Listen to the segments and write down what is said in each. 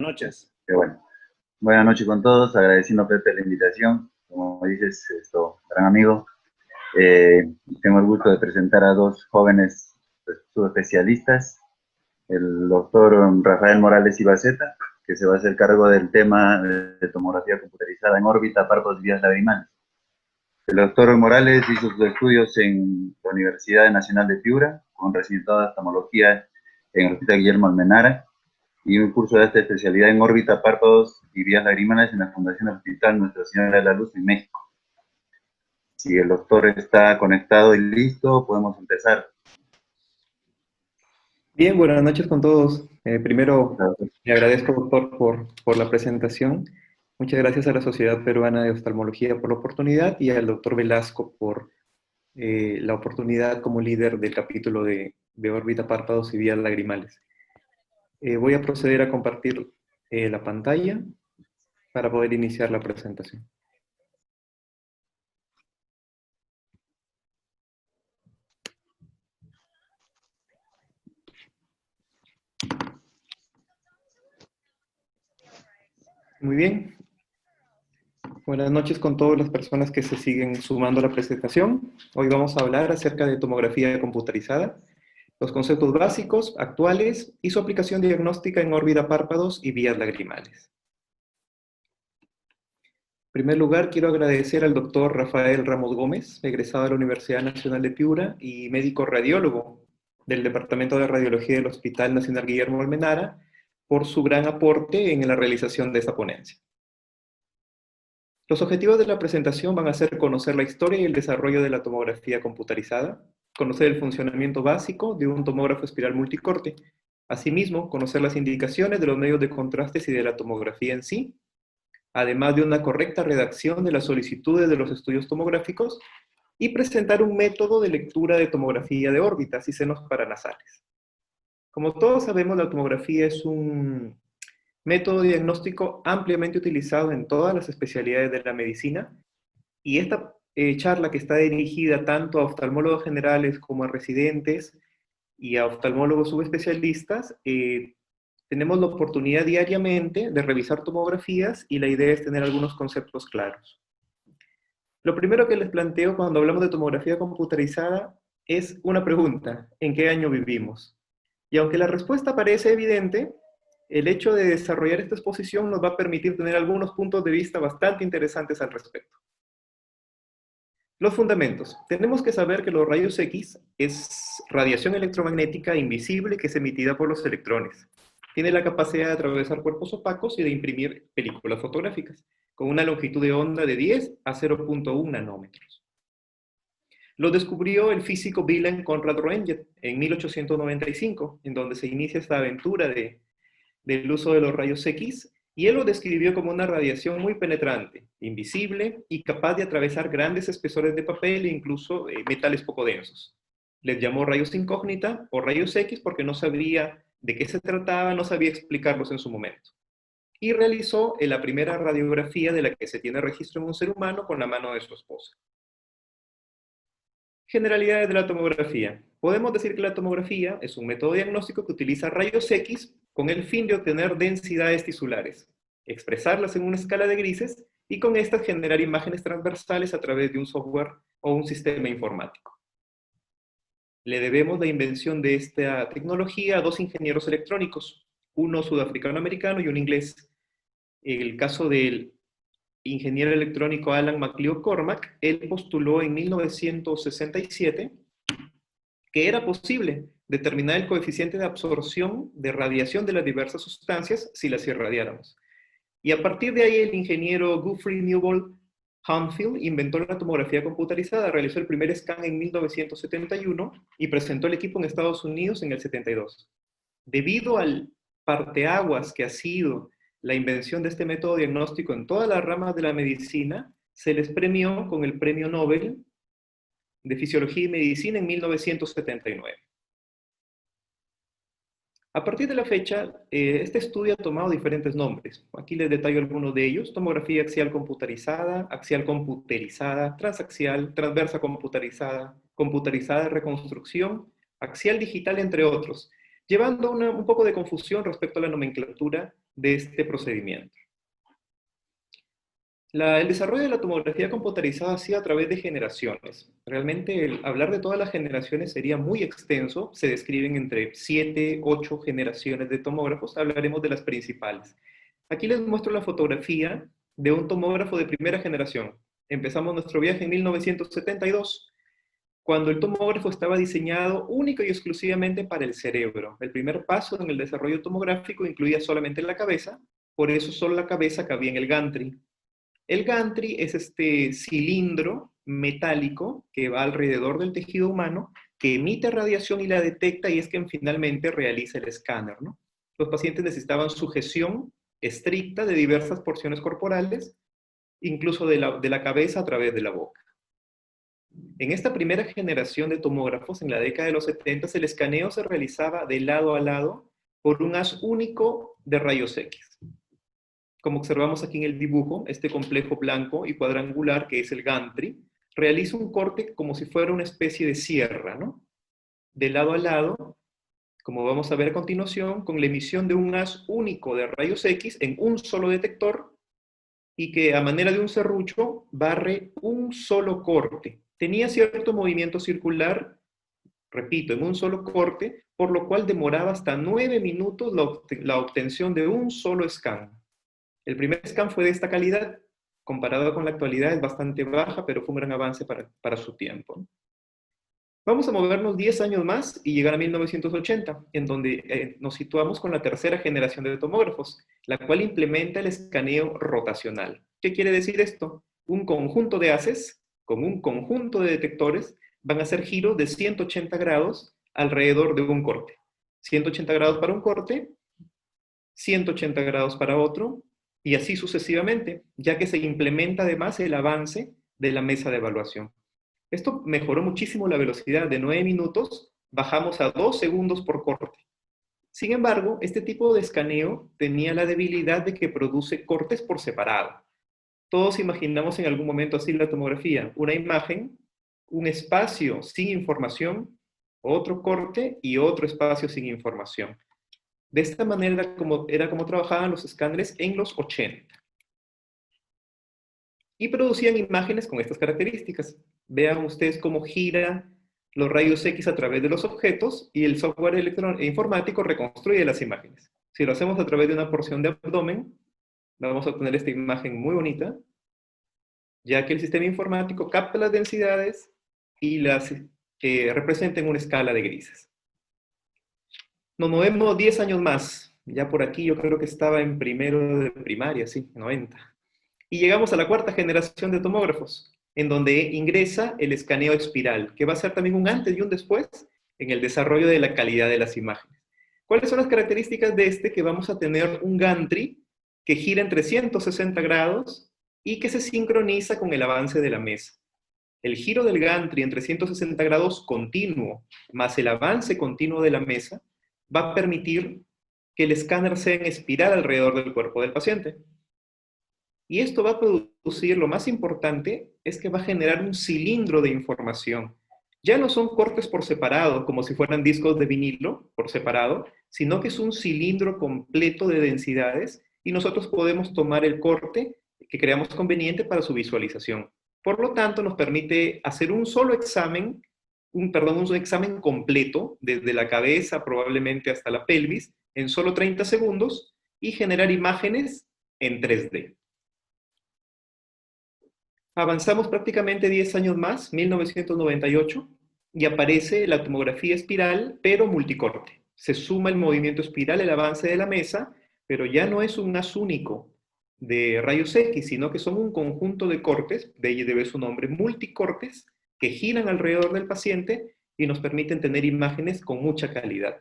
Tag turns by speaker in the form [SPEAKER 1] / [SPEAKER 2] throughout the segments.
[SPEAKER 1] Noches.
[SPEAKER 2] Qué bueno. Buenas noches con todos, agradeciendo Pepe la invitación. Como dices, gran amigo. Tengo el gusto de presentar a dos jóvenes subespecialistas, el doctor Rafael Morales Ibaceta, que se va a hacer cargo del tema de tomografía computarizada en órbita, párpados y vías lagrimales. El doctor Morales hizo sus estudios en la Universidad Nacional de Piura, con resultado de oftalmología en el Hospital Guillermo Almenara, y un curso de esta especialidad en órbita, párpados y vías lagrimales en la Fundación Hospital Nuestra Señora de la Luz en México. Si el doctor está conectado y listo, podemos empezar.
[SPEAKER 3] Bien, buenas noches con todos. Primero, le agradezco, doctor, por la presentación. Muchas gracias a la Sociedad Peruana de Oftalmología por la oportunidad y al doctor Velasco por la oportunidad como líder del capítulo de órbita, párpados y vías lagrimales. Voy a proceder a compartir la pantalla para poder iniciar la presentación. Muy bien. Buenas noches con todas las personas que se siguen sumando a la presentación. Hoy vamos a hablar acerca de tomografía computarizada, los conceptos básicos, actuales y su aplicación diagnóstica en órbita, párpados y vías lagrimales. En primer lugar, quiero agradecer al doctor Rafael Ramos Gómez, egresado de la Universidad Nacional de Piura y médico radiólogo del Departamento de Radiología del Hospital Nacional Guillermo Almenara, por su gran aporte en la realización de esta ponencia. Los objetivos de la presentación van a ser conocer la historia y el desarrollo de la tomografía computarizada, conocer el funcionamiento básico de un tomógrafo espiral multicorte, asimismo, conocer las indicaciones de los medios de contrastes y de la tomografía en sí, además de una correcta redacción de las solicitudes de los estudios tomográficos y presentar un método de lectura de tomografía de órbitas y senos paranasales. Como todos sabemos, la tomografía es un método diagnóstico ampliamente utilizado en todas las especialidades de la medicina, y esta charla, que está dirigida tanto a oftalmólogos generales como a residentes y a oftalmólogos subespecialistas, tenemos la oportunidad diariamente de revisar tomografías y la idea es tener algunos conceptos claros. Lo primero que les planteo cuando hablamos de tomografía computarizada es una pregunta: ¿en qué año vivimos? Y aunque la respuesta parece evidente, el hecho de desarrollar esta exposición nos va a permitir tener algunos puntos de vista bastante interesantes al respecto. Los fundamentos. Tenemos que saber que los rayos X es radiación electromagnética invisible que es emitida por los electrones. Tiene la capacidad de atravesar cuerpos opacos y de imprimir películas fotográficas, con una longitud de onda de 10 a 0.1 nanómetros. Lo descubrió el físico Wilhelm Conrad Röntgen en 1895, en donde se inicia esta aventura del uso de los rayos X, y él lo describió como una radiación muy penetrante, invisible y capaz de atravesar grandes espesores de papel e incluso metales poco densos. Les llamó rayos incógnita o rayos X porque no sabía de qué se trataba, no sabía explicarlos en su momento. Y realizó la primera radiografía de la que se tiene registro en un ser humano con la mano de su esposa. Generalidades de la tomografía. Podemos decir que la tomografía es un método diagnóstico que utiliza rayos X con el fin de obtener densidades tisulares, expresarlas en una escala de grises y con estas generar imágenes transversales a través de un software o un sistema informático. Le debemos la invención de esta tecnología a dos ingenieros electrónicos, uno sudafricano-americano y un inglés. En el caso del ingeniero electrónico Alan MacLeod Cormack, él postuló en 1967 que era posible determinar el coeficiente de absorción de radiación de las diversas sustancias si las irradiáramos. Y a partir de ahí el ingeniero Geoffrey Newbold Humfield inventó la tomografía computarizada, realizó el primer scan en 1971 y presentó el equipo en Estados Unidos en el 72. Debido al parteaguas que ha sido la invención de este método diagnóstico en todas las ramas de la medicina, se les premió con el Premio Nobel de Fisiología y Medicina en 1979. A partir de la fecha, este estudio ha tomado diferentes nombres. Aquí les detallo algunos de ellos: tomografía axial computerizada, transaxial, transversa computarizada, computarizada de reconstrucción, axial digital, entre otros, llevando un poco de confusión respecto a la nomenclatura de este procedimiento. El desarrollo de la tomografía computarizada ha sido a través de generaciones. Realmente hablar de todas las generaciones sería muy extenso. Se describen entre 7, 8 generaciones de tomógrafos. Hablaremos de las principales. Aquí les muestro la fotografía de un tomógrafo de primera generación. Empezamos nuestro viaje en 1972, cuando el tomógrafo estaba diseñado único y exclusivamente para el cerebro. El primer paso en el desarrollo tomográfico incluía solamente la cabeza, por eso solo la cabeza cabía en el gantry. El gantry es este cilindro metálico que va alrededor del tejido humano, que emite radiación y la detecta, y es quien finalmente realiza el escáner, ¿no? Los pacientes necesitaban sujeción estricta de diversas porciones corporales, incluso de la cabeza a través de la boca. En esta primera generación de tomógrafos, en la década de los 70, el escaneo se realizaba de lado a lado por un haz único de rayos X. Como observamos aquí en el dibujo, este complejo blanco y cuadrangular, que es el gantry, realiza un corte como si fuera una especie de sierra, ¿no? De lado a lado, como vamos a ver a continuación, con la emisión de un haz único de rayos X en un solo detector, y que a manera de un serrucho barre un solo corte. Tenía cierto movimiento circular, repito, en un solo corte, por lo cual demoraba hasta 9 minutos la obtención de un solo scan. El primer scan fue de esta calidad, comparado con la actualidad es bastante baja, pero fue un gran avance para su tiempo. Vamos a movernos 10 años más y llegar a 1980, en donde nos situamos con la tercera generación de tomógrafos, la cual implementa el escaneo rotacional. ¿Qué quiere decir esto? Un conjunto de haces con un conjunto de detectores van a hacer giros de 180 grados alrededor de un corte. 180 grados para un corte, 180 grados para otro, y así sucesivamente, ya que se implementa además el avance de la mesa de evaluación. Esto mejoró muchísimo la velocidad. De 9 minutos bajamos a 2 segundos por corte. Sin embargo, este tipo de escaneo tenía la debilidad de que produce cortes por separado. Todos imaginamos en algún momento así la tomografía: una imagen, un espacio sin información, otro corte y otro espacio sin información. De esta manera era como trabajaban los escáneres en los 80. Y producían imágenes con estas características. Vean ustedes cómo gira los rayos X a través de los objetos y el software informático reconstruye las imágenes. Si lo hacemos a través de una porción de abdomen, vamos a obtener esta imagen muy bonita, ya que el sistema informático capta las densidades y las representa en una escala de grises. Nos movemos 10 años más. Ya por aquí yo creo que estaba en primero de primaria, sí, 90. Y llegamos a la cuarta generación de tomógrafos, en donde ingresa el escaneo espiral, que va a ser también un antes y un después en el desarrollo de la calidad de las imágenes. ¿Cuáles son las características de este? Que vamos a tener un gantry que gira en 360 grados y que se sincroniza con el avance de la mesa. El giro del gantry en 360 grados continuo, más el avance continuo de la mesa, va a permitir que el escáner sea en espiral alrededor del cuerpo del paciente. Y esto va a producir, lo más importante, es que va a generar un cilindro de información. Ya no son cortes por separado, como si fueran discos de vinilo por separado, sino que es un cilindro completo de densidades y nosotros podemos tomar el corte que creamos conveniente para su visualización. Por lo tanto, nos permite hacer un solo examen, un examen completo, desde la cabeza probablemente hasta la pelvis, en solo 30 segundos y generar imágenes en 3D. Avanzamos prácticamente 10 años más, 1998, y aparece la tomografía espiral, pero multicorte. Se suma el movimiento espiral, el avance de la mesa, pero ya no es un haz único de rayos X, sino que son un conjunto de cortes, de ahí debe su nombre, multicortes, que giran alrededor del paciente y nos permiten tener imágenes con mucha calidad.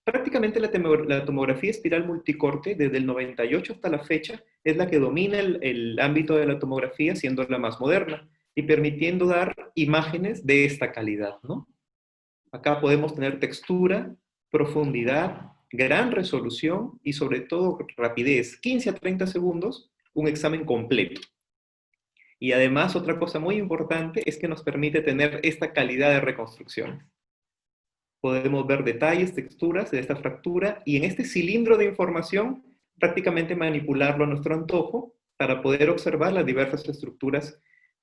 [SPEAKER 3] Prácticamente la tomografía espiral multicorte, desde el 98 hasta la fecha, es la que domina el ámbito de la tomografía, siendo la más moderna y permitiendo dar imágenes de esta calidad, ¿no? Acá podemos tener textura, profundidad, gran resolución y sobre todo rapidez, 15 a 30 segundos, un examen completo. Y además, otra cosa muy importante es que nos permite tener esta calidad de reconstrucciones. Podemos ver detalles, texturas de esta fractura y en este cilindro de información prácticamente manipularlo a nuestro antojo para poder observar las diversas estructuras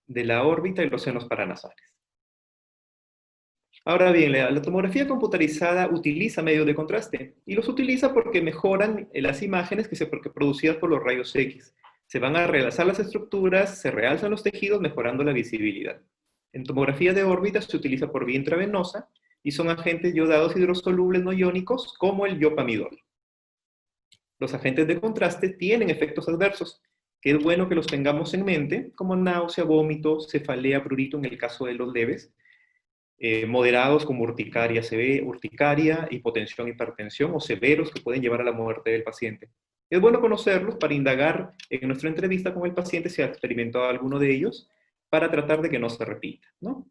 [SPEAKER 3] de la órbita y los senos paranasales. Ahora bien, la tomografía computarizada utiliza medios de contraste y los utiliza porque mejoran las imágenes producidas por los rayos X. Se van a realzar las estructuras, se realzan los tejidos, mejorando la visibilidad. En tomografía de órbita se utiliza por vía intravenosa y son agentes iodados hidrosolubles no iónicos como el iopamidol. Los agentes de contraste tienen efectos adversos, que es bueno que los tengamos en mente, como náusea, vómito, cefalea, prurito en el caso de los leves, moderados como urticaria, hipotensión, hipertensión o severos que pueden llevar a la muerte del paciente. Es bueno conocerlos para indagar en nuestra entrevista con el paciente si ha experimentado alguno de ellos para tratar de que no se repita, ¿no?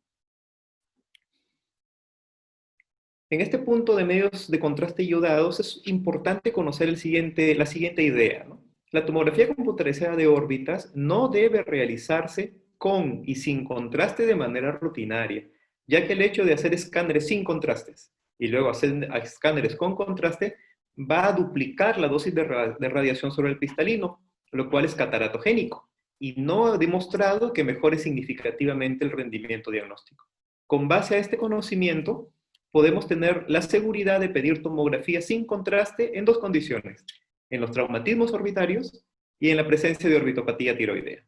[SPEAKER 3] En este punto de medios de contraste iodados es importante conocer la siguiente idea, ¿no? La tomografía computarizada de órbitas no debe realizarse con y sin contraste de manera rutinaria, ya que el hecho de hacer escáneres sin contrastes y luego hacer escáneres con contraste va a duplicar la dosis de radiación sobre el cristalino, lo cual es cataratogénico y no ha demostrado que mejore significativamente el rendimiento diagnóstico. Con base a este conocimiento, podemos tener la seguridad de pedir tomografía sin contraste en dos condiciones: en los traumatismos orbitarios y en la presencia de orbitopatía tiroidea.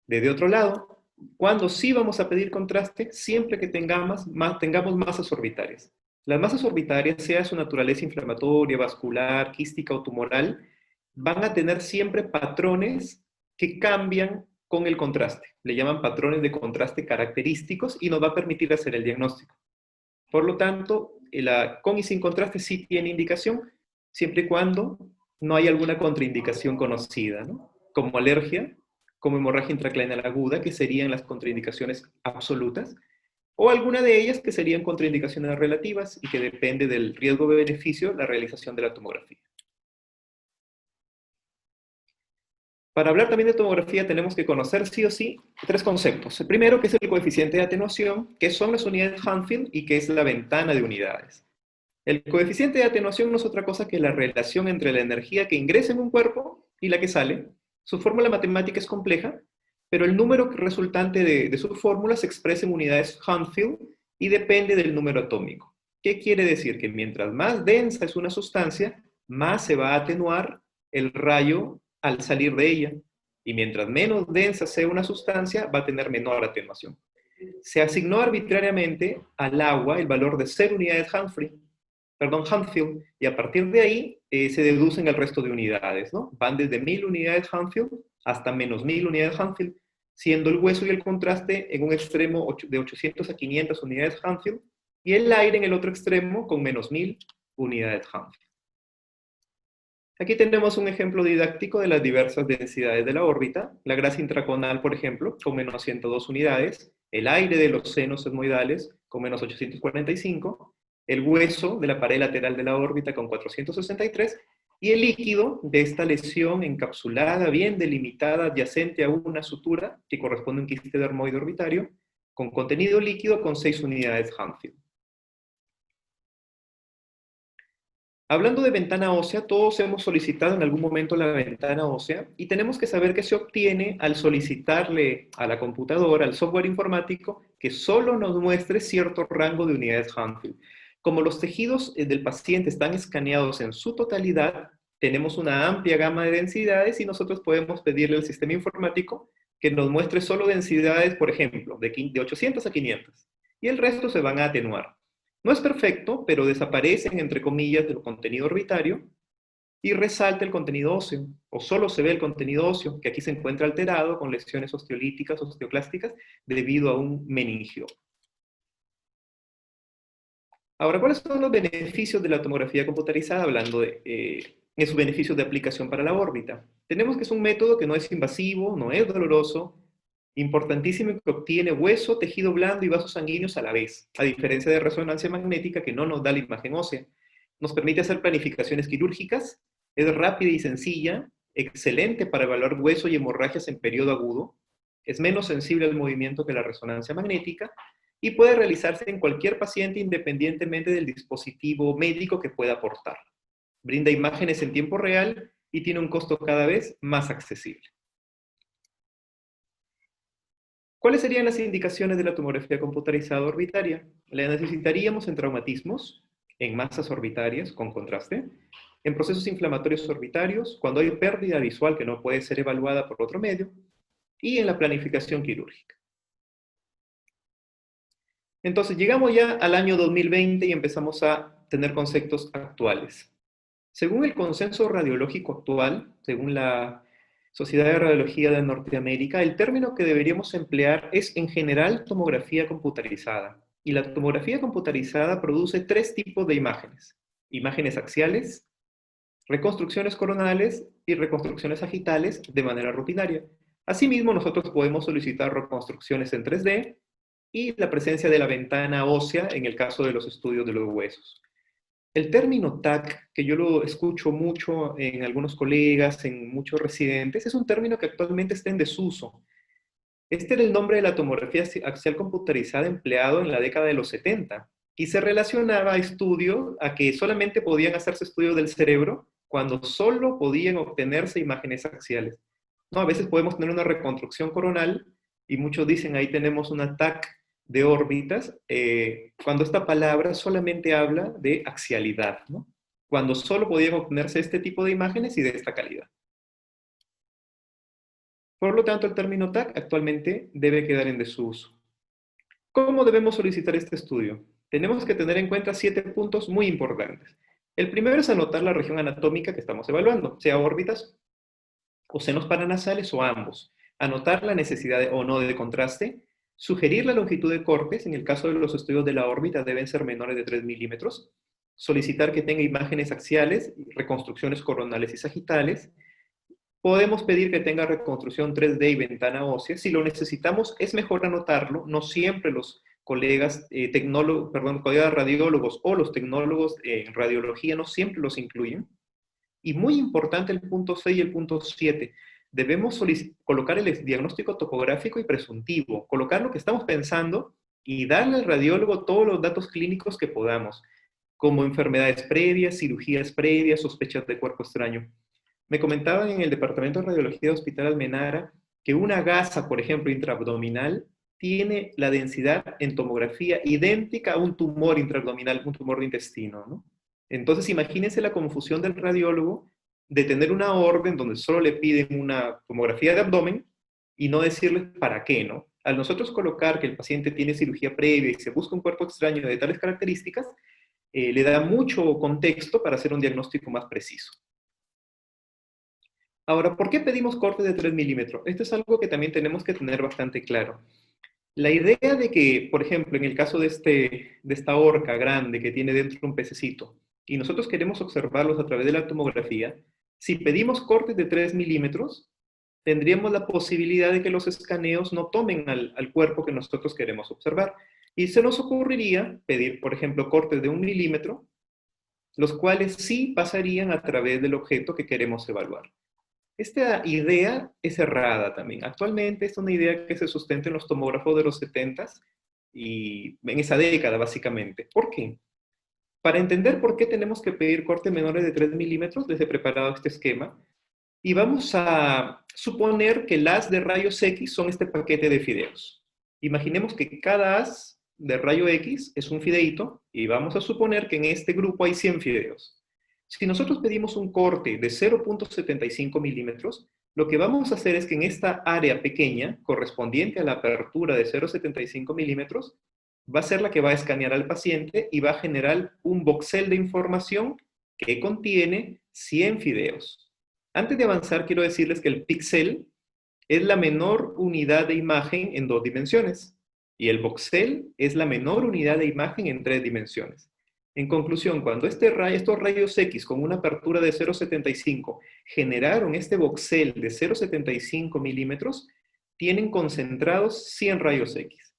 [SPEAKER 3] Desde otro lado, cuando sí vamos a pedir contraste, siempre que tengamos masas orbitarias. Las masas orbitarias, sea su naturaleza inflamatoria, vascular, quística o tumoral, van a tener siempre patrones que cambian con el contraste. Le llaman patrones de contraste característicos y nos va a permitir hacer el diagnóstico. Por lo tanto, con y sin contraste sí tiene indicación, siempre y cuando no haya alguna contraindicación conocida, ¿no? Como alergia, como hemorragia intracraneal aguda, que serían las contraindicaciones absolutas, o alguna de ellas que serían contraindicaciones relativas y que depende del riesgo de beneficio la realización de la tomografía. Para hablar también de tomografía tenemos que conocer sí o sí tres conceptos. El primero, que es el coeficiente de atenuación, que son las unidades Hadfield y que es la ventana de unidades. El coeficiente de atenuación no es otra cosa que la relación entre la energía que ingresa en un cuerpo y la que sale. Su fórmula matemática es compleja, pero el número resultante de su fórmula se expresa en unidades Hadfield y depende del número atómico. ¿Qué quiere decir? Que mientras más densa es una sustancia, más se va a atenuar el rayo al salir de ella. Y mientras menos densa sea una sustancia, va a tener menor atenuación. Se asignó arbitrariamente al agua el valor de 0 unidades Hadfield, y a partir de ahí se deducen el resto de unidades, ¿no? Van desde 1000 unidades Hadfield hasta menos 1000 unidades Hadfield, siendo el hueso y el contraste en un extremo de 800 a 500 unidades Hadfield, y el aire en el otro extremo con menos 1000 unidades Hadfield. Aquí tenemos un ejemplo didáctico de las diversas densidades de la órbita. La grasa intraconal, por ejemplo, con menos 102 unidades, el aire de los senos esmoidales con menos 845, el hueso de la pared lateral de la órbita con 463, y el líquido de esta lesión encapsulada, bien delimitada, adyacente a una sutura, que corresponde a un quiste dermoide orbitario, con contenido líquido con 6 unidades Hadfield. Hablando de ventana ósea, todos hemos solicitado en algún momento la ventana ósea y tenemos que saber qué se obtiene al solicitarle a la computadora, al software informático, que solo nos muestre cierto rango de unidades Hadfield. Como los tejidos del paciente están escaneados en su totalidad, tenemos una amplia gama de densidades y nosotros podemos pedirle al sistema informático que nos muestre solo densidades, por ejemplo, de 800 a 500, y el resto se van a atenuar. No es perfecto, pero desaparecen, entre comillas, del contenido orbitario y resalta el contenido óseo, o solo se ve el contenido óseo, que aquí se encuentra alterado con lesiones osteolíticas, osteoclásticas, debido a un meningio. Ahora, ¿cuáles son los beneficios de la tomografía computarizada? Hablando de sus beneficios de aplicación para la órbita. Tenemos que es un método que no es invasivo, no es doloroso, importantísimo, que obtiene hueso, tejido blando y vasos sanguíneos a la vez, a diferencia de resonancia magnética que no nos da la imagen ósea. Nos permite hacer planificaciones quirúrgicas, es rápida y sencilla, excelente para evaluar hueso y hemorragias en periodo agudo, es menos sensible al movimiento que la resonancia magnética y puede realizarse en cualquier paciente independientemente del dispositivo médico que pueda aportar. brinda imágenes en tiempo real y tiene un costo cada vez más accesible. ¿Cuáles serían las indicaciones de la tomografía computarizada orbitaria? La necesitaríamos en traumatismos, en masas orbitarias con contraste, en procesos inflamatorios orbitarios, cuando hay pérdida visual que no puede ser evaluada por otro medio, y en la planificación quirúrgica. Entonces, llegamos ya al año 2020 y empezamos a tener conceptos actuales. Según el consenso radiológico actual, según la Sociedad de Radiología de Norteamérica, el término que deberíamos emplear es en general tomografía computarizada. Y la tomografía computarizada produce tres tipos de imágenes: imágenes axiales, reconstrucciones coronales y reconstrucciones sagitales de manera rutinaria. Asimismo, nosotros podemos solicitar reconstrucciones en 3D y la presencia de la ventana ósea en el caso de los estudios de los huesos. El término TAC, que yo lo escucho mucho en algunos colegas, en muchos residentes, es un término que actualmente está en desuso. Este era el nombre de la tomografía axial computarizada empleado en la década de los 70 y se relacionaba a que solamente podían hacerse estudios del cerebro cuando solo podían obtenerse imágenes axiales. No, a veces podemos tener una reconstrucción coronal y muchos dicen ahí tenemos una TAC de órbitas, cuando esta palabra solamente habla de axialidad, ¿no? Cuando solo podían obtenerse este tipo de imágenes y de esta calidad. Por lo tanto, el término TAC actualmente debe quedar en desuso. ¿Cómo debemos solicitar este estudio? Tenemos que tener en cuenta 7 puntos muy importantes. El primero es anotar la región anatómica que estamos evaluando, sea órbitas o senos paranasales o ambos. Anotar la necesidad o no de contraste. Sugerir la longitud de cortes, en el caso de los estudios de la órbita deben ser menores de 3 milímetros. Solicitar que tenga imágenes axiales, reconstrucciones coronales y sagitales. Podemos pedir que tenga reconstrucción 3D y ventana ósea. Si lo necesitamos, es mejor anotarlo. No siempre los colegas, colegas radiólogos o los tecnólogos en radiología no siempre los incluyen. Y muy importante el punto 6 y el punto 7. Debemos colocar el diagnóstico topográfico y presuntivo, colocar lo que estamos pensando y darle al radiólogo todos los datos clínicos que podamos, como enfermedades previas, cirugías previas, sospechas de cuerpo extraño. Me comentaban en el Departamento de Radiología de Hospital Almenara que una gasa, por ejemplo, intraabdominal, tiene la densidad en tomografía idéntica a un tumor intraabdominal, un tumor de intestino, ¿no? Entonces, imagínense la confusión del radiólogo de tener una orden donde solo le piden una tomografía de abdomen y no decirles para qué, ¿no? Al nosotros colocar que el paciente tiene cirugía previa y se busca un cuerpo extraño de tales características, le da mucho contexto para hacer un diagnóstico más preciso. Ahora, ¿por qué pedimos cortes de 3 milímetros? Esto es algo que también tenemos que tener bastante claro. La idea de que, por ejemplo, en el caso de esta orca grande que tiene dentro un pececito, y nosotros queremos observarlos a través de la tomografía, si pedimos cortes de 3 milímetros, tendríamos la posibilidad de que los escaneos no tomen al cuerpo que nosotros queremos observar. Y se nos ocurriría pedir, por ejemplo, cortes de 1 milímetro, los cuales sí pasarían a través del objeto que queremos evaluar. Esta idea es errada también. Actualmente es una idea que se sustenta en los tomógrafos de los 70s y en esa década básicamente. ¿Por qué? Para entender por qué tenemos que pedir cortes menores de 3 milímetros, les he preparado este esquema y vamos a suponer que las de rayos X son este paquete de fideos. Imaginemos que cada haz de rayo X es un fideíto y vamos a suponer que en este grupo hay 100 fideos. Si nosotros pedimos un corte de 0.75 milímetros, lo que vamos a hacer es que en esta área pequeña, correspondiente a la apertura de 0.75 milímetros, va a ser la que va a escanear al paciente y va a generar un voxel de información que contiene 100 fideos. Antes de avanzar, quiero decirles que el píxel es la menor unidad de imagen en 2 dimensiones y el voxel es la menor unidad de imagen en 3 dimensiones. En conclusión, cuando estos rayos X con una apertura de 0.75 generaron este voxel de 0.75 milímetros, tienen concentrados 100 rayos X.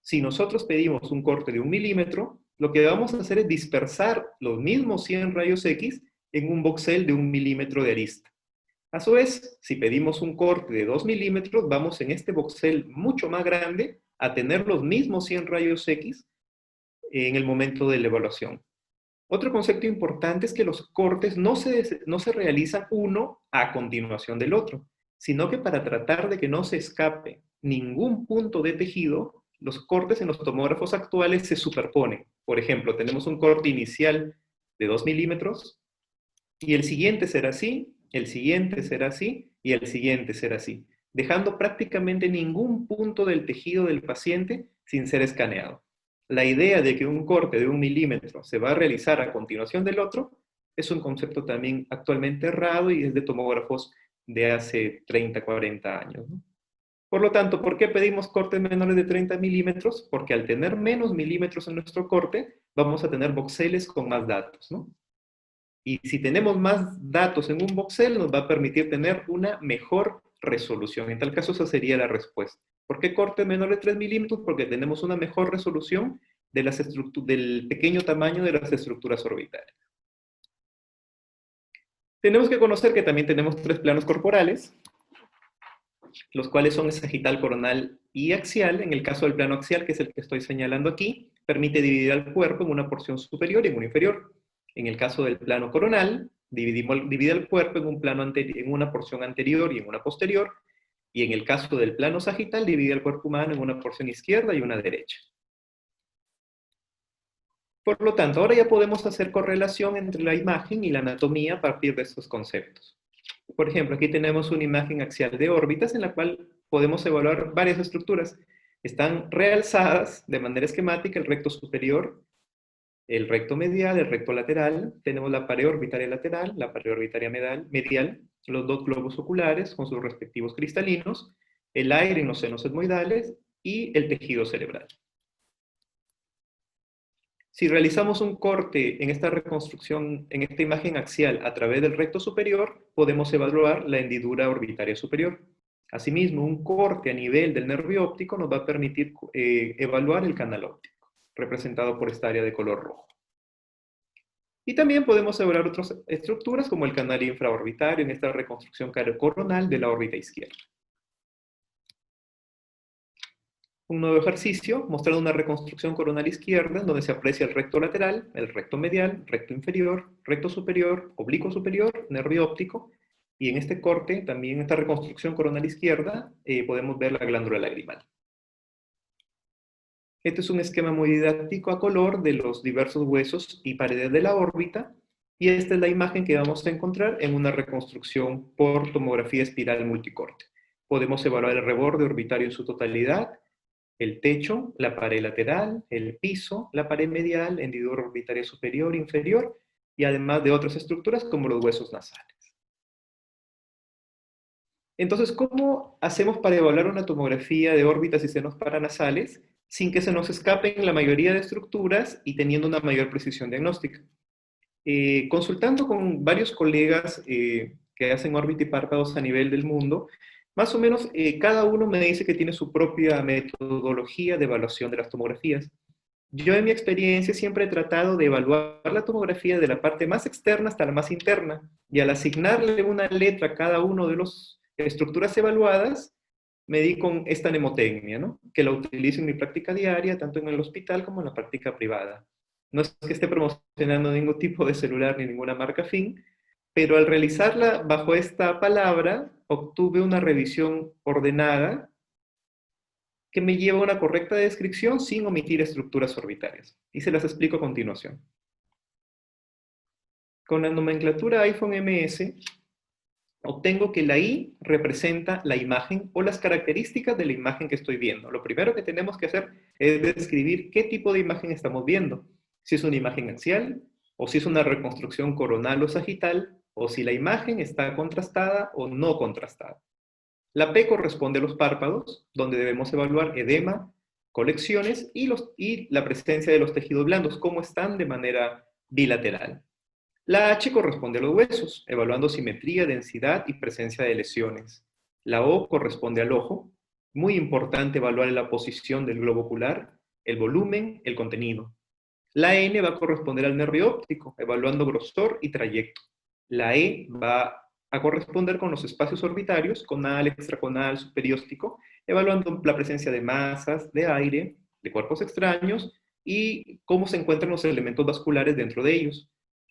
[SPEAKER 3] Si nosotros pedimos un corte de 1 milímetro, lo que vamos a hacer es dispersar los mismos 100 rayos X en un voxel de 1 milímetro de arista. A su vez, si pedimos un corte de 2 milímetros, vamos en este voxel mucho más grande a tener los mismos 100 rayos X en el momento de la evaluación. Otro concepto importante es que los cortes no se realizan uno a continuación del otro, sino que para tratar de que no se escape ningún punto de tejido, los cortes en los tomógrafos actuales se superponen. Por ejemplo, tenemos un corte inicial de 2 milímetros y el siguiente será así, el siguiente será así y el siguiente será así, dejando prácticamente ningún punto del tejido del paciente sin ser escaneado. La idea de que un corte de 1 milímetro se va a realizar a continuación del otro es un concepto también actualmente errado y es de tomógrafos de hace 30, 40 años, ¿no? Por lo tanto, ¿por qué pedimos cortes menores de 30 milímetros? Porque al tener menos milímetros en nuestro corte, vamos a tener voxeles con más datos, ¿no? Y si tenemos más datos en un voxel, nos va a permitir tener una mejor resolución. En tal caso, esa sería la respuesta. ¿Por qué corte menor de 3 milímetros? Porque tenemos una mejor resolución de del pequeño tamaño de las estructuras orbitales. Tenemos que conocer que también tenemos 3 planos corporales, los cuales son sagital, coronal y axial. En el caso del plano axial, que es el que estoy señalando aquí, permite dividir al cuerpo en una porción superior y en una inferior. En el caso del plano coronal, divide el cuerpo en una porción anterior y en una posterior, y en el caso del plano sagital, divide el cuerpo humano en una porción izquierda y una derecha. Por lo tanto, ahora ya podemos hacer correlación entre la imagen y la anatomía a partir de estos conceptos. Por ejemplo, aquí tenemos una imagen axial de órbitas en la cual podemos evaluar varias estructuras. Están realzadas de manera esquemática el recto superior, el recto medial, el recto lateral. Tenemos la pared orbitaria lateral, la pared orbitaria medial, los dos globos oculares con sus respectivos cristalinos, el aire en los senos etmoidales y el tejido cerebral. Si realizamos un corte en esta reconstrucción, en esta imagen axial a través del recto superior, podemos evaluar la hendidura orbitaria superior. Asimismo, un corte a nivel del nervio óptico nos va a permitir evaluar el canal óptico, representado por esta área de color rojo. Y también podemos evaluar otras estructuras como el canal infraorbitario en esta reconstrucción coronal de la órbita izquierda. Un nuevo ejercicio mostrando una reconstrucción coronal izquierda en donde se aprecia el recto lateral, el recto medial, recto inferior, recto superior, oblicuo superior, nervio óptico. Y en este corte, también en esta reconstrucción coronal izquierda, podemos ver la glándula lagrimal. Este es un esquema muy didáctico a color de los diversos huesos y paredes de la órbita. Y esta es la imagen que vamos a encontrar en una reconstrucción por tomografía espiral multicorte. Podemos evaluar el reborde orbitario en su totalidad, el techo, la pared lateral, el piso, la pared medial, hendidura orbitaria superior, inferior, y además de otras estructuras como los huesos nasales. Entonces, ¿cómo hacemos para evaluar una tomografía de órbitas y senos paranasales sin que se nos escapen la mayoría de estructuras y teniendo una mayor precisión diagnóstica? Consultando con varios colegas que hacen órbita y párpados a nivel del mundo, más o menos cada uno me dice que tiene su propia metodología de evaluación de las tomografías. Yo en mi experiencia siempre he tratado de evaluar la tomografía de la parte más externa hasta la más interna, y al asignarle una letra a cada uno de las estructuras evaluadas, me di con esta mnemotecnia, ¿no? Que la utilizo en mi práctica diaria, tanto en el hospital como en la práctica privada. No es que esté promocionando ningún tipo de celular ni ninguna marca fin, pero al realizarla bajo esta palabra, obtuve una revisión ordenada que me lleva a una correcta descripción sin omitir estructuras orbitales. Y se las explico a continuación. Con la nomenclatura iPhone MS, obtengo que la I representa la imagen o las características de la imagen que estoy viendo. Lo primero que tenemos que hacer es describir qué tipo de imagen estamos viendo. Si es una imagen axial, o si es una reconstrucción coronal o sagital, o si la imagen está contrastada o no contrastada. La P corresponde a los párpados, donde debemos evaluar edema, colecciones y la presencia de los tejidos blandos, cómo están de manera bilateral. La H corresponde a los huesos, evaluando simetría, densidad y presencia de lesiones. La O corresponde al ojo, muy importante evaluar la posición del globo ocular, el volumen, el contenido. La N va a corresponder al nervio óptico, evaluando grosor y trayecto. La E va a corresponder con los espacios orbitarios, conal, extraconal, superióstico, evaluando la presencia de masas, de aire, de cuerpos extraños y cómo se encuentran los elementos vasculares dentro de ellos.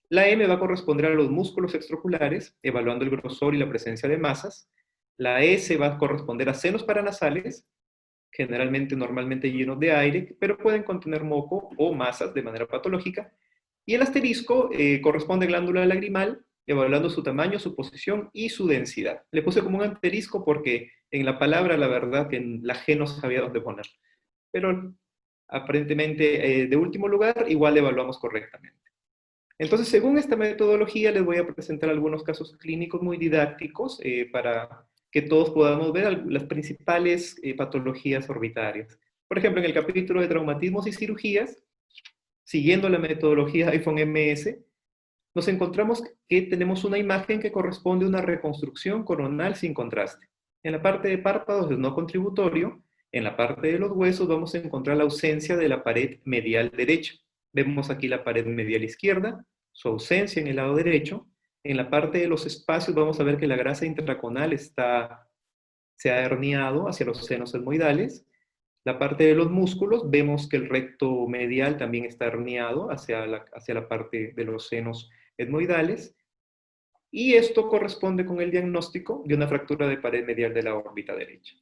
[SPEAKER 3] La M va a corresponder a los músculos extraoculares, evaluando el grosor y la presencia de masas. La S va a corresponder a senos paranasales, generalmente normalmente llenos de aire, pero pueden contener moco o masas de manera patológica. Y el asterisco corresponde a glándula lagrimal, evaluando su tamaño, su posición y su densidad. Le puse como un asterisco porque en la palabra, la verdad, que en la G no sabía dónde poner. Pero aparentemente, de último lugar, igual evaluamos correctamente. Entonces, según esta metodología, les voy a presentar algunos casos clínicos muy didácticos para que todos podamos ver las principales patologías orbitarias. Por ejemplo, en el capítulo de traumatismos y cirugías, siguiendo la metodología iPhone-MS, nos encontramos que tenemos una imagen que corresponde a una reconstrucción coronal sin contraste. En la parte de párpados es no contributorio, en la parte de los huesos vamos a encontrar la ausencia de la pared medial derecha. Vemos aquí la pared medial izquierda, su ausencia en el lado derecho. En la parte de los espacios vamos a ver que la grasa intraconal se ha herniado hacia los senos etmoidales. La parte de los músculos, vemos que el recto medial también está herniado hacia la parte de los senos etmoidales. Y esto corresponde con el diagnóstico de una fractura de pared medial de la órbita derecha.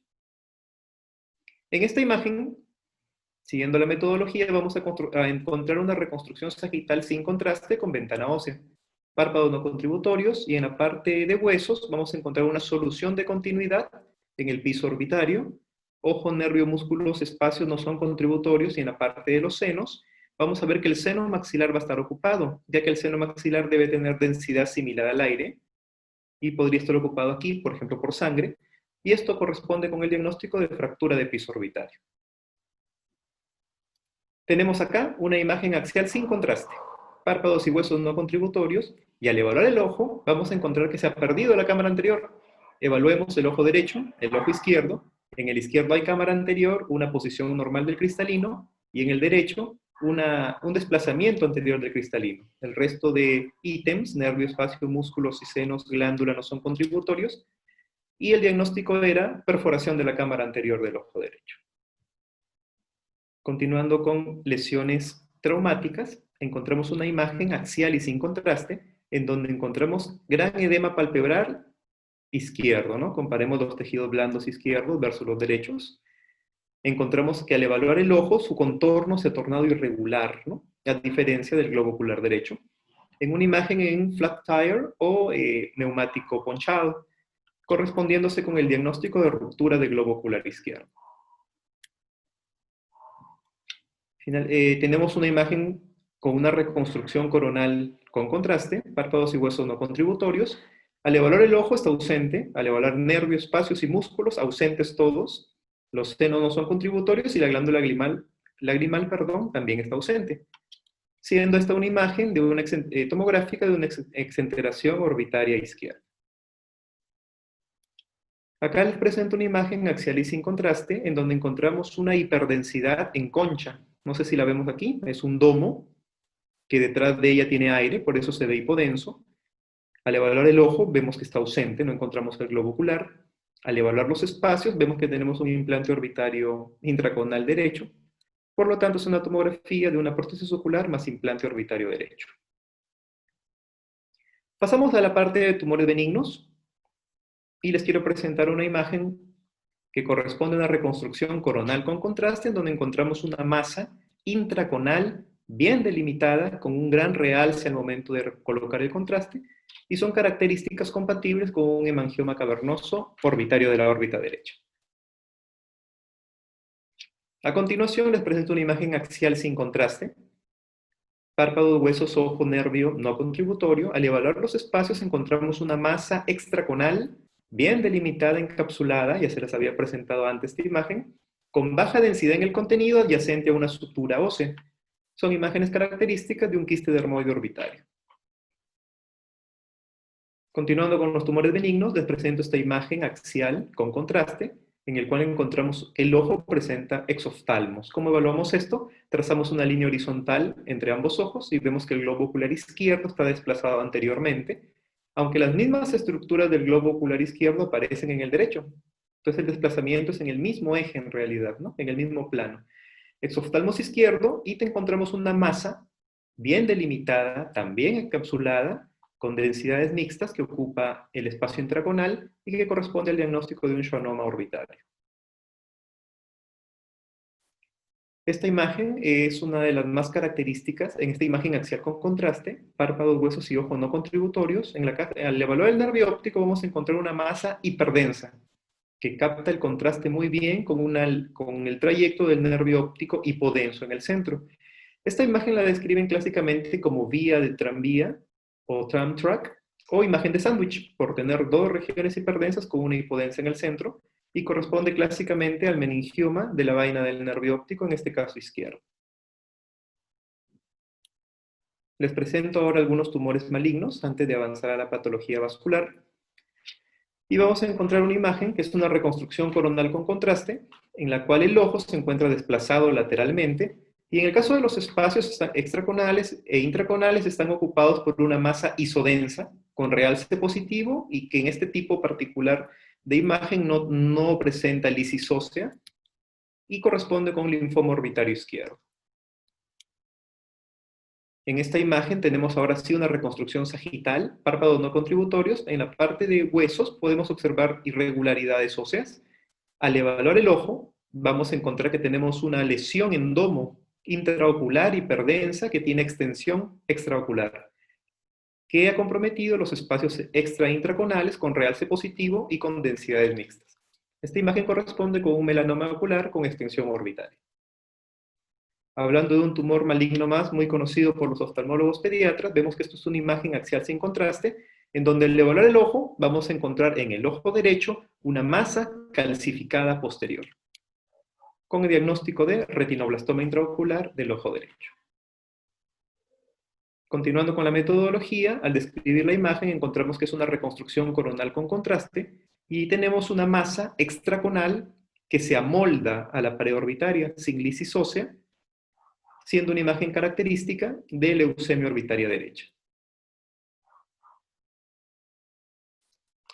[SPEAKER 3] En esta imagen, siguiendo la metodología, vamos a encontrar una reconstrucción sagital sin contraste con ventana ósea, párpados no contributorios, y en la parte de huesos vamos a encontrar una solución de continuidad en el piso orbitario. Ojo, nervio, músculos, espacios no son contributorios, y en la parte de los senos vamos a ver que el seno maxilar va a estar ocupado, ya que el seno maxilar debe tener densidad similar al aire, y podría estar ocupado aquí, por ejemplo, por sangre, y esto corresponde con el diagnóstico de fractura de piso orbitario. Tenemos acá una imagen axial sin contraste, párpados y huesos no contributorios, y al evaluar el ojo, vamos a encontrar que se ha perdido la cámara anterior. Evaluemos el ojo derecho, el ojo izquierdo. En el izquierdo hay cámara anterior, una posición normal del cristalino, y en el derecho, un desplazamiento anterior del cristalino. El resto de ítems, nervio, espacio, músculos y senos, glándula, no son contributorios, y el diagnóstico era perforación de la cámara anterior del ojo derecho. Continuando con lesiones traumáticas, encontramos una imagen axial y sin contraste, en donde encontramos gran edema palpebral izquierdo, ¿no? Comparemos los tejidos blandos izquierdos versus los derechos. Encontramos que al evaluar el ojo, su contorno se ha tornado irregular, ¿no? A diferencia del globo ocular derecho. En una imagen en flat tire o neumático ponchado, correspondiéndose con el diagnóstico de ruptura del globo ocular izquierdo. Tenemos una imagen con una reconstrucción coronal con contraste, párpados y huesos no contributorios. Al evaluar el ojo está ausente, al evaluar nervios, espacios y músculos, ausentes todos. Los senos no son contributorios y la glándula lagrimal, también está ausente. Siendo esta una imagen de una tomográfica de una exenteración orbitaria izquierda. Acá les presento una imagen axial y sin contraste, en donde encontramos una hiperdensidad en concha. No sé si la vemos aquí, es un domo, que detrás de ella tiene aire, por eso se ve hipodenso. Al evaluar el ojo, vemos que está ausente, no encontramos el globo ocular. Al evaluar los espacios, vemos que tenemos un implante orbitario intraconal derecho. Por lo tanto, es una tomografía de una prótesis ocular más implante orbitario derecho. Pasamos a la parte de tumores benignos. Y les quiero presentar una imagen que corresponde a una reconstrucción coronal con contraste, en donde encontramos una masa intraconal bien delimitada, con un gran realce al momento de colocar el contraste, y son características compatibles con un hemangioma cavernoso orbitario de la órbita derecha. A continuación les presento una imagen axial sin contraste, párpados, huesos, ojo, nervio no contributorio. Al evaluar los espacios encontramos una masa extraconal bien delimitada, encapsulada, ya se les había presentado antes esta imagen, con baja densidad en el contenido adyacente a una sutura ósea. Son imágenes características de un quiste dermoide orbitario. Continuando con los tumores benignos, les presento esta imagen axial con contraste, en el cual encontramos el ojo presenta exoftalmos. ¿Cómo evaluamos esto? Trazamos una línea horizontal entre ambos ojos y vemos que el globo ocular izquierdo está desplazado anteriormente, aunque las mismas estructuras del globo ocular izquierdo aparecen en el derecho. Entonces el desplazamiento es en el mismo eje en realidad, ¿no? En el mismo plano. exoftalmos izquierdo y te encontramos una masa bien delimitada, también encapsulada, con densidades mixtas que ocupa el espacio intraconal y que corresponde al diagnóstico de un schwannoma orbitario. Esta imagen es una de las más características en esta imagen axial con contraste, párpados, huesos y ojos no contributorios. Al evaluar el nervio óptico vamos a encontrar una masa hiperdensa que capta el contraste muy bien con el trayecto del nervio óptico hipodenso en el centro. Esta imagen la describen clásicamente como vía de tranvía o tram track o imagen de sándwich por tener dos regiones hiperdensas con una hipodensa en el centro y corresponde clásicamente al meningioma de la vaina del nervio óptico, en este caso izquierdo. Les presento ahora algunos tumores malignos antes de avanzar a la patología vascular. Y vamos a encontrar una imagen que es una reconstrucción coronal con contraste, en la cual el ojo se encuentra desplazado lateralmente, y en el caso de los espacios extraconales e intraconales están ocupados por una masa isodensa, con realce positivo, y que en este tipo particular de imagen no presenta lisis ósea, y corresponde con linfoma orbitario izquierdo. En esta imagen tenemos ahora sí una reconstrucción sagital, párpados no contributorios. En la parte de huesos podemos observar irregularidades óseas. Al evaluar el ojo, vamos a encontrar que tenemos una lesión en domo intraocular hiperdensa que tiene extensión extraocular, que ha comprometido los espacios extra-intraconales con realce positivo y con densidades mixtas. Esta imagen corresponde con un melanoma ocular con extensión orbitaria. Hablando de un tumor maligno más, muy conocido por los oftalmólogos pediatras, vemos que esto es una imagen axial sin contraste, en donde al evaluar el ojo, vamos a encontrar en el ojo derecho una masa calcificada posterior, con el diagnóstico de retinoblastoma intraocular del ojo derecho. Continuando con la metodología, al describir la imagen encontramos que es una reconstrucción coronal con contraste, y tenemos una masa extraconal que se amolda a la pared orbitaria sin lisis ósea, siendo una imagen característica de leucemia orbitaria derecha.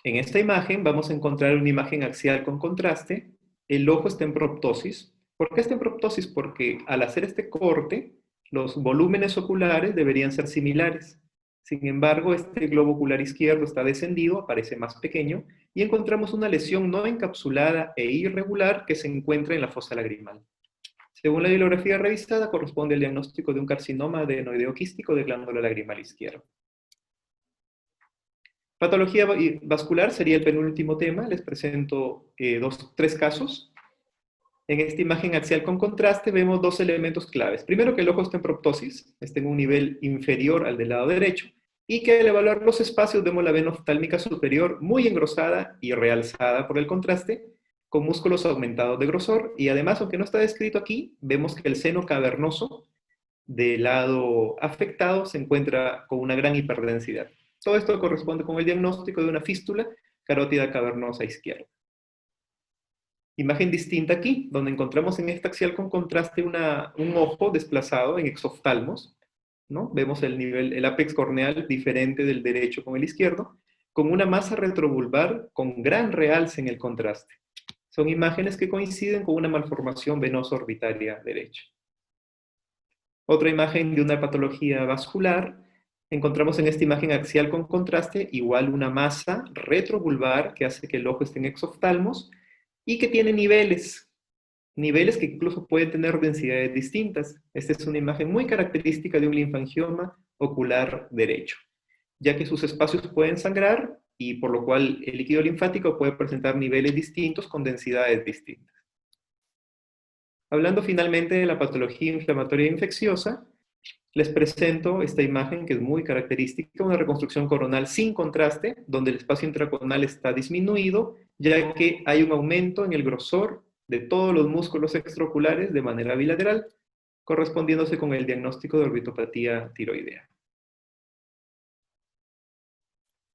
[SPEAKER 3] En esta imagen vamos a encontrar una imagen axial con contraste. El ojo está en proptosis. ¿Por qué está en proptosis? Porque al hacer este corte, los volúmenes oculares deberían ser similares. Sin embargo, este globo ocular izquierdo está descendido, aparece más pequeño, y encontramos una lesión no encapsulada e irregular que se encuentra en la fosa lagrimal. Según la bibliografía revisada, corresponde al diagnóstico de un carcinoma adenoideo quístico de glándula lagrimal izquierda. Patología vascular sería el penúltimo tema. Les presento tres casos. En esta imagen axial con contraste vemos dos elementos claves. Primero, que el ojo está en proptosis, está en un nivel inferior al del lado derecho, y que al evaluar los espacios vemos la vena oftálmica superior muy engrosada y realzada por el contraste, con músculos aumentados de grosor, y además, aunque no está descrito aquí, vemos que el seno cavernoso del lado afectado se encuentra con una gran hiperdensidad. Todo esto corresponde con el diagnóstico de una fístula carótida cavernosa izquierda. Imagen distinta aquí, donde encontramos en esta axial con contraste un ojo desplazado en exoftalmos, ¿no? Vemos el ápex corneal diferente del derecho con el izquierdo, con una masa retrovulvar con gran realce en el contraste. Son imágenes que coinciden con una malformación venosa orbitaria derecha. Otra imagen de una patología vascular. Encontramos en esta imagen axial con contraste igual una masa retrovulvar que hace que el ojo esté en exoftalmos y que tiene niveles que incluso pueden tener densidades distintas. Esta es una imagen muy característica de un linfangioma ocular derecho, ya que sus espacios pueden sangrar y por lo cual el líquido linfático puede presentar niveles distintos con densidades distintas. Hablando finalmente de la patología inflamatoria infecciosa, les presento esta imagen que es muy característica, una reconstrucción coronal sin contraste, donde el espacio intracoronal está disminuido, ya que hay un aumento en el grosor de todos los músculos extraoculares de manera bilateral, correspondiéndose con el diagnóstico de orbitopatía tiroidea.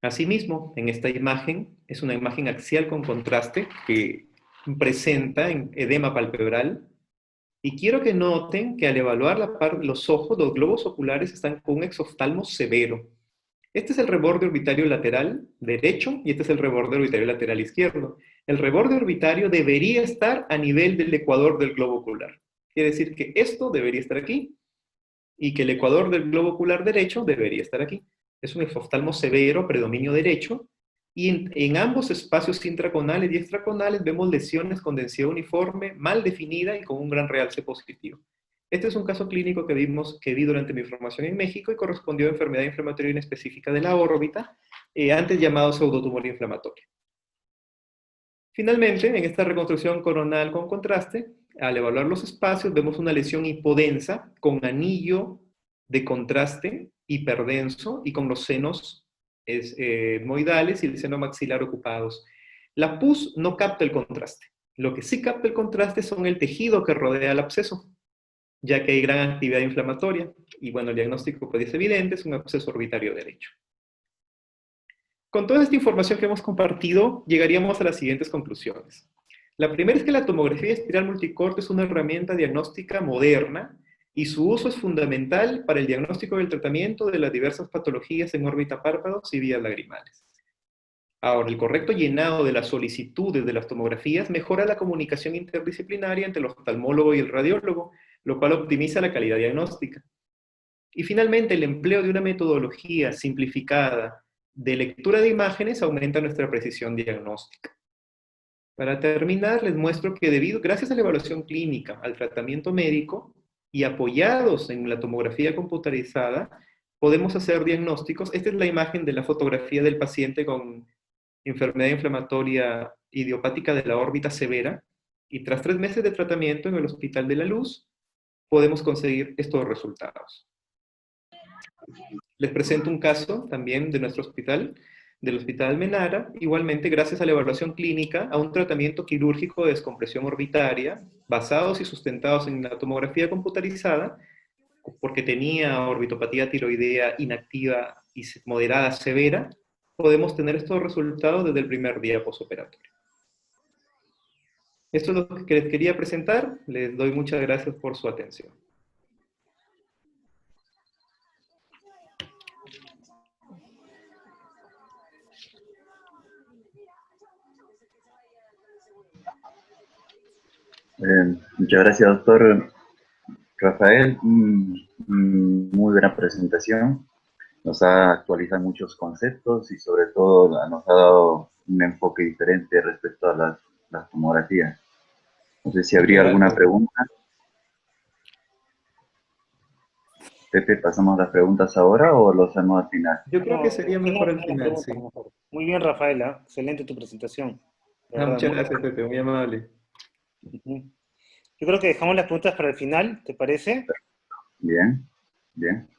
[SPEAKER 3] Asimismo, en esta imagen, es una imagen axial con contraste que presenta edema palpebral. Y quiero que noten que al evaluar los ojos, los globos oculares están con un exoftalmo severo. Este es el reborde orbitario lateral derecho y este es el reborde orbitario lateral izquierdo. El reborde orbitario debería estar a nivel del ecuador del globo ocular. Quiere decir que esto debería estar aquí y que el ecuador del globo ocular derecho debería estar aquí. Es un exoftalmo severo, predominio derecho, y en ambos espacios intraconales y extraconales vemos lesiones con densidad uniforme, mal definida y con un gran realce positivo. Este es un caso clínico que vi durante mi formación en México y correspondió a enfermedad inflamatoria inespecífica de la órbita, antes llamado pseudotumor inflamatorio. Finalmente, en esta reconstrucción coronal con contraste, al evaluar los espacios, vemos una lesión hipodensa con anillo de contraste hiperdenso y con los senos etmoidales y el seno maxilar ocupados. La pus no capta el contraste. Lo que sí capta el contraste son el tejido que rodea el absceso, ya que hay gran actividad inflamatoria. Y bueno, el diagnóstico pues, es evidente, es un absceso orbitario derecho. Con toda esta información que hemos compartido, llegaríamos a las siguientes conclusiones. La primera es que la tomografía espiral multicorte es una herramienta diagnóstica moderna y su uso es fundamental para el diagnóstico y el tratamiento de las diversas patologías en órbita párpados y vías lagrimales. Ahora, el correcto llenado de las solicitudes de las tomografías mejora la comunicación interdisciplinaria entre el oftalmólogo y el radiólogo, lo cual optimiza la calidad diagnóstica. Y finalmente, el empleo de una metodología simplificada de lectura de imágenes aumenta nuestra precisión diagnóstica. Para terminar, les muestro que gracias a la evaluación clínica, al tratamiento médico y apoyados en la tomografía computarizada, podemos hacer diagnósticos. Esta es la imagen de la fotografía del paciente con enfermedad inflamatoria idiopática de la órbita severa, y tras 3 meses de tratamiento en el Hospital de la Luz, podemos conseguir estos resultados. Les presento un caso también de nuestro hospital, del Hospital Menara, igualmente gracias a la evaluación clínica, a un tratamiento quirúrgico de descompresión orbitaria, basados y sustentados en la tomografía computarizada, porque tenía orbitopatía tiroidea inactiva y moderada severa, podemos tener estos resultados desde el primer día posoperatorio. Esto es lo que les quería presentar. Les doy muchas gracias por su atención.
[SPEAKER 2] Muchas gracias, doctor Rafael. Muy buena presentación. Nos ha actualizado muchos conceptos y sobre todo nos ha dado un enfoque diferente respecto a las tomografías. No sé si habría alguna pregunta. Pepe, ¿pasamos las preguntas ahora o lo hacemos al final?
[SPEAKER 3] Yo creo que sería mejor al final, sí.
[SPEAKER 1] Muy bien, Rafaela. Excelente tu presentación.
[SPEAKER 3] Muchas gracias, Pepe. Muy amable.
[SPEAKER 1] Yo creo que dejamos las preguntas para el final, ¿te parece?
[SPEAKER 2] Bien, bien.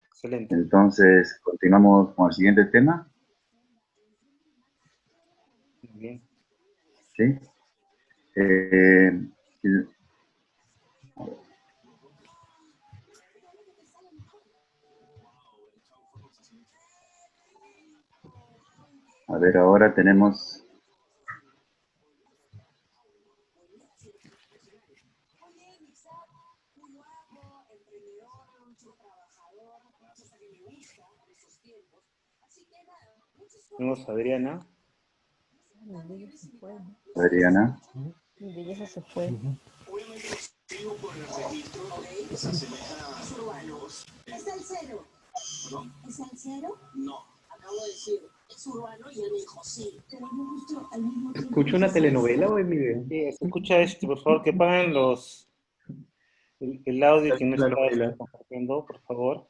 [SPEAKER 1] Excelente.
[SPEAKER 2] Entonces, continuamos con el siguiente tema.
[SPEAKER 1] Muy bien.
[SPEAKER 2] ¿Sí? A ver, ahora tenemos...
[SPEAKER 1] Tenemos a Adriana.
[SPEAKER 2] Adriana.
[SPEAKER 4] Belleza se fue.
[SPEAKER 5] ¿Es el cero? ¿No? ¿Es el cero? No. Acabo de decir, es urbano y él me dijo sí. Pero yo justo al mismo tiempo...
[SPEAKER 3] ¿Escucho una telenovela o es mi video?
[SPEAKER 1] Sí, se escucha por favor, que paguen el audio que no está compartiendo, por favor.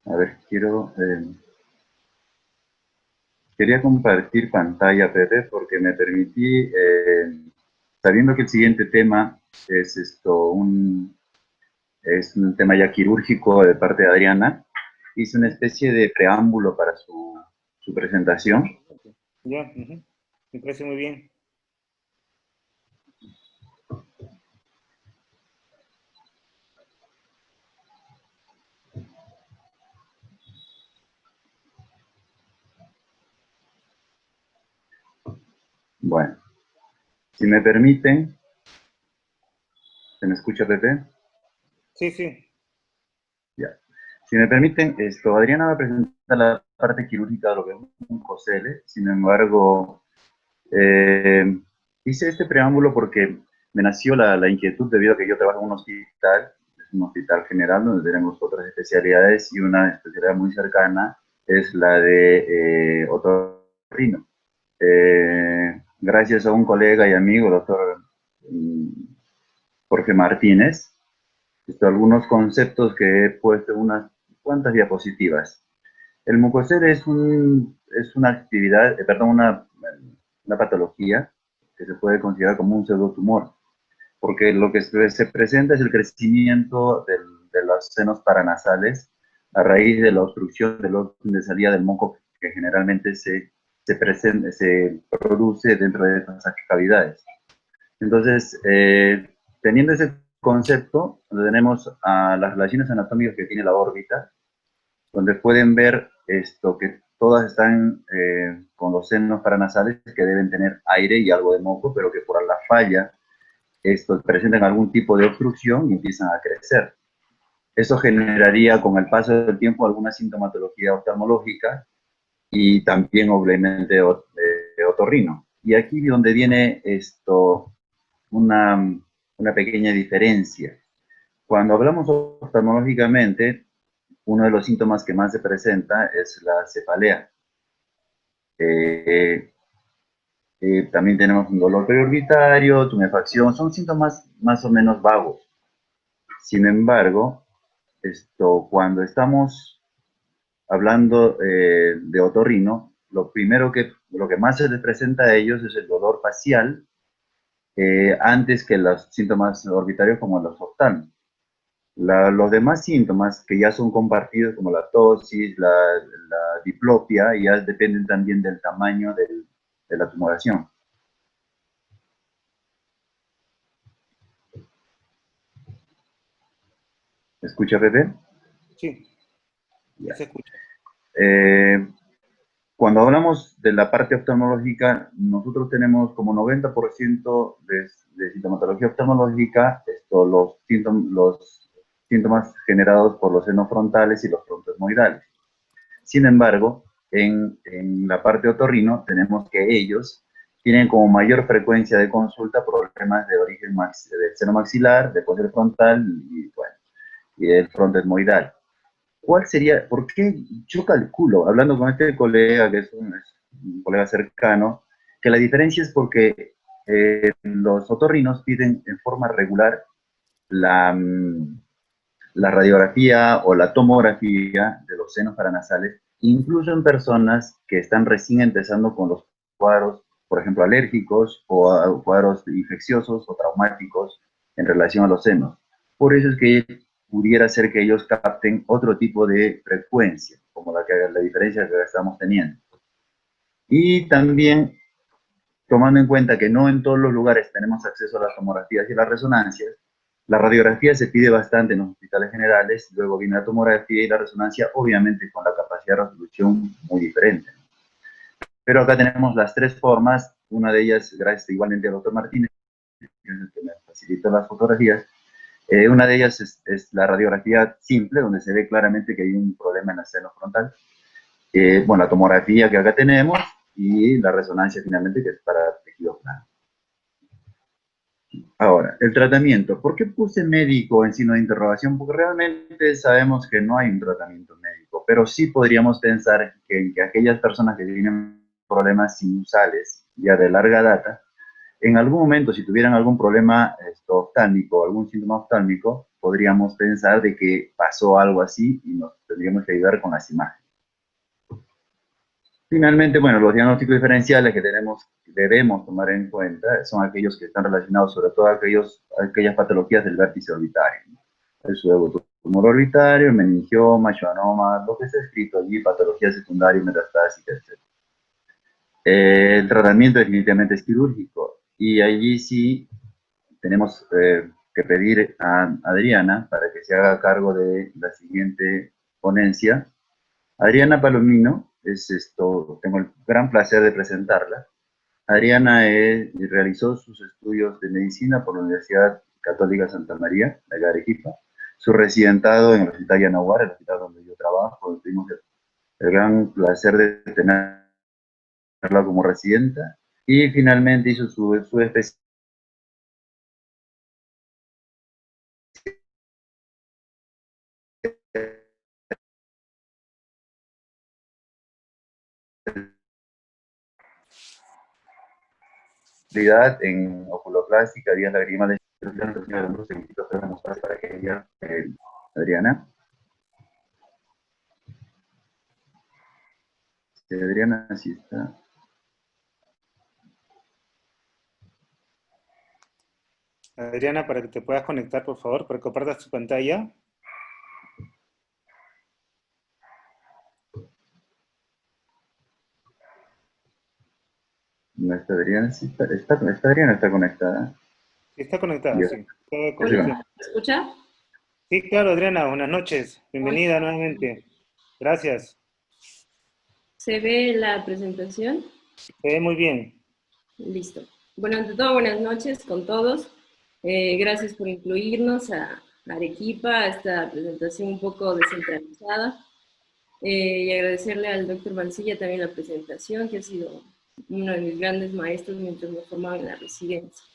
[SPEAKER 2] A ver, quería compartir pantalla, Pepe, porque me permití, sabiendo que el siguiente tema es es un tema ya quirúrgico de parte de Adriana, hice una especie de preámbulo para su presentación.
[SPEAKER 1] Ya, me parece muy bien.
[SPEAKER 2] Bueno, si me permiten, ¿se me escucha, Pepe?
[SPEAKER 1] Sí, sí.
[SPEAKER 2] Ya. Si me permiten, Adriana va a presentar la parte quirúrgica de lo que es un COSELE. Sin embargo, Hice este preámbulo porque me nació la inquietud debido a que yo trabajo en un hospital, es un hospital general donde tenemos otras especialidades y una especialidad muy cercana es la de otorrino. Gracias a un colega y amigo, doctor Jorge Martínez, algunos conceptos que he puesto en unas cuantas diapositivas. El mucoser es una actividad, perdón, una patología que se puede considerar como un pseudotumor, porque lo que se presenta es el crecimiento de los senos paranasales a raíz de la obstrucción del orden de salida del moco que generalmente se produce dentro de estas cavidades. Entonces, teniendo ese concepto, tenemos a las relaciones anatómicas que tiene la órbita, donde pueden ver que todas están con los senos paranasales que deben tener aire y algo de moco, pero que por la falla presentan algún tipo de obstrucción y empiezan a crecer. Eso generaría con el paso del tiempo alguna sintomatología oftalmológica y también obviamente de otorrino. Y aquí donde viene una pequeña diferencia. Cuando hablamos oftalmológicamente, uno de los síntomas que más se presenta es la cefalea. También tenemos un dolor periorbitario, tumefacción, son síntomas más o menos vagos. Sin embargo, cuando estamos hablando de otorrino, lo que más se les presenta a ellos es el dolor facial, antes que los síntomas orbitarios como los oftalmos. Los demás síntomas que ya son compartidos, como la tosis, la diplopia, ya dependen también del tamaño de la tumoración. ¿Me escucha, Pepe?
[SPEAKER 1] Sí, ya se escucha.
[SPEAKER 2] Cuando hablamos de la parte oftalmológica, nosotros tenemos como 90% de sintomatología oftalmológica, los síntomas generados por los senos frontales y los frontoesmoidales. Sin embargo, en la parte otorrino tenemos que ellos tienen como mayor frecuencia de consulta problemas de origen del seno maxilar, después del frontal y del frontoesmoidal. ¿Cuál sería, por qué yo calculo, hablando con este colega, que es un colega cercano, que la diferencia es porque los otorrinos piden en forma regular la radiografía o la tomografía de los senos paranasales, incluso en personas que están recién empezando con los cuadros, por ejemplo, alérgicos o cuadros infecciosos o traumáticos en relación a los senos. Por eso es que pudiera ser que ellos capten otro tipo de frecuencia, como la diferencia que estamos teniendo. Y también, tomando en cuenta que no en todos los lugares tenemos acceso a las tomografías y las resonancias, la radiografía se pide bastante en los hospitales generales, luego viene la tomografía y la resonancia, obviamente con la capacidad de resolución muy diferente. Pero acá tenemos las tres formas, una de ellas, gracias igualmente al doctor Martínez, que es el que me facilitó las fotografías. Una de ellas es la radiografía simple, donde se ve claramente que hay un problema en el seno frontal. Bueno, la tomografía que acá tenemos y la resonancia finalmente, que es para tejido plano. Ahora, el tratamiento. ¿Por qué puse médico en signo de interrogación? Porque realmente sabemos que no hay un tratamiento médico, pero sí podríamos pensar que aquellas personas que tienen problemas sinusales ya de larga data, en algún momento, si tuvieran algún problema oftálmico, algún síntoma oftálmico, podríamos pensar de que pasó algo así y nos tendríamos que ayudar con las imágenes. Finalmente, bueno, los diagnósticos diferenciales que debemos tomar en cuenta son aquellos que están relacionados sobre todo a aquellas patologías del vértice orbitario, ¿no? El pseudotumor orbitario, el meningioma, schwannoma, lo que está escrito allí, patología secundaria, metastásica, etc. El tratamiento definitivamente es quirúrgico y allí sí tenemos que pedir a Adriana para que se haga cargo de la siguiente ponencia. Adriana Palomino, tengo el gran placer de presentarla. Adriana realizó sus estudios de medicina por la Universidad Católica Santa María de Arequipa, su residentado en el Hospital Yanaguara, el hospital donde yo trabajo. Tuvimos el gran placer de tenerla como residenta, Y finalmente hizo su especialidad en oculoplástica, vías lagrimales. Para que ella, Adriana. Adriana, sí está.
[SPEAKER 1] Adriana, para que te puedas conectar, por favor, para que compartas tu pantalla.
[SPEAKER 2] No está Adriana, sí está Adriana, está conectada.
[SPEAKER 1] Sí, está conectada,
[SPEAKER 2] Ya.
[SPEAKER 1] sí.
[SPEAKER 2] Hola.
[SPEAKER 6] ¿Me escucha?
[SPEAKER 1] Sí, claro, Adriana, buenas noches. Bienvenida nuevamente. Gracias.
[SPEAKER 6] ¿Se ve la presentación?
[SPEAKER 1] Se ve muy bien.
[SPEAKER 6] Listo. Bueno, ante todo, buenas noches con todos. Gracias por incluirnos a Arequipa, a esta presentación un poco descentralizada. Y agradecerle al doctor Mancilla también la presentación, que ha sido uno de mis grandes maestros mientras me formaba en la residencia.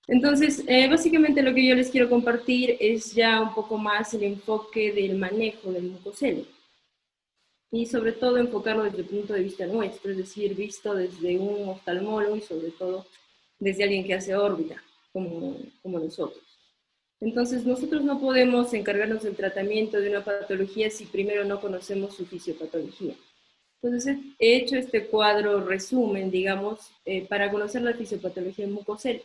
[SPEAKER 6] Entonces, básicamente lo que yo les quiero compartir es ya un poco más el enfoque del manejo del mucosele. Y sobre todo enfocarlo desde el punto de vista nuestro, es decir, visto desde un oftalmólogo y sobre todo desde alguien que hace órbita, como nosotros. Entonces, nosotros no podemos encargarnos del tratamiento de una patología si primero no conocemos su fisiopatología. Entonces, he hecho este cuadro resumen, digamos, para conocer la fisiopatología del mucosel.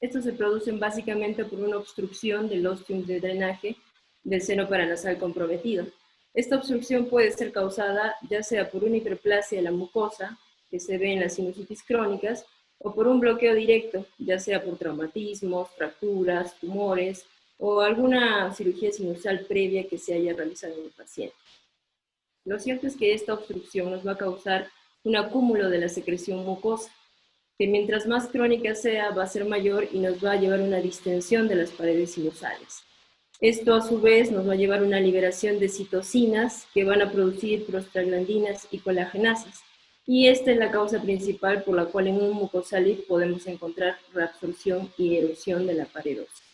[SPEAKER 6] Estos se producen básicamente por una obstrucción del ostium de drenaje del seno paranasal comprometido. Esta obstrucción puede ser causada ya sea por una hiperplasia de la mucosa, que se ve en las sinusitis crónicas, o por un bloqueo directo, ya sea por traumatismos, fracturas, tumores, o alguna cirugía sinusal previa que se haya realizado en el paciente. Lo cierto es que esta obstrucción nos va a causar un acúmulo de la secreción mucosa, que mientras más crónica sea, va a ser mayor y nos va a llevar a una distensión de las paredes sinusales. Esto a su vez nos va a llevar a una liberación de citocinas que van a producir prostaglandinas y colagenasas. Y esta es la causa principal por la cual en un mucosal podemos encontrar reabsorción y erosión de la pared ósea.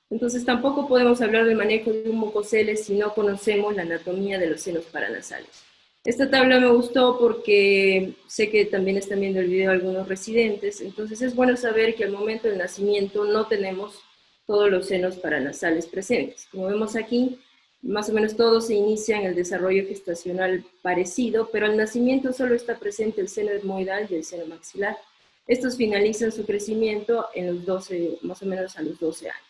[SPEAKER 6] Entonces tampoco podemos hablar del manejo de un mucosel si no conocemos la anatomía de los senos paranasales. Esta tabla me gustó porque sé que también están viendo el video algunos residentes, entonces es bueno saber que al momento del nacimiento no tenemos todos los senos paranasales presentes. Como vemos aquí, más o menos todos se inician el desarrollo gestacional parecido, pero al nacimiento solo está presente el seno etmoidal y el seno maxilar. Estos finalizan su crecimiento en los 12, más o menos a los 12 años.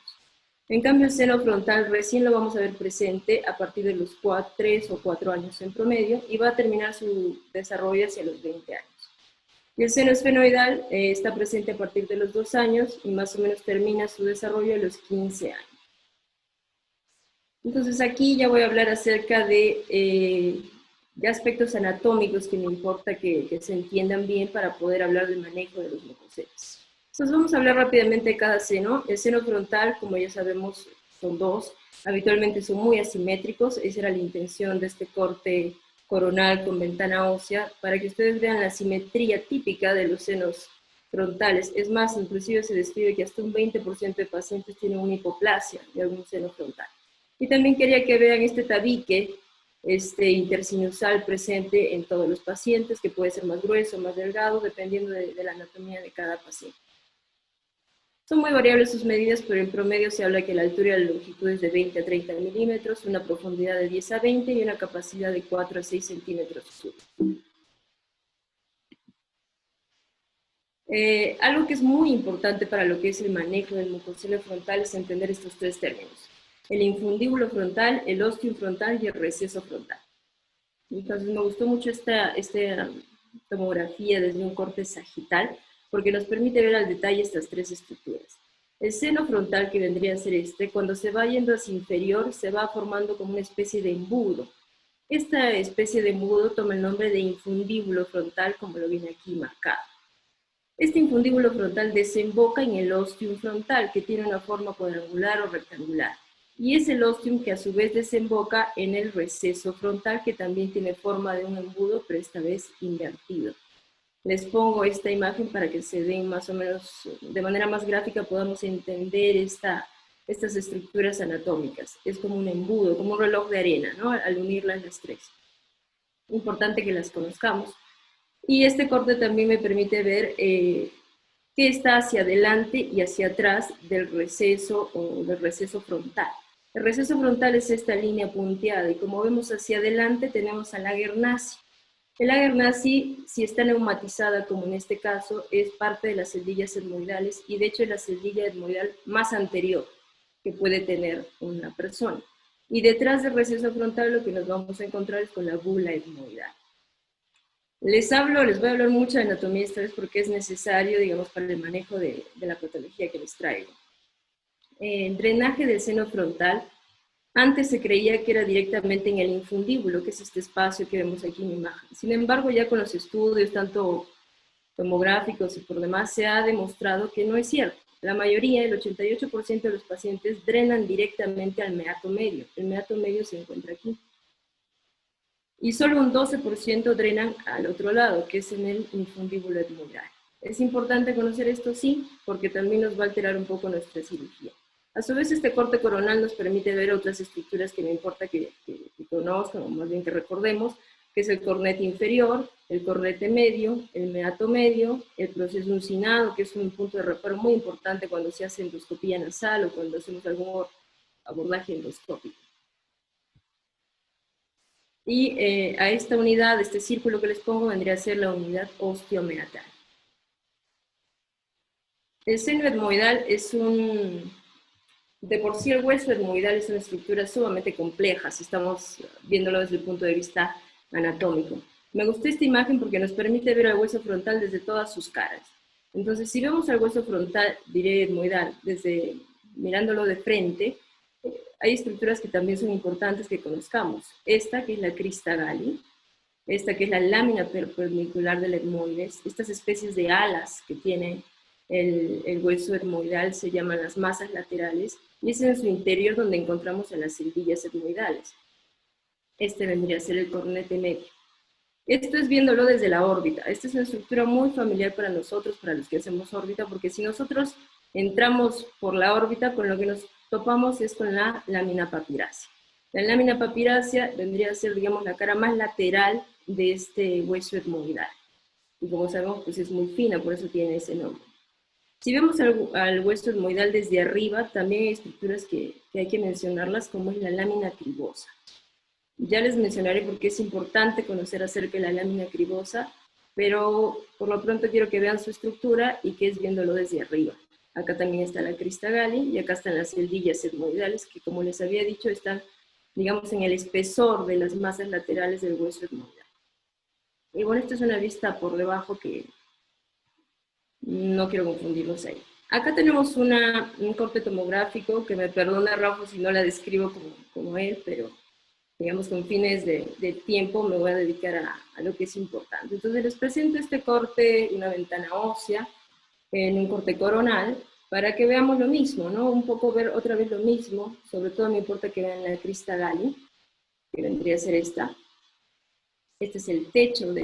[SPEAKER 6] En cambio, el seno frontal recién lo vamos a ver presente a partir de los 3 o 4 años en promedio y va a terminar su desarrollo hacia los 20 años. Y el seno esfenoidal está presente a partir de los 2 años y más o menos termina su desarrollo a los 15 años. Entonces aquí ya voy a hablar acerca de aspectos anatómicos que me importa que se entiendan bien para poder hablar del manejo de los mucoseles. Entonces vamos a hablar rápidamente de cada seno. El seno frontal, como ya sabemos, son dos. Habitualmente son muy asimétricos. Esa era la intención de este corte coronal con ventana ósea, para que ustedes vean la simetría típica de los senos frontales. Es más, inclusive se describe que hasta un 20% de pacientes tienen una hipoplasia de algún seno frontal. Y también quería que vean este tabique intersinusal presente en todos los pacientes, que puede ser más grueso o más delgado, dependiendo de la anatomía de cada paciente. Son muy variables sus medidas, pero en promedio se habla que la altura y la longitud es de 20 a 30 milímetros, una profundidad de 10 a 20 y una capacidad de 4 a 6 centímetros cúbicos. Algo que es muy importante para lo que es el manejo del mucosel frontal es entender estos tres términos: el infundíbulo frontal, el ostium frontal y el receso frontal. Entonces me gustó mucho esta tomografía desde un corte sagital, porque nos permite ver al detalle estas tres estructuras. El seno frontal, que vendría a ser cuando se va yendo hacia inferior, se va formando como una especie de embudo. Esta especie de embudo toma el nombre de infundíbulo frontal, como lo viene aquí marcado. Este infundíbulo frontal desemboca en el ostium frontal, que tiene una forma cuadrangular o rectangular. Y es el ostium que a su vez desemboca en el receso frontal, que también tiene forma de un embudo, pero esta vez invertido. Les pongo esta imagen para que se den más o menos, de manera más gráfica, podamos entender estas estructuras anatómicas. Es como un embudo, como un reloj de arena, ¿no? Al unirlas las tres. Importante que las conozcamos. Y este corte también me permite ver qué está hacia adelante y hacia atrás del receso o del receso frontal. El receso frontal es esta línea punteada y como vemos hacia adelante tenemos al Lager nazi. El Lager nazi, si está neumatizada como en este caso, es parte de las celdillas etmoidales y de hecho es la celdilla etmoidal más anterior que puede tener una persona. Y detrás del receso frontal lo que nos vamos a encontrar es con la bula etmoidal. Les voy a hablar mucho de anatomía esta vez porque es necesario, digamos, para el manejo de la patología que les traigo. El drenaje del seno frontal, antes se creía que era directamente en el infundíbulo, que es este espacio que vemos aquí en la imagen. Sin embargo, ya con los estudios, tanto tomográficos y por demás, se ha demostrado que no es cierto. La mayoría, el 88% de los pacientes, drenan directamente al meato medio. El meato medio se encuentra aquí. Y solo un 12% drenan al otro lado, que es en el infundíbulo etmoidal. Es importante conocer esto, sí, porque también nos va a alterar un poco nuestra cirugía. A su vez, este corte coronal nos permite ver otras estructuras que me importa que conozcan, o más bien que recordemos, que es el cornete inferior, el cornete medio, el meato medio, el proceso uncinado, que es un punto de reparo muy importante cuando se hace endoscopía nasal o cuando hacemos algún abordaje endoscópico. Y a esta unidad, este círculo que les pongo, vendría a ser la unidad osteomeatal. El seno etmoidal es de por sí el hueso etmoidal es una estructura sumamente compleja, si estamos viéndolo desde el punto de vista anatómico. Me gustó esta imagen porque nos permite ver el hueso frontal desde todas sus caras. Entonces, si vemos el hueso frontal, diré etmoidal, mirándolo de frente, hay estructuras que también son importantes que conozcamos. Esta que es la crista galli, esta que es la lámina perpendicular del etmoides, estas especies de alas que tiene el hueso etmoidal se llaman las masas laterales, y es en su interior donde encontramos a las celdillas etmoidales. Este vendría a ser el cornete medio. Esto es viéndolo desde la órbita. Esta es una estructura muy familiar para nosotros, para los que hacemos órbita, porque si nosotros entramos por la órbita, con lo que nos topamos es con la lámina papirácea. La lámina papirácea vendría a ser, digamos, la cara más lateral de este hueso etmoidal. Y como sabemos, pues es muy fina, por eso tiene ese nombre. Si vemos al hueso etmoidal desde arriba, también hay estructuras que hay que mencionarlas, como es la lámina cribosa. Ya les mencionaré por qué es importante conocer acerca de la lámina cribosa, pero por lo pronto quiero que vean su estructura y que es viéndolo desde arriba. Acá también está la crista galli y acá están las celdillas etmoidales que, como les había dicho, están, digamos, en el espesor de las masas laterales del hueso etmoidal. Y bueno, esta es una vista por debajo que no quiero confundirlos ahí. Acá tenemos un corte tomográfico, que me perdona Rafa si no la describo como él, pero digamos con fines de tiempo me voy a dedicar a lo que es importante. Entonces les presento este corte, una ventana ósea, en un corte coronal, para que veamos lo mismo, ¿no? Un poco ver otra vez lo mismo, sobre todo me importa que vean la crista galli, que vendría a ser esta. Este es el techo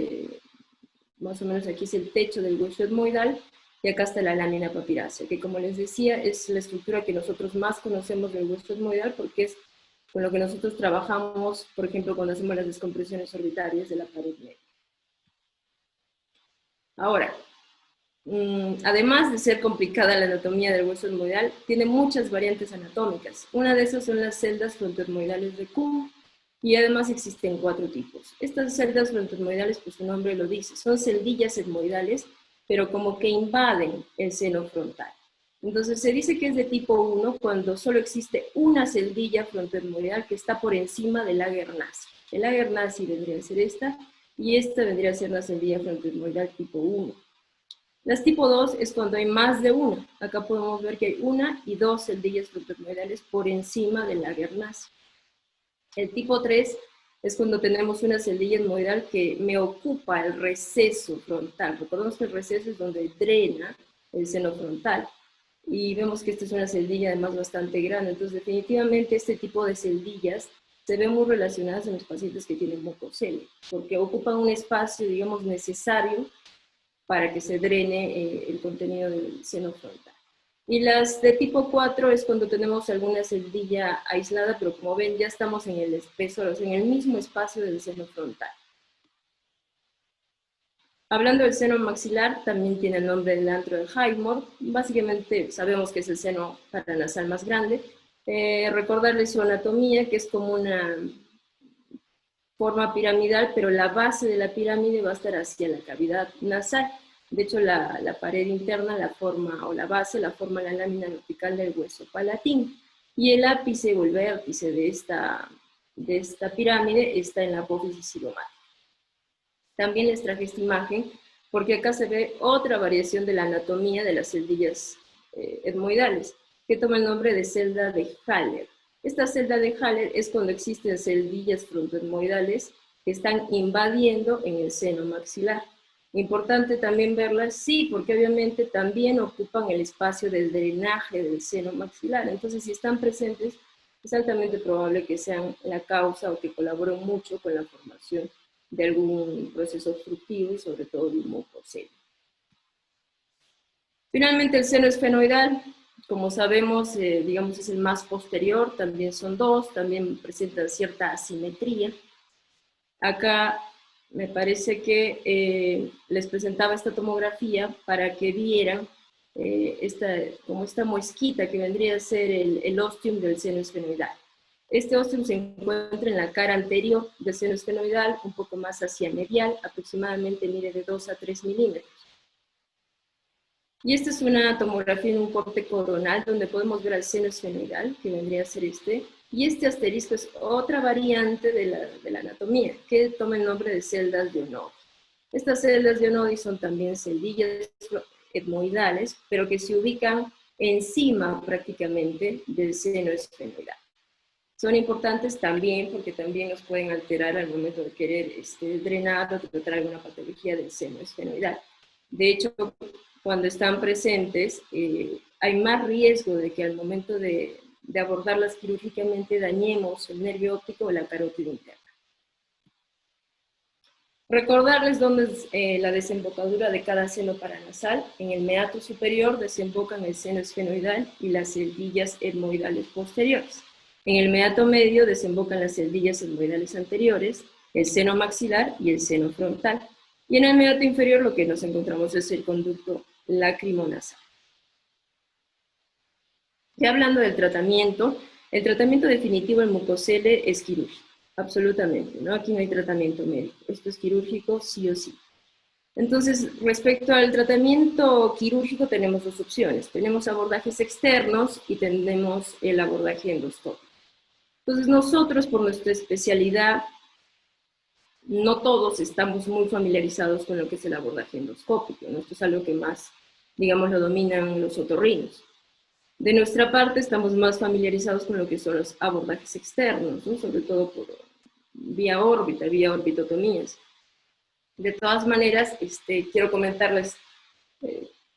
[SPEAKER 6] más o menos aquí es el techo del hueso etmoidal, y acá está la lámina papirácea, que como les decía, es la estructura que nosotros más conocemos del hueso etmoidal, porque es con lo que nosotros trabajamos, por ejemplo, cuando hacemos las descompresiones orbitarias de la pared media. Ahora, además de ser complicada la anatomía del hueso etmoidal, tiene muchas variantes anatómicas. Una de esas son las celdas frontoetmoidales de Kuhn, y además existen 4 tipos. Estas celdas frontoetmoidales, pues su nombre lo dice, son celdillas etmoidales, pero como que invaden el seno frontal. Entonces se dice que es de tipo 1 cuando solo existe una celdilla frontoetmoidal que está por encima del Lager nazi. El Lager nazi vendría a ser esta, y esta vendría a ser la celdilla frontoetmoidal tipo 1. Las tipo 2 es cuando hay más de una. Acá podemos ver que hay 1 y 2 celdillas frontoetmoidales por encima del Lager nazi. El tipo 3 es cuando tenemos una celdilla etmoidal que me ocupa el receso frontal. Recordemos que el receso es donde drena el seno frontal. Y vemos que esta es una celdilla además bastante grande. Entonces definitivamente este tipo de celdillas se ven muy relacionadas en los pacientes que tienen mucocelia, porque ocupan un espacio, digamos, necesario para que se drene el contenido del seno frontal. Y las de tipo 4 es cuando tenemos alguna celdilla aislada, pero como ven ya estamos en el espesor, o sea, en el mismo espacio del seno frontal. Hablando del seno maxilar, también tiene el nombre del antro de Highmore. Básicamente sabemos que es el seno paranasal más grande. Recordarles su anatomía, que es como una forma piramidal, pero la base de la pirámide va a estar hacia la cavidad nasal. De hecho, la pared interna la forma, o la base la forma la lámina vertical del hueso palatino. Y el ápice o el vértice de esta pirámide está en la apófisis cigomática. También les traje esta imagen porque acá se ve otra variación de la anatomía de las celdillas etmoidales, que toma el nombre de celda de Haller. Esta celda de Haller es cuando existen celdillas frontoetmoidales que están invadiendo en el seno maxilar. Importante también verlas, sí, porque obviamente también ocupan el espacio del drenaje del seno maxilar. Entonces, si están presentes, es altamente probable que sean la causa o que colaboren mucho con la formación de algún proceso obstructivo y sobre todo de un mucoseno. Finalmente, el seno esfenoidal, como sabemos, digamos, es el más posterior, también son dos, también presentan cierta asimetría. Acá me parece que les presentaba esta tomografía para que vieran como esta muesquita que vendría a ser el ostium del seno esfenoidal. Este ostium se encuentra en la cara anterior del seno esfenoidal, un poco más hacia medial, aproximadamente mide de 2 a 3 milímetros. Y esta es una tomografía en un corte coronal donde podemos ver al seno esfenoidal, que vendría a ser este, y este asterisco es otra variante de la anatomía, que toma el nombre de celdas de Onodi. Estas celdas de Onodi son también celdillas etmoidales, pero que se ubican encima prácticamente del seno esfenoidal. Son importantes también porque también nos pueden alterar al momento de querer drenar o tratar alguna patología del seno esfenoidal. De hecho, cuando están presentes, hay más riesgo de que al momento de abordarlas quirúrgicamente dañemos el nervio óptico o la carótida interna. Recordarles dónde es la desembocadura de cada seno paranasal. En el meato superior desembocan el seno esfenoidal y las celdillas etmoidales posteriores. En el meato medio desembocan las celdillas etmoidales anteriores, el seno maxilar y el seno frontal. Y en el meato inferior lo que nos encontramos es el conducto lacrimonasal. Ya hablando del tratamiento, el tratamiento definitivo en mucosele es quirúrgico, absolutamente, ¿no? Aquí no hay tratamiento médico, esto es quirúrgico sí o sí. Entonces, respecto al tratamiento quirúrgico tenemos dos opciones, tenemos abordajes externos y tenemos el abordaje endoscópico. Entonces nosotros, por nuestra especialidad, no todos estamos muy familiarizados con lo que es el abordaje endoscópico, ¿no? Esto es algo que más, digamos, lo dominan los otorrinos. De nuestra parte, estamos más familiarizados con lo que son los abordajes externos, ¿no? Sobre todo por vía órbita, vía orbitotomías. De todas maneras, quiero comentarles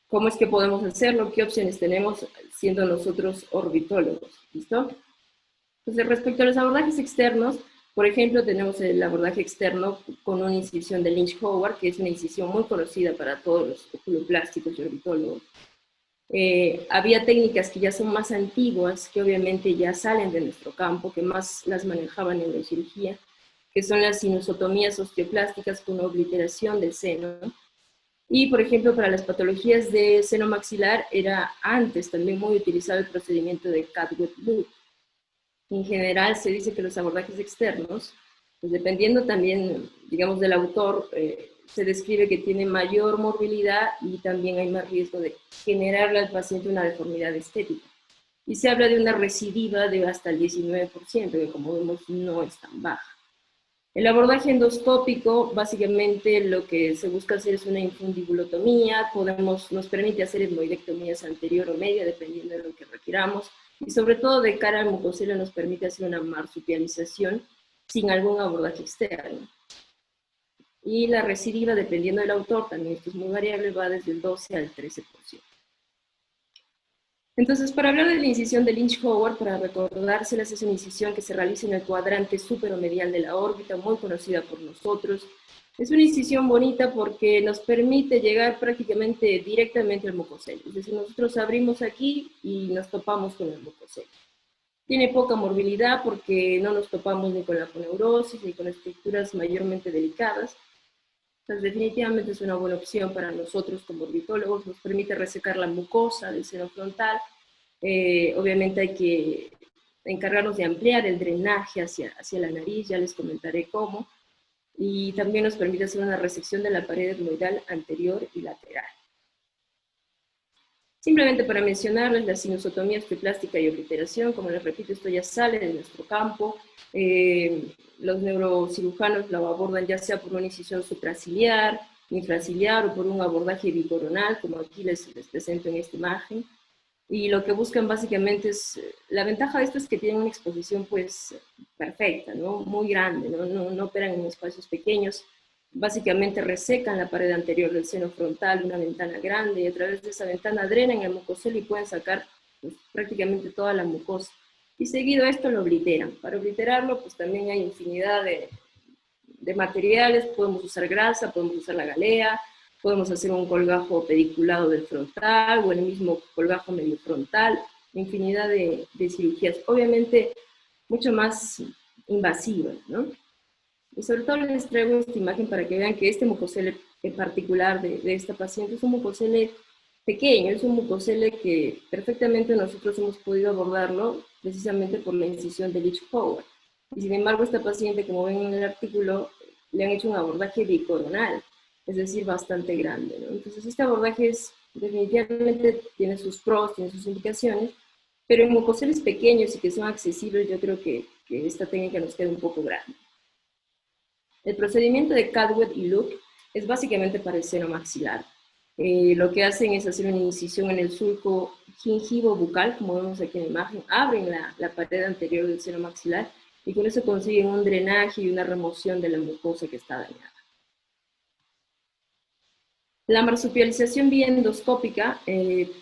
[SPEAKER 6] cómo es que podemos hacerlo, qué opciones tenemos siendo nosotros orbitólogos, ¿listo? Entonces, respecto a los abordajes externos, por ejemplo, tenemos el abordaje externo con una incisión de Lynch-Howard, que es una incisión muy conocida para todos los oculoplásticos y orbitólogos. Había técnicas que ya son más antiguas, que obviamente ya salen de nuestro campo, que más las manejaban en la cirugía, que son las sinusotomías osteoplásticas con obliteración del seno. Y, por ejemplo, para las patologías de seno maxilar era antes también muy utilizado el procedimiento de Cadwell-Booth. En general se dice que los abordajes externos, pues dependiendo también, digamos, del autor, se describe que tiene mayor morbilidad y también hay más riesgo de generarle al paciente una deformidad estética. Y se habla de una recidiva de hasta el 19%, que como vemos no es tan baja. El abordaje endoscópico, básicamente lo que se busca hacer es una infundibulotomía, nos permite hacer etmoidectomías anterior o media, dependiendo de lo que requiramos, y sobre todo de cara al mucoselo nos permite hacer una marsupialización sin algún abordaje externo. Y la recidiva, dependiendo del autor, también esto es muy variable, va desde el 12 al 13%. Entonces, para hablar de la incisión de Lynch-Howard, para recordárselas, es una incisión que se realiza en el cuadrante superomedial de la órbita, muy conocida por nosotros. Es una incisión bonita porque nos permite llegar prácticamente directamente al mucosel. Es decir, nosotros abrimos aquí y nos topamos con el mucosel. Tiene poca morbilidad porque no nos topamos ni con la aponeurosis ni con estructuras mayormente delicadas. Entonces, definitivamente es una buena opción para nosotros como orbitólogos. Nos permite resecar la mucosa del seno frontal. Obviamente hay que encargarnos de ampliar el drenaje hacia la nariz, ya les comentaré cómo. Y también nos permite hacer una resección de la pared etmoidal anterior y lateral. Simplemente para mencionarles la sinusotomía osteoplástica y obliteración, como les repito, esto ya sale de nuestro campo. Los neurocirujanos lo abordan ya sea por una incisión supraciliar, infraciliar o por un abordaje bicoronal, como aquí les presento en esta imagen. Y lo que buscan básicamente es, la ventaja de esto es que tienen una exposición pues perfecta, ¿no? Muy grande, no operan en espacios pequeños, básicamente resecan la pared anterior del seno frontal, una ventana grande, y a través de esa ventana drenan el mucosel y pueden sacar pues, prácticamente toda la mucosa. Y seguido esto lo obliteran. Para obliterarlo pues también hay infinidad de materiales, podemos usar grasa, podemos usar la galea, podemos hacer un colgajo pediculado del frontal o el mismo colgajo medio frontal, infinidad de cirugías, obviamente mucho más invasivas, ¿no? Y sobre todo les traigo esta imagen para que vean que este mucosele en particular de esta paciente es un mucosele pequeño, es un mucosele que perfectamente nosotros hemos podido abordarlo precisamente por la incisión de Litch-Howard. Y sin embargo esta paciente, como ven en el artículo, le han hecho un abordaje bicoronal, es decir, bastante grande, ¿no? Entonces este abordaje definitivamente tiene sus pros, tiene sus indicaciones, pero en mucoseles pequeños y que son accesibles yo creo que esta técnica nos queda un poco grande. El procedimiento de Cadwell y Luke es básicamente para el seno maxilar. Lo que hacen es hacer una incisión en el surco gingivo-bucal, como vemos aquí en la imagen, abren la pared anterior del seno maxilar y con eso consiguen un drenaje y una remoción de la mucosa que está dañada. La marsupialización vía endoscópica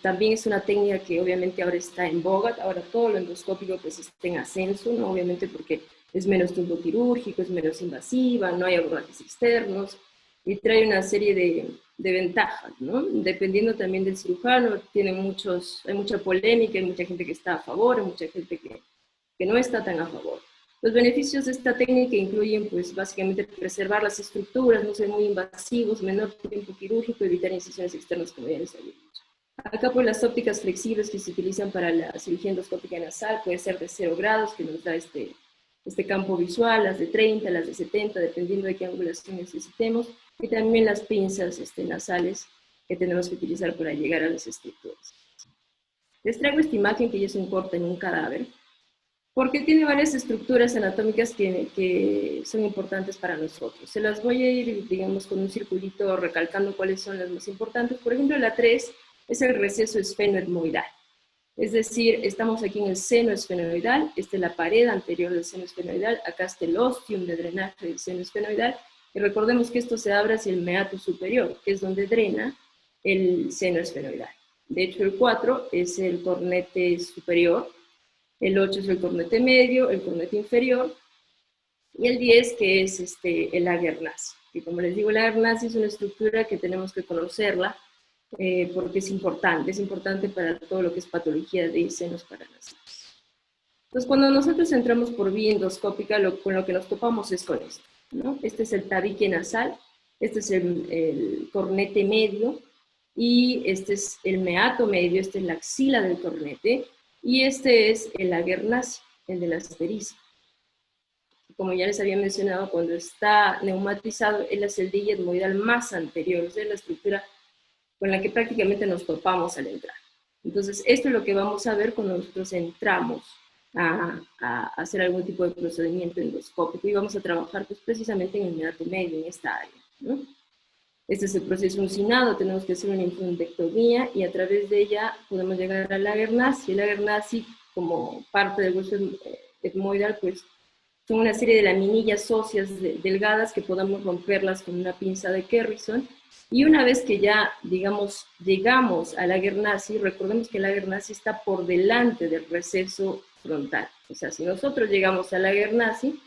[SPEAKER 6] también es una técnica que obviamente ahora está en boga, ahora todo lo endoscópico pues está en ascenso, ¿no? Obviamente porque es menos tiempo quirúrgico, es menos invasiva, no hay abordajes externos y trae una serie de ventajas, ¿no? Dependiendo también del cirujano, hay mucha polémica, hay mucha gente que está a favor, hay mucha gente que no está tan a favor. Los beneficios de esta técnica incluyen, pues, básicamente preservar las estructuras, no ser muy invasivos, menor tiempo quirúrgico, evitar incisiones externas, como ya les había dicho. Acá, pues, las ópticas flexibles que se utilizan para la cirugía endoscópica nasal puede ser de 0 grados, que nos da este campo visual, las de 30, las de 70, dependiendo de qué angulación necesitemos, y también las pinzas nasales que tenemos que utilizar para llegar a las estructuras. Les traigo esta imagen que ya es un corte en un cadáver, porque tiene varias estructuras anatómicas que son importantes para nosotros. Se las voy a ir, digamos, con un circulito recalcando cuáles son las más importantes. Por ejemplo, la 3 es el receso esfenoetmoidal. Es decir, estamos aquí en el seno esfenoidal, esta es la pared anterior del seno esfenoidal, acá está el ostium de drenaje del seno esfenoidal, y recordemos que esto se abre hacia el meato superior, que es donde drena el seno esfenoidal. De hecho, el 4 es el cornete superior, el 8 es el cornete medio, el cornete inferior, y el 10 que es el Lagernazi. Y como les digo, el Lagernazi es una estructura que tenemos que conocerla porque es importante para todo lo que es patología de senos paranasales. Entonces, cuando nosotros entramos por vía endoscópica, con lo que nos topamos es con esto, ¿no? Este es el tabique nasal, este es el cornete medio, y este es el meato medio, esta es la axila del cornete, y este es el Lagernazi, el del asterisco. Como ya les había mencionado, cuando está neumatizado, él es el digit etmoidal más anterior, es la estructura con la que prácticamente nos topamos al entrar. Entonces, esto es lo que vamos a ver cuando nosotros entramos a hacer algún tipo de procedimiento endoscópico, y vamos a trabajar pues, precisamente en el meato medio, en esta área, ¿no? Este es el proceso uncinado, tenemos que hacer una infundectomía y a través de ella podemos llegar al Lagernazi. El Lagernazi, como parte del hueso etmoidal, pues son una serie de laminillas óseas delgadas que podamos romperlas con una pinza de Kerrison. Y una vez que ya, digamos, llegamos al Lagernazi, recordemos que el Lagernazi está por delante del receso frontal. O sea, si nosotros llegamos al Lagernazi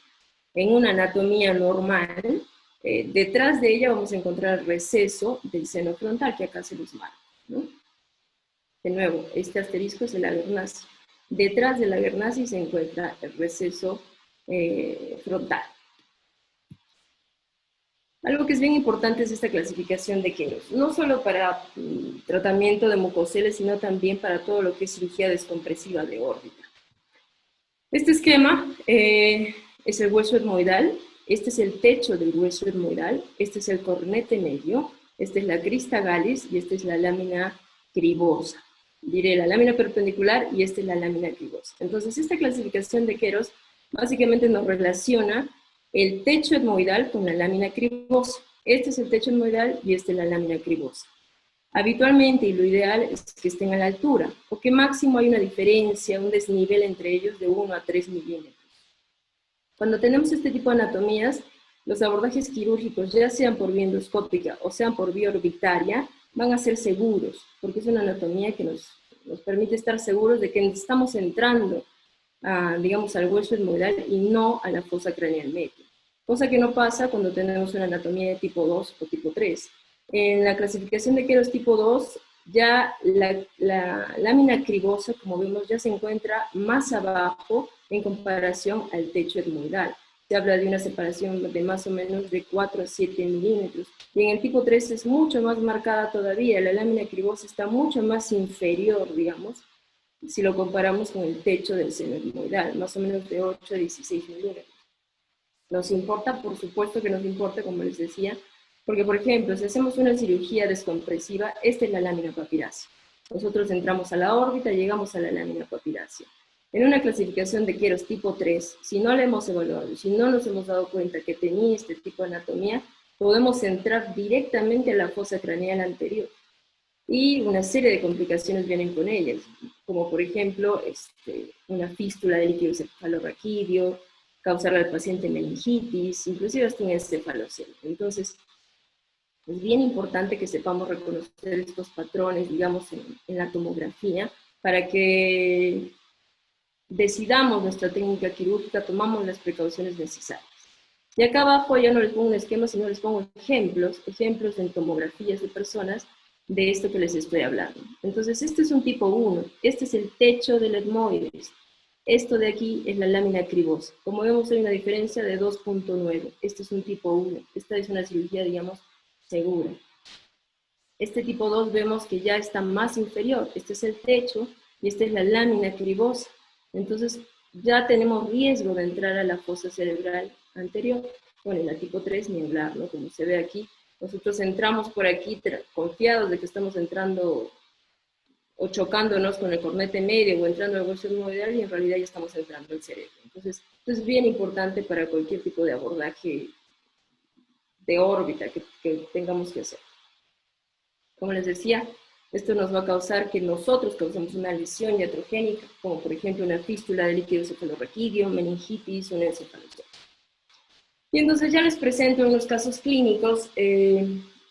[SPEAKER 6] en una anatomía normal, Detrás de ella vamos a encontrar el receso del seno frontal, que acá se los marca, ¿no? De nuevo, este asterisco es el avernacio. Detrás del avernacio se encuentra el receso frontal. Algo que es bien importante es esta clasificación de Queiroz, no solo para tratamiento de mucoceles, sino también para todo lo que es cirugía descompresiva de órbita. Este esquema es el hueso etmoidal, este es el techo del hueso etmoidal, este es el cornete medio, esta es la crista gallis y esta es la lámina cribosa. Diré la lámina perpendicular y esta es la lámina cribosa. Entonces, esta clasificación de Queiroz básicamente nos relaciona el techo etmoidal con la lámina cribosa. Este es el techo etmoidal y esta es la lámina cribosa. Habitualmente, y lo ideal es que estén a la altura, porque máximo hay una diferencia, un desnivel entre ellos de 1 a 3 milímetros. Cuando tenemos este tipo de anatomías, los abordajes quirúrgicos, ya sean por vía endoscópica o sean por vía orbitaria, van a ser seguros, porque es una anatomía que nos permite estar seguros de que estamos entrando digamos, al hueso etmoidal y no a la fosa craneal media. Cosa que no pasa cuando tenemos una anatomía de tipo 2 o tipo 3. En la clasificación de Queiroz tipo 2, ya la lámina cribosa, como vemos, ya se encuentra más abajo en comparación al techo etmoidal. Se habla de una separación de más o menos de 4 a 7 milímetros. Y en el tipo 3 es mucho más marcada todavía. La lámina cribosa está mucho más inferior, digamos, si lo comparamos con el techo del seno etmoidal, más o menos de 8 a 16 milímetros. Nos importa, por supuesto que nos importa, como les decía, porque, por ejemplo, si hacemos una cirugía descompresiva, esta es la lámina papirácea. Nosotros entramos a la órbita, llegamos a la lámina papirácea. En una clasificación de Queiroz tipo 3, si no la hemos evaluado, si no nos hemos dado cuenta que tenía este tipo de anatomía, podemos entrar directamente a la fosa craneal anterior. Y una serie de complicaciones vienen con ellas, como por ejemplo una fístula de líquido cefalorraquídeo, causarle al paciente meningitis, inclusive hasta un encefalocele. Entonces, es bien importante que sepamos reconocer estos patrones, digamos, en la tomografía, para que decidamos nuestra técnica quirúrgica, tomamos las precauciones necesarias. Y acá abajo ya no les pongo un esquema, sino les pongo ejemplos en tomografías de personas de esto que les estoy hablando. Entonces, este es un tipo 1, este es el techo del etmoides, esto de aquí es la lámina cribosa. Como vemos, hay una diferencia de 2.9, este es un tipo 1, esta es una cirugía, digamos, segura. Este tipo 2 vemos que ya está más inferior, este es el techo y esta es la lámina cribosa. Entonces, ya tenemos riesgo de entrar a la fosa cerebral anterior. Bueno, en la tipo 3 ni hablar, ¿no? Como se ve aquí, nosotros entramos por aquí confiados de que estamos entrando o chocándonos con el cornete medio o entrando al hueso etmoidal y en realidad ya estamos entrando al cerebro. Entonces, esto es bien importante para cualquier tipo de abordaje de órbita que tengamos que hacer. Como les decía, esto nos va a causar que nosotros causemos una lesión iatrogénica, como por ejemplo una fístula de líquido cefalorraquídeo, meningitis, una encefalocele. Y entonces ya les presento unos casos clínicos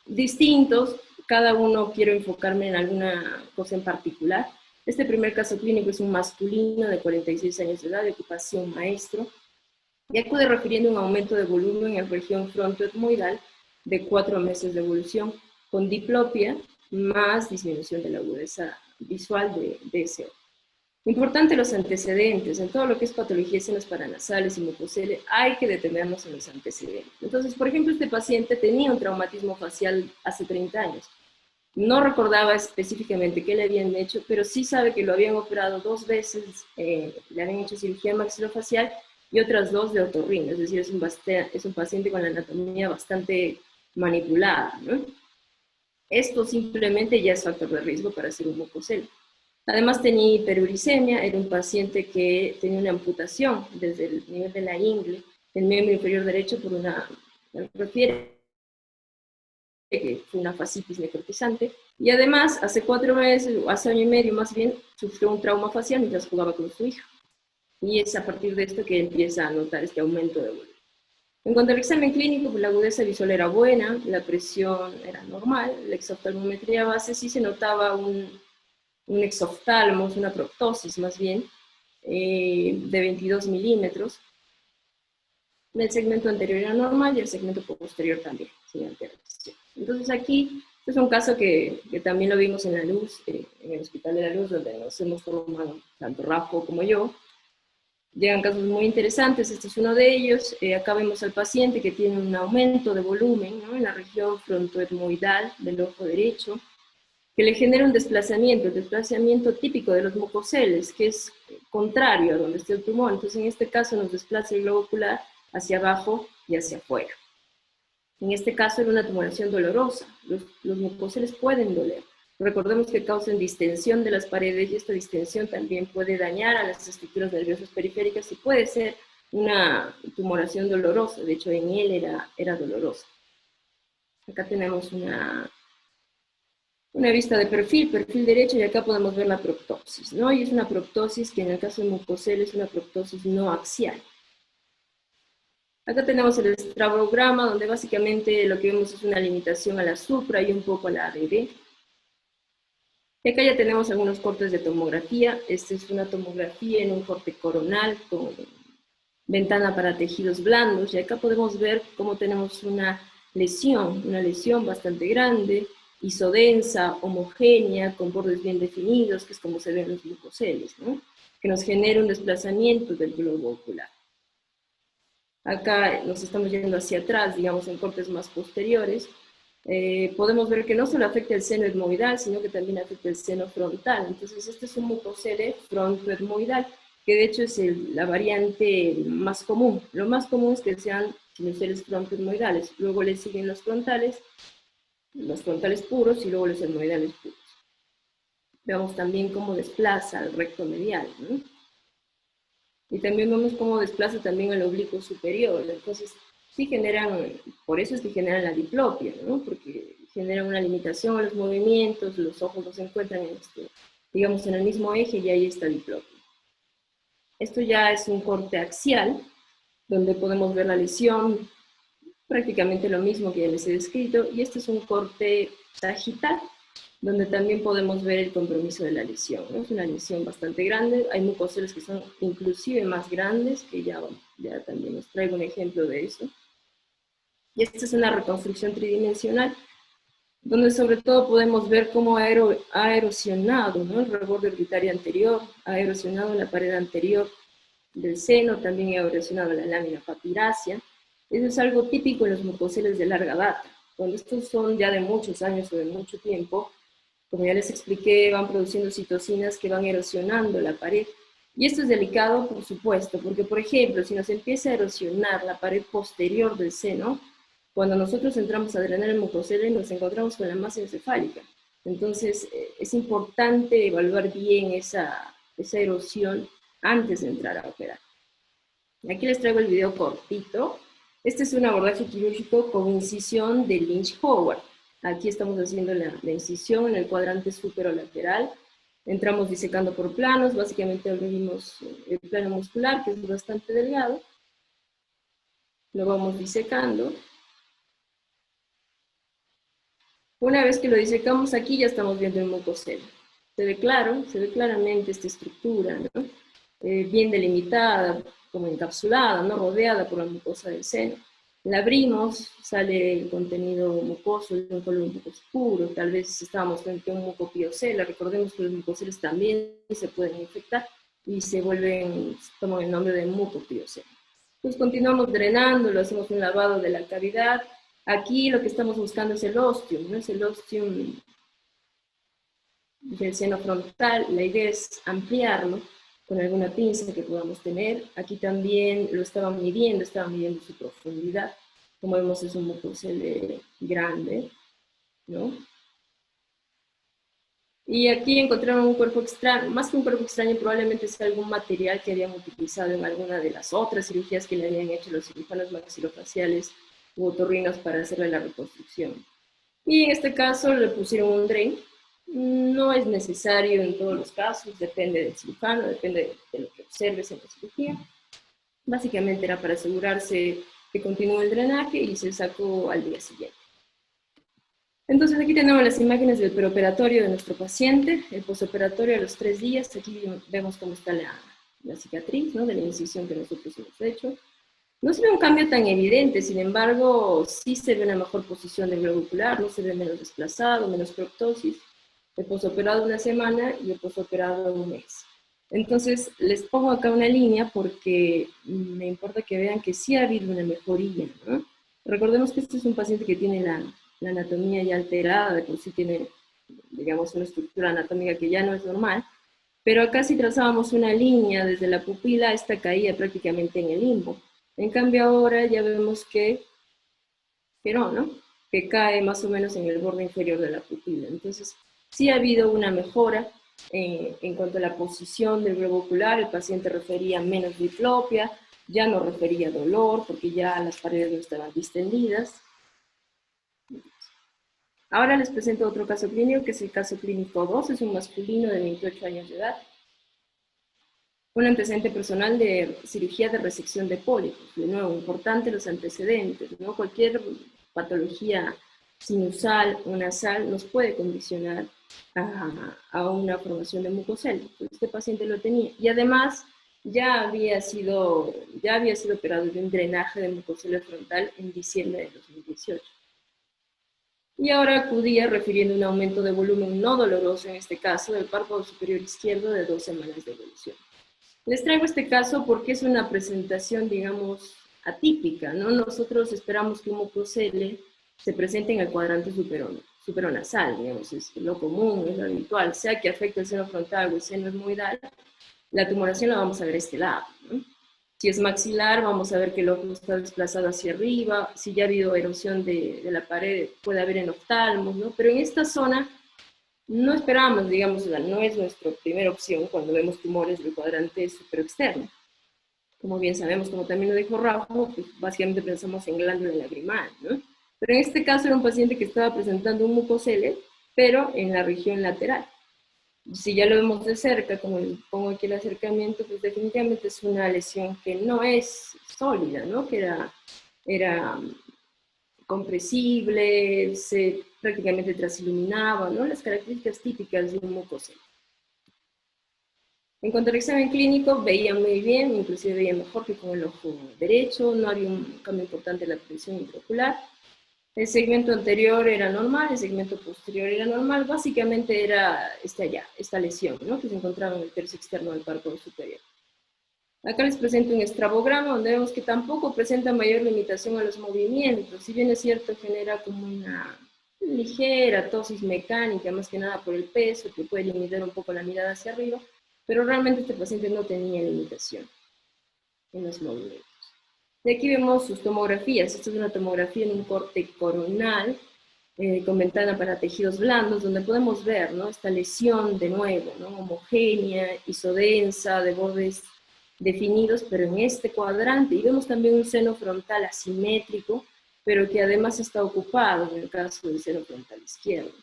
[SPEAKER 6] distintos, cada uno quiero enfocarme en alguna cosa en particular. Este primer caso clínico es un masculino de 46 años de edad, de ocupación maestro, y acude refiriendo un aumento de volumen en la región frontoetmoidal de 4 meses de evolución, con diplopia más disminución de la agudeza visual de ese ojo. Importante los antecedentes, en todo lo que es patología de senos paranasales y mucocele, hay que detenernos en los antecedentes. Entonces, por ejemplo, este paciente tenía un traumatismo facial hace 30 años. No recordaba específicamente qué le habían hecho, pero sí sabe que lo habían operado 2 veces, le habían hecho cirugía maxilofacial y otras 2 de otorrino, es decir, es un paciente con la anatomía bastante manipulada, ¿no? Esto simplemente ya es factor de riesgo para hacer un mucocele. Además tenía hiperuricemia, era un paciente que tenía una amputación desde el nivel de la ingle, del miembro inferior derecho por refiere que fue una fascitis necrotizante, y además hace 4 meses, o hace año y medio más bien, sufrió un trauma facial mientras jugaba con su hija. Y es a partir de esto que empieza a notar este aumento de volumen. En cuanto al examen clínico, pues la agudeza visual era buena, la presión era normal, la exoftalmometría base sí se notaba un exoftalmos, una proptosis más bien, de 22 milímetros. El segmento anterior era normal y el segmento posterior también, sin alteración. Entonces aquí, este es un caso que también lo vimos en La Luz, en el Hospital de La Luz, donde nos hemos formado, tanto Rafa como yo. Llegan casos muy interesantes, este es uno de ellos. Acá vemos al paciente que tiene un aumento de volumen, ¿no?, en la región frontoetmoidal del ojo derecho, que le genera un desplazamiento, el desplazamiento típico de los mucoceles, que es contrario a donde está el tumor. Entonces, en este caso nos desplaza el globo ocular hacia abajo y hacia afuera. En este caso era una tumoración dolorosa. Los mucoceles pueden doler. Recordemos que causan distensión de las paredes y esta distensión también puede dañar a las estructuras nerviosas periféricas y puede ser una tumoración dolorosa. De hecho, en él era dolorosa. Acá tenemos una vista de perfil derecho, y acá podemos ver la proptosis, ¿no? Y es una proptosis que en el caso de mucoceles es una proptosis no axial. Acá tenemos el estrabograma, donde básicamente lo que vemos es una limitación a la supra y un poco a la ADB. Y acá ya tenemos algunos cortes de tomografía. Esta es una tomografía en un corte coronal con ventana para tejidos blandos, y acá podemos ver cómo tenemos una lesión bastante grande, isodensa, homogénea, con bordes bien definidos, que es como se ven los mucoceles, ¿no?, que nos genera un desplazamiento del globo ocular. Acá nos estamos yendo hacia atrás, digamos, en cortes más posteriores. Podemos ver que no solo afecta el seno etmoidal, sino que también afecta el seno frontal. Entonces, este es un mucocele frontoetmoidal, que de hecho es la variante más común. Lo más común es que sean sinusoides frontoetmoidales. Luego le siguen los frontales puros y luego los etmoidales puros. Vemos también cómo desplaza el recto medial, ¿no? Y también vemos cómo desplaza también el oblicuo superior. Entonces, sí generan, por eso es que generan la diplopia, ¿no?, porque generan una limitación a los movimientos, los ojos no se encuentran digamos, en el mismo eje, y ahí está diplopia. Esto ya es un corte axial, donde podemos ver la lesión, prácticamente lo mismo que ya les he descrito, y este es un corte sagital, donde también podemos ver el compromiso de la lesión, ¿no? Es una lesión bastante grande, hay mucoceles que son inclusive más grandes, que ya también les traigo un ejemplo de eso. Y esta es una reconstrucción tridimensional, donde sobre todo podemos ver cómo ha erosionado, ¿no?, el reborde orbitario anterior, ha erosionado la pared anterior del seno, también ha erosionado la lámina papirácea. Eso es algo típico en los mucoceles de larga data. Cuando estos son ya de muchos años o de mucho tiempo, como ya les expliqué, van produciendo citocinas que van erosionando la pared. Y esto es delicado, por supuesto, porque, por ejemplo, si nos empieza a erosionar la pared posterior del seno, cuando nosotros entramos a drenar el mucocele, nos encontramos con la masa encefálica. Entonces, es importante evaluar bien esa erosión antes de entrar a operar. Aquí les traigo el video cortito. Este es un abordaje quirúrgico con incisión de Lynch-Howard. Aquí estamos haciendo la incisión en el cuadrante superolateral. Entramos disecando por planos, básicamente abrimos el plano muscular, que es bastante delgado. Lo vamos disecando. Una vez que lo disecamos aquí, ya estamos viendo el mucocele. Se ve claramente esta estructura, ¿no?, bien delimitada, como encapsulada, ¿no?, rodeada por la mucosa del seno. La abrimos, sale el contenido mucoso de un color un poco oscuro, tal vez estábamos frente a un mucopiocela. Recordemos que los mucoceles también se pueden infectar y toman el nombre de mucopiocela. Entonces continuamos drenándolo, hacemos un lavado de la cavidad. Aquí lo que estamos buscando es el ostium, ¿no?, es el ostium del seno frontal. La idea es ampliarlo con alguna pinza que podamos tener. Aquí también lo estaban midiendo su profundidad. Como vemos, es un mucocele grande, ¿no? Y aquí encontraron un cuerpo extraño, más que un cuerpo extraño, probablemente sea algún material que habían utilizado en alguna de las otras cirugías que le habían hecho los cirujanos maxilofaciales u otorrinos para hacerle la reconstrucción. Y en este caso le pusieron un DREN. No es necesario en todos los casos, depende del cirujano, depende de lo que observes en la cirugía. Básicamente era para asegurarse que continúe el drenaje y se sacó al día siguiente. Entonces aquí tenemos las imágenes del preoperatorio de nuestro paciente, el posoperatorio a los 3 días. Aquí vemos cómo está la cicatriz, ¿no?, de la incisión que nosotros hemos hecho. No se ve un cambio tan evidente, sin embargo, sí se ve una mejor posición del globo ocular, no se ve menos desplazado, menos proptosis, el posoperado una semana y el posoperado un mes. Entonces, les pongo acá una línea porque me importa que vean que sí ha habido una mejoría, ¿no? Recordemos que este es un paciente que tiene la anatomía ya alterada, de por sí tiene, digamos, una estructura anatómica que ya no es normal, pero acá si trazábamos una línea desde la pupila, esta caía prácticamente en el limbo. En cambio ahora ya vemos que no, ¿no? Que cae más o menos en el borde inferior de la pupila. Entonces, sí ha habido una mejora en cuanto a la posición del globo ocular. El paciente refería menos diplopia, ya no refería dolor, porque ya las paredes no estaban distendidas. Ahora les presento otro caso clínico, que es el caso clínico 2, es un masculino de 28 años de edad. Un antecedente personal de cirugía de resección de pólipos. De nuevo, importante los antecedentes, ¿no? Cualquier patología sinusal o nasal nos puede condicionar a una formación de mucosel. Este paciente lo tenía. Y además, ya había sido operado de un drenaje de mucosel frontal en diciembre de 2018. Y ahora acudía refiriendo un aumento de volumen no doloroso, en este caso, del párpado superior izquierdo de 2 semanas de evolución. Les traigo este caso porque es una presentación, digamos, atípica, ¿no? Nosotros esperamos que un mucosele se presente en el cuadrante superonasal, digamos, es lo común, es lo habitual, sea que afecte el seno frontal o el seno etmoidal, la tumoración la vamos a ver a este lado, ¿no? Si es maxilar, vamos a ver que el ojo está desplazado hacia arriba, si ya ha habido erosión de la pared, puede haber en oftalmos, ¿no? Pero en esta zona no esperamos, digamos, no es nuestra primera opción cuando vemos tumores del cuadrante superexterno. Como bien sabemos, como también lo dijo Rafa, pues básicamente pensamos en glándula lagrimal, ¿no? Pero en este caso era un paciente que estaba presentando un mucosele, pero en la región lateral. Si ya lo vemos de cerca, como les pongo aquí el acercamiento, pues definitivamente es una lesión que no es sólida, ¿no? Que era compresible, se prácticamente transiluminaba, ¿no? Las características típicas de un mucosel. En cuanto al examen clínico, veía muy bien, inclusive veía mejor que con el ojo derecho, no había un cambio importante en la presión intraocular. El segmento anterior era normal, el segmento posterior era normal, básicamente era esta lesión, ¿no? Que se encontraba en el tercio externo del párpado superior. Acá les presento un estrabograma donde vemos que tampoco presenta mayor limitación a los movimientos, si bien es cierto genera como una ligera tosis mecánica, más que nada por el peso, que puede limitar un poco la mirada hacia arriba, pero realmente este paciente no tenía limitación en los movimientos. De aquí vemos sus tomografías. Esta es una tomografía en un corte coronal con ventana para tejidos blandos, donde podemos ver, ¿no? Esta lesión de nuevo, ¿no? Homogénea, isodensa, de bordes definidos, pero en este cuadrante. Y vemos también un seno frontal asimétrico, pero que además está ocupado en el caso del seno frontal izquierdo.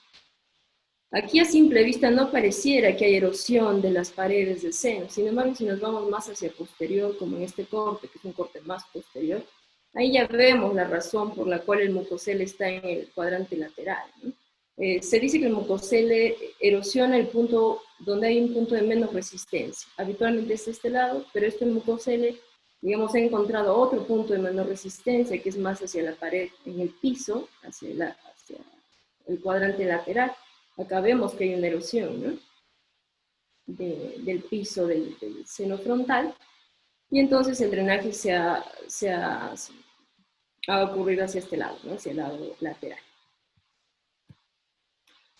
[SPEAKER 6] Aquí a simple vista no pareciera que hay erosión de las paredes del seno, sin embargo si nos vamos más hacia posterior, como en este corte, que es un corte más posterior, ahí ya vemos la razón por la cual el mucosel está en el cuadrante lateral, ¿no? Se dice que el mucosel erosiona el punto donde hay un punto de menos resistencia. Habitualmente es este lado, pero este mucosel, digamos, ha encontrado otro punto de menor resistencia, que es más hacia la pared, en el piso, hacia el cuadrante lateral. Acá vemos que hay una erosión, ¿no? Del piso del seno frontal, y entonces el drenaje se ha ocurrido hacia este lado, ¿no? Hacia el lado lateral.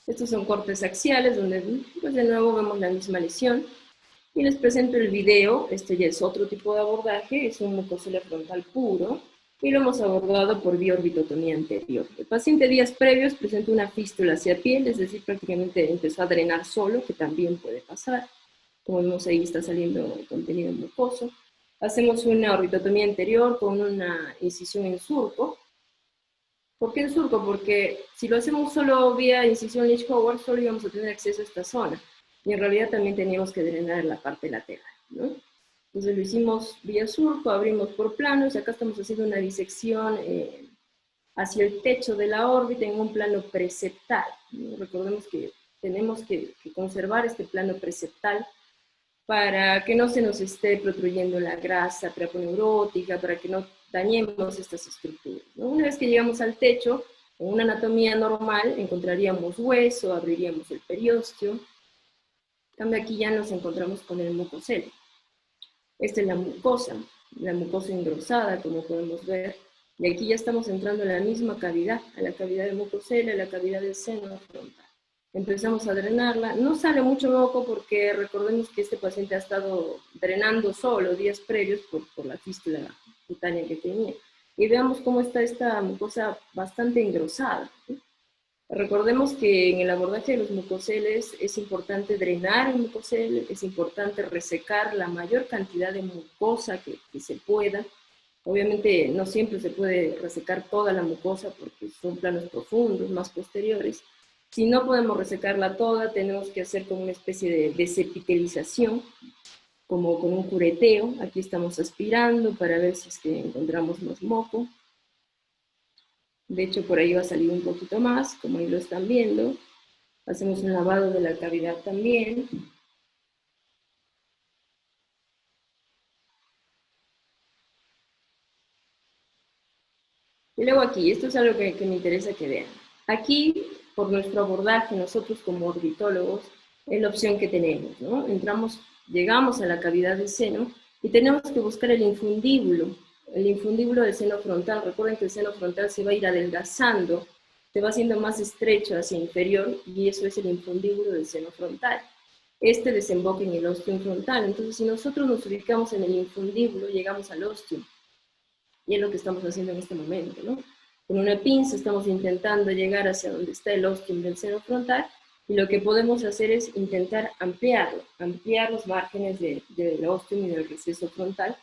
[SPEAKER 6] Estos son cortes axiales, donde pues de nuevo vemos la misma lesión, y les presento el video. Este ya es otro tipo de abordaje, es un mucosel frontal puro, y lo hemos abordado por biorbitotomía anterior. El paciente días previos presenta una fístula hacia piel, es decir, prácticamente empezó a drenar solo, que también puede pasar. Como vemos ahí está saliendo contenido mucoso. Hacemos una orbitotomía anterior con una incisión en surco. ¿Por qué en surco? Porque si lo hacemos solo vía incisión Lisch-Howard, solo íbamos a tener acceso a esta zona. Y en realidad también teníamos que drenar la parte lateral, ¿no? Entonces lo hicimos vía surco, abrimos por planos, y acá estamos haciendo una disección hacia el techo de la órbita en un plano preceptal, ¿no? Recordemos que tenemos que conservar este plano preceptal para que no se nos esté protruyendo la grasa preaponeurótica, para que no dañemos estas estructuras, ¿no? Una vez que llegamos al techo, en una anatomía normal encontraríamos hueso, abriríamos el periósteo. En cambio aquí ya nos encontramos con el mucocele. Esta es la mucosa engrosada, como podemos ver, y aquí ya estamos entrando a la misma cavidad, a la cavidad del mucocele, a la cavidad del seno frontal. Empezamos a drenarla, no sale mucho moco porque recordemos que este paciente ha estado drenando solo días previos por la fístula cutánea que tenía. Y veamos cómo está esta mucosa bastante engrosada, ¿sí? Recordemos que en el abordaje de los mucoceles es importante drenar el mucocele, es importante resecar la mayor cantidad de mucosa que se pueda. Obviamente no siempre se puede resecar toda la mucosa porque son planos profundos, más posteriores. Si no podemos resecarla toda, tenemos que hacer como una especie de desepitelización, como con un cureteo. Aquí estamos aspirando para ver si es que encontramos más moco. De hecho, por ahí va a salir un poquito más, como ahí lo están viendo. Hacemos un lavado de la cavidad también. Y luego aquí, esto es algo que me interesa que vean. Aquí, por nuestro abordaje, nosotros como orbitólogos, es la opción que tenemos, ¿no? Llegamos a la cavidad del seno y tenemos que buscar el infundíbulo del seno frontal. Recuerden que el seno frontal se va a ir adelgazando, se va haciendo más estrecho hacia inferior, y eso es el infundíbulo del seno frontal. Este desemboca en el ostium frontal. Entonces, si nosotros nos ubicamos en el infundíbulo, llegamos al ostium. Y es lo que estamos haciendo en este momento, ¿no? Con una pinza estamos intentando llegar hacia donde está el ostium del seno frontal, y lo que podemos hacer es intentar ampliar los márgenes del ostium y del receso frontal,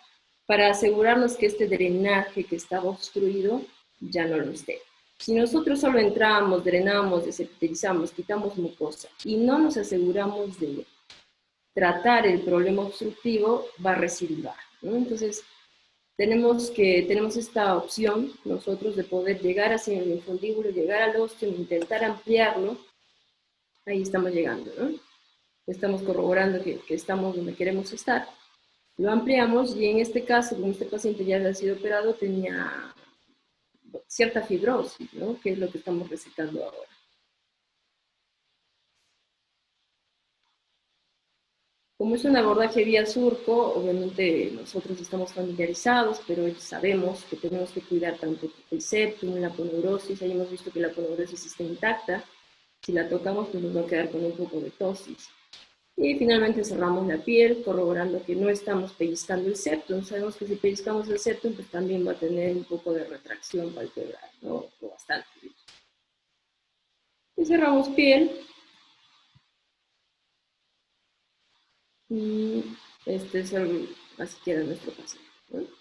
[SPEAKER 6] para asegurarnos que este drenaje que estaba obstruido ya no lo esté. Si nosotros solo entramos, drenamos, desepitelizamos, quitamos mucosa y no nos aseguramos de tratar el problema obstructivo, va a residuar, ¿no? Entonces, tenemos esta opción nosotros de poder llegar hacia el infundíbulo, llegar al ostium, intentar ampliarlo. Ahí estamos llegando, ¿no? Estamos corroborando que estamos donde queremos estar. Lo ampliamos, y en este caso, como este paciente ya había sido operado, tenía cierta fibrosis, ¿no? Que es lo que estamos resecando ahora. Como es un abordaje vía surco, obviamente nosotros estamos familiarizados, pero sabemos que tenemos que cuidar tanto el septum, la aponeurosis. Ahí hemos visto que la aponeurosis está intacta. Si la tocamos, pues nos va a quedar con un poco de tosis. Y finalmente cerramos la piel, corroborando que no estamos pellizcando el septum. Sabemos que si pellizcamos el septum, pues también va a tener un poco de retracción palpebral, ¿no? O bastante. Y cerramos piel. Y este es así queda nuestro paciente, ¿no?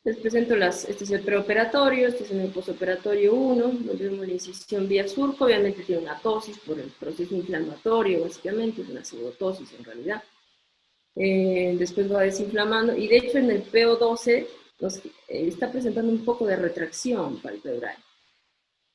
[SPEAKER 6] Les presento este es el preoperatorio, este es el posoperatorio 1, donde vemos la incisión vía surco. Obviamente tiene una tosis por el proceso inflamatorio, básicamente, es una pseudotosis en realidad. Después va desinflamando, y de hecho en el PO12 está presentando un poco de retracción palpebral.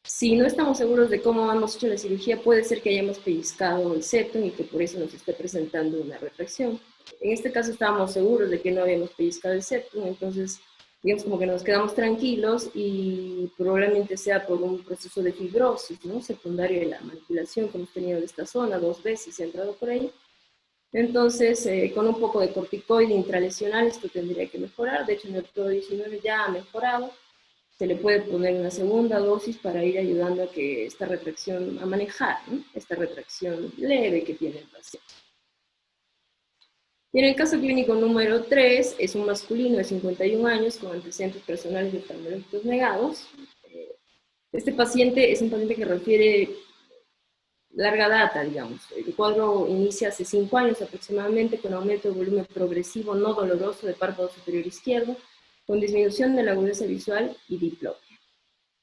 [SPEAKER 6] Si no estamos seguros de cómo hemos hecho la cirugía, puede ser que hayamos pellizcado el septum y que por eso nos esté presentando una retracción. En este caso estábamos seguros de que no habíamos pellizcado el septum, entonces digamos como que nos quedamos tranquilos, y probablemente sea por un proceso de fibrosis, ¿no? Secundario de la manipulación que hemos tenido de esta zona, 2 veces he entrado por ahí. Entonces, con un poco de corticoide intralesional esto tendría que mejorar. De hecho, en el PO19 ya ha mejorado. Se le puede poner una segunda dosis para ir ayudando a que esta retracción, a manejar, ¿no? Esta retracción leve que tiene el paciente. Y en el caso clínico número 3, es un masculino de 51 años con antecedentes personales de oftalmológicos negados. Este paciente es un paciente que refiere larga data, digamos. El cuadro inicia hace 5 años aproximadamente, con aumento de volumen progresivo no doloroso de párpado superior izquierdo, con disminución de la agudeza visual y diplopia.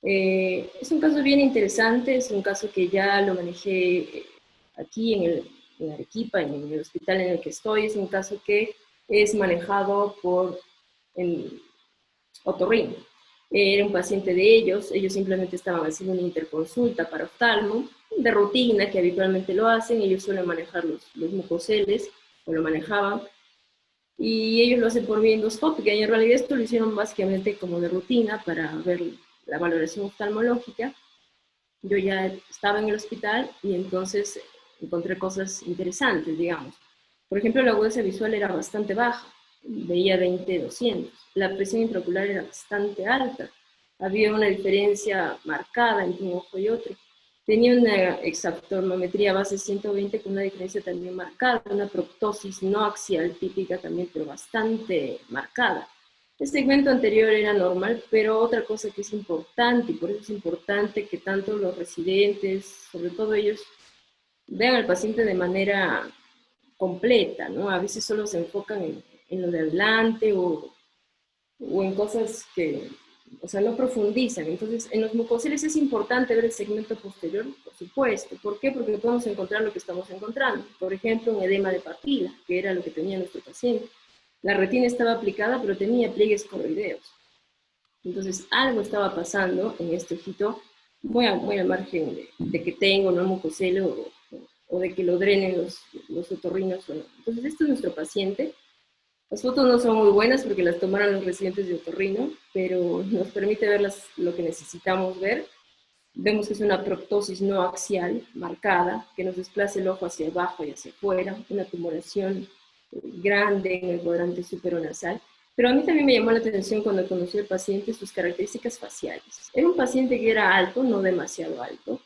[SPEAKER 6] Es un caso bien interesante, es un caso que ya lo manejé aquí en Arequipa, en el hospital en el que estoy. Es un caso que es manejado por otorrino. Era un paciente de ellos simplemente estaban haciendo una interconsulta para oftalmo, de rutina, que habitualmente lo hacen. Ellos suelen manejar los mucoceles, o lo manejaban. y ellos lo hacen por vía endoscópica, y en realidad esto lo hicieron básicamente como de rutina para ver la valoración oftalmológica. Yo ya estaba en el hospital y entonces encontré cosas interesantes, digamos. Por ejemplo, la agudeza visual era bastante baja, veía 20/200. La presión intraocular era bastante alta. Había una diferencia marcada entre un ojo y otro. Tenía una exoptometría base 120 con una diferencia también marcada, una proptosis no axial típica también, pero bastante marcada. El segmento anterior era normal, pero otra cosa que es importante, y por eso es importante que tanto los residentes, sobre todo ellos, vean al paciente de manera completa, ¿no? A veces solo se enfocan en lo de adelante o en cosas que, o sea, no profundizan. Entonces, en los mucoceles es importante ver el segmento posterior, por supuesto. ¿Por qué? Porque podemos encontrar lo que estamos encontrando. Por ejemplo, un edema de papila, que era lo que tenía nuestro paciente. La retina estaba aplicada, pero tenía pliegues coroideos. Entonces, algo estaba pasando en este ojito, muy al margen de que tengo no mucocelo o de que lo drenen los otorrinos o no. Entonces, este es nuestro paciente. Las fotos no son muy buenas porque las tomaron los residentes de otorrino, pero nos permite ver lo que necesitamos ver. Vemos que es una proptosis no axial marcada, que nos desplaza el ojo hacia abajo y hacia afuera, una tumoración grande en el cuadrante superonasal. Pero a mí también me llamó la atención cuando conocí al paciente sus características faciales. Era un paciente que era alto, no demasiado alto,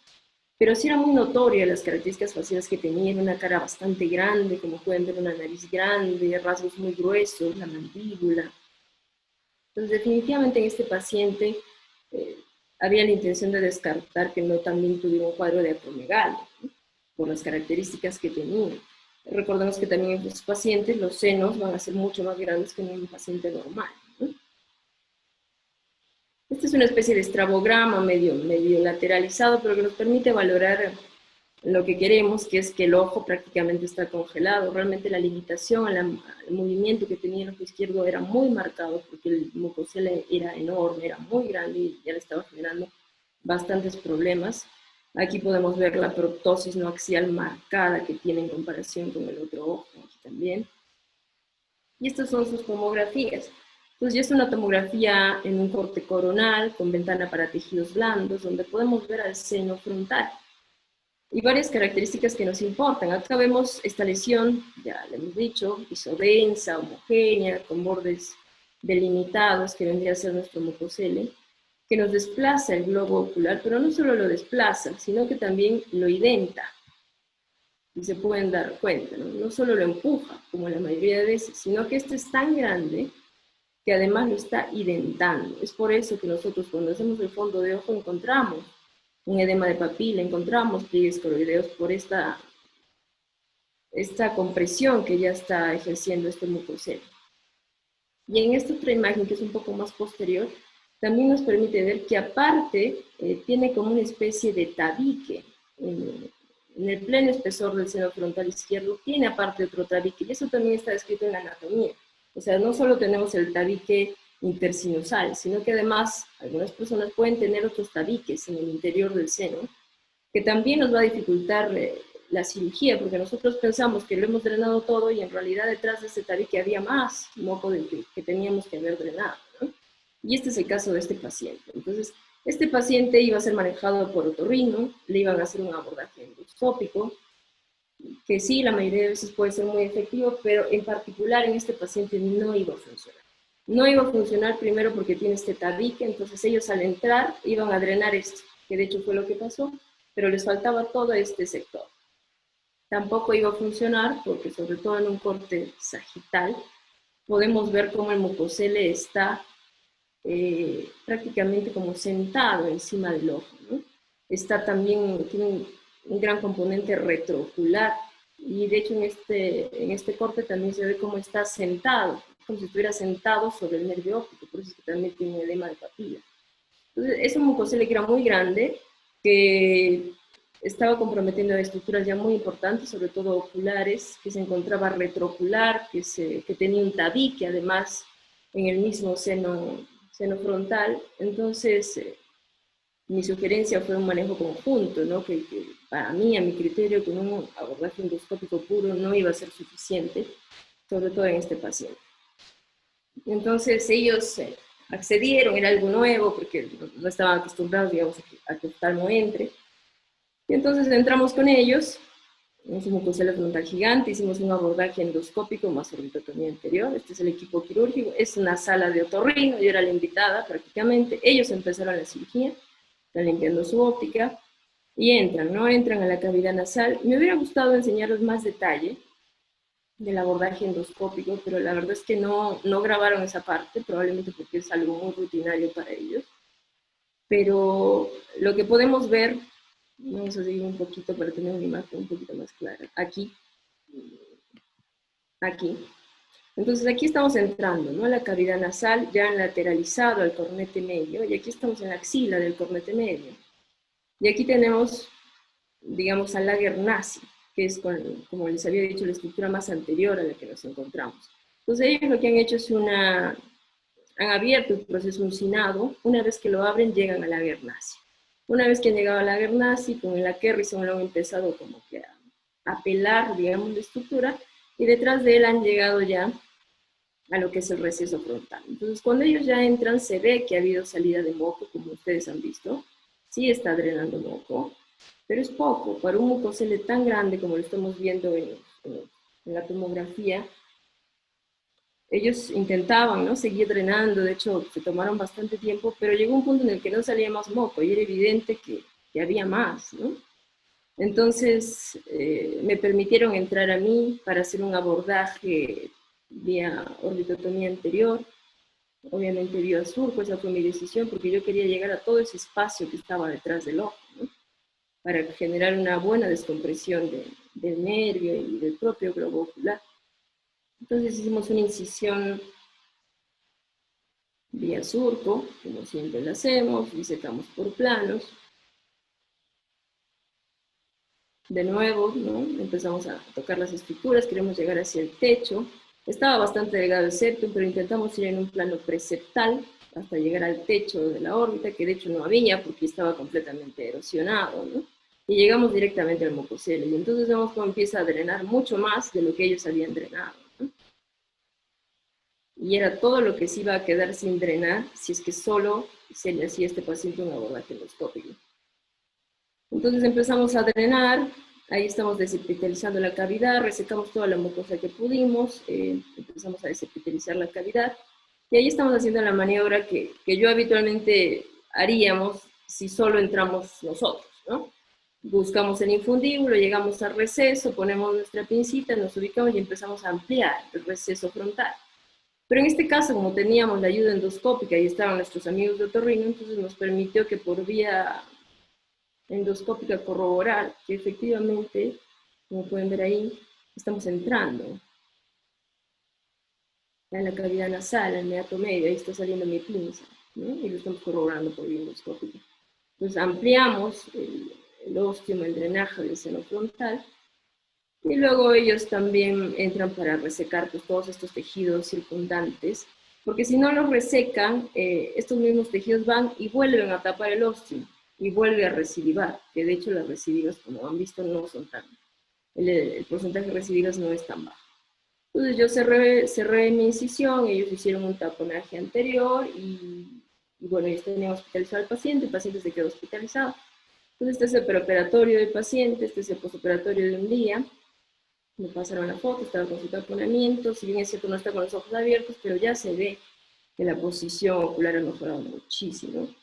[SPEAKER 6] pero sí era muy notoria las características faciales que tenía, una cara bastante grande, como pueden ver, una nariz grande, rasgos muy gruesos, la mandíbula. Entonces, definitivamente en este paciente había la intención de descartar que no también tuviera un cuadro de acromegalia, ¿no? Por las características que tenía. Recordemos que también en los pacientes los senos van a ser mucho más grandes que en un paciente normal, ¿no? Esta es una especie de estrabograma medio lateralizado, pero que nos permite valorar lo que queremos, que es que el ojo prácticamente está congelado. Realmente la limitación al movimiento que tenía el ojo izquierdo era muy marcado porque el mucocele era enorme, era muy grande y ya le estaba generando bastantes problemas. Aquí podemos ver la proptosis no axial marcada que tiene en comparación con el otro ojo, aquí también. Y estas son sus tomografías. Entonces ya es una tomografía en un corte coronal con ventana para tejidos blandos, donde podemos ver al seno frontal. Y varias características que nos importan. Acá vemos esta lesión, ya le hemos dicho, isodensa, homogénea, con bordes delimitados, que vendría a ser nuestro mucocele, que nos desplaza el globo ocular, pero no solo lo desplaza, sino que también lo identa. Y se pueden dar cuenta, ¿no? No solo lo empuja, como la mayoría de veces, sino que este es tan grande que además lo está identando. Es por eso que nosotros cuando hacemos el fondo de ojo encontramos un edema de papila, encontramos pliegues coroideos por esta compresión que ya está ejerciendo este mucocele. Y en esta otra imagen, que es un poco más posterior, también nos permite ver que aparte tiene como una especie de tabique en el pleno espesor del seno frontal izquierdo, tiene aparte otro tabique, y eso también está descrito en la anatomía. O sea, no solo tenemos el tabique intersinusal, sino que además algunas personas pueden tener otros tabiques en el interior del seno, que también nos va a dificultar la cirugía, porque nosotros pensamos que lo hemos drenado todo y en realidad detrás de ese tabique había más moco del que teníamos que haber drenado, ¿no? Y este es el caso de este paciente. Entonces, este paciente iba a ser manejado por otorrino, le iban a hacer un abordaje endoscópico, que sí, la mayoría de veces puede ser muy efectivo, pero en particular en este paciente no iba a funcionar. No iba a funcionar primero porque tiene este tabique, entonces ellos al entrar iban a drenar esto, que de hecho fue lo que pasó, pero les faltaba todo este sector. Tampoco iba a funcionar porque sobre todo en un corte sagital podemos ver cómo el mucocele está prácticamente como sentado encima del ojo, ¿no? Está también, tiene un gran componente retroocular, y de hecho en este corte también se ve cómo está sentado, como si estuviera sentado sobre el nervio óptico, por eso es que también tiene edema de papila. Entonces es un mucocele que era muy grande, que estaba comprometiendo estructuras ya muy importantes, sobre todo oculares, que se encontraba retroocular, que tenía un tabique además en el mismo seno frontal. Entonces mi sugerencia fue un manejo conjunto, ¿no? que para mí, a mi criterio, con un abordaje endoscópico puro no iba a ser suficiente. sobre todo en este paciente. Entonces ellos accedieron, era algo nuevo, porque no estaban acostumbrados, digamos, a que oftalmo entre. Y entonces entramos con ellos, es un mucosela frontal gigante, hicimos un abordaje endoscópico más orbitotomía anterior. Este es el equipo quirúrgico, es una sala de otorrino, yo era la invitada prácticamente. Ellos empezaron la cirugía, están limpiando su óptica, y entran, ¿no? Entran a la cavidad nasal. Me hubiera gustado enseñarles más detalle del abordaje endoscópico, pero la verdad es que no grabaron esa parte, probablemente porque es algo muy rutinario para ellos. Pero lo que podemos ver, vamos a seguir un poquito para tener una imagen un poquito más clara. Aquí. Entonces aquí estamos entrando, ¿no? La cavidad nasal, ya lateralizado al cornete medio, y aquí estamos en la axila del cornete medio. Y aquí tenemos, digamos, al lager nazi, que es, como les había dicho, la estructura más anterior a la que nos encontramos. Entonces ellos lo que han hecho es han abierto el proceso uncinado. Una vez que lo abren, llegan al lager nazi. Una vez que han llegado al lager nazi, con el Akerrison lo han empezado como que a pelar, digamos, la estructura, y detrás de él han llegado ya a lo que es el receso frontal. Entonces, cuando ellos ya entran, se ve que ha habido salida de moco, como ustedes han visto. Sí está drenando moco, pero es poco. Para un mucosele tan grande como lo estamos viendo en la tomografía, ellos intentaban, ¿no?, seguir drenando. De hecho, se tomaron bastante tiempo, pero llegó un punto en el que no salía más moco, y era evidente que había más, ¿no? Entonces, me permitieron entrar a mí para hacer un abordaje vía orbitotomía anterior, obviamente vía surco. Esa fue mi decisión, porque yo quería llegar a todo ese espacio que estaba detrás del ojo, ¿no?, para generar una buena descompresión del nervio y del propio globo ocular. Entonces hicimos una incisión vía surco, como siempre lo hacemos, disecamos por planos. De nuevo, ¿no?, empezamos a tocar las estructuras, queremos llegar hacia el techo. Estaba bastante delgado el septum, pero intentamos ir en un plano preceptal hasta llegar al techo de la órbita, que de hecho no había porque estaba completamente erosionado, ¿no? Y llegamos directamente al mucosele, y entonces vemos cómo empieza a drenar mucho más de lo que ellos habían drenado, ¿no? Y era todo lo que se iba a quedar sin drenar si es que solo se le hacía a este paciente un abordaje endoscópico. Entonces empezamos a drenar, ahí estamos desepitalizando la cavidad, resecamos toda la mucosa que pudimos, empezamos a desepitalizar la cavidad, y ahí estamos haciendo la maniobra que yo habitualmente haríamos si solo entramos nosotros, ¿no? Buscamos el infundíbulo, llegamos al receso, ponemos nuestra pincita, nos ubicamos y empezamos a ampliar el receso frontal. Pero en este caso, como teníamos la ayuda endoscópica y estaban nuestros amigos de otorrino, entonces nos permitió que por vía endoscópica corroborar que efectivamente, como pueden ver ahí, estamos entrando en la cavidad nasal, en el meato medio. Ahí está saliendo mi pinza, ¿no? Y lo estamos corroborando por vía endoscópica. Entonces ampliamos el ostium, el drenaje del seno frontal, y luego ellos también entran para resecar, pues, todos estos tejidos circundantes, porque si no los resecan, estos mismos tejidos van y vuelven a tapar el ostium, y vuelve a recidivar, que de hecho las recidivas, como han visto, no son tan, el porcentaje de recidivas no es tan bajo. Entonces yo cerré mi incisión, ellos hicieron un taponaje anterior, y bueno, ellos tenían hospitalizado al paciente, el paciente se quedó hospitalizado. Entonces este es el preoperatorio del paciente, este es el postoperatorio de un día. Me pasaron la foto, estaba con su taponamiento, si bien es cierto no está con los ojos abiertos, pero ya se ve que la posición ocular ha mejorado muchísimo.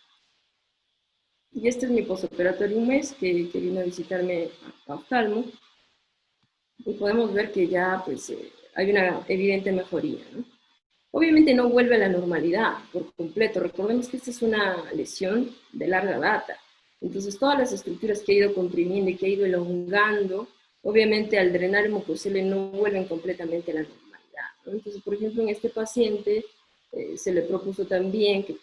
[SPEAKER 6] Y este es mi postoperatorio un mes, que vino a visitarme a oftalmo, y podemos ver que ya, pues, hay una evidente mejoría, ¿no? Obviamente no vuelve a la normalidad por completo. Recordemos que esta es una lesión de larga data. Entonces todas las estructuras que ha ido comprimiendo y que ha ido elongando, obviamente al drenar el mucosele no vuelven completamente a la normalidad, ¿no? Entonces, por ejemplo, en este paciente se le propuso también que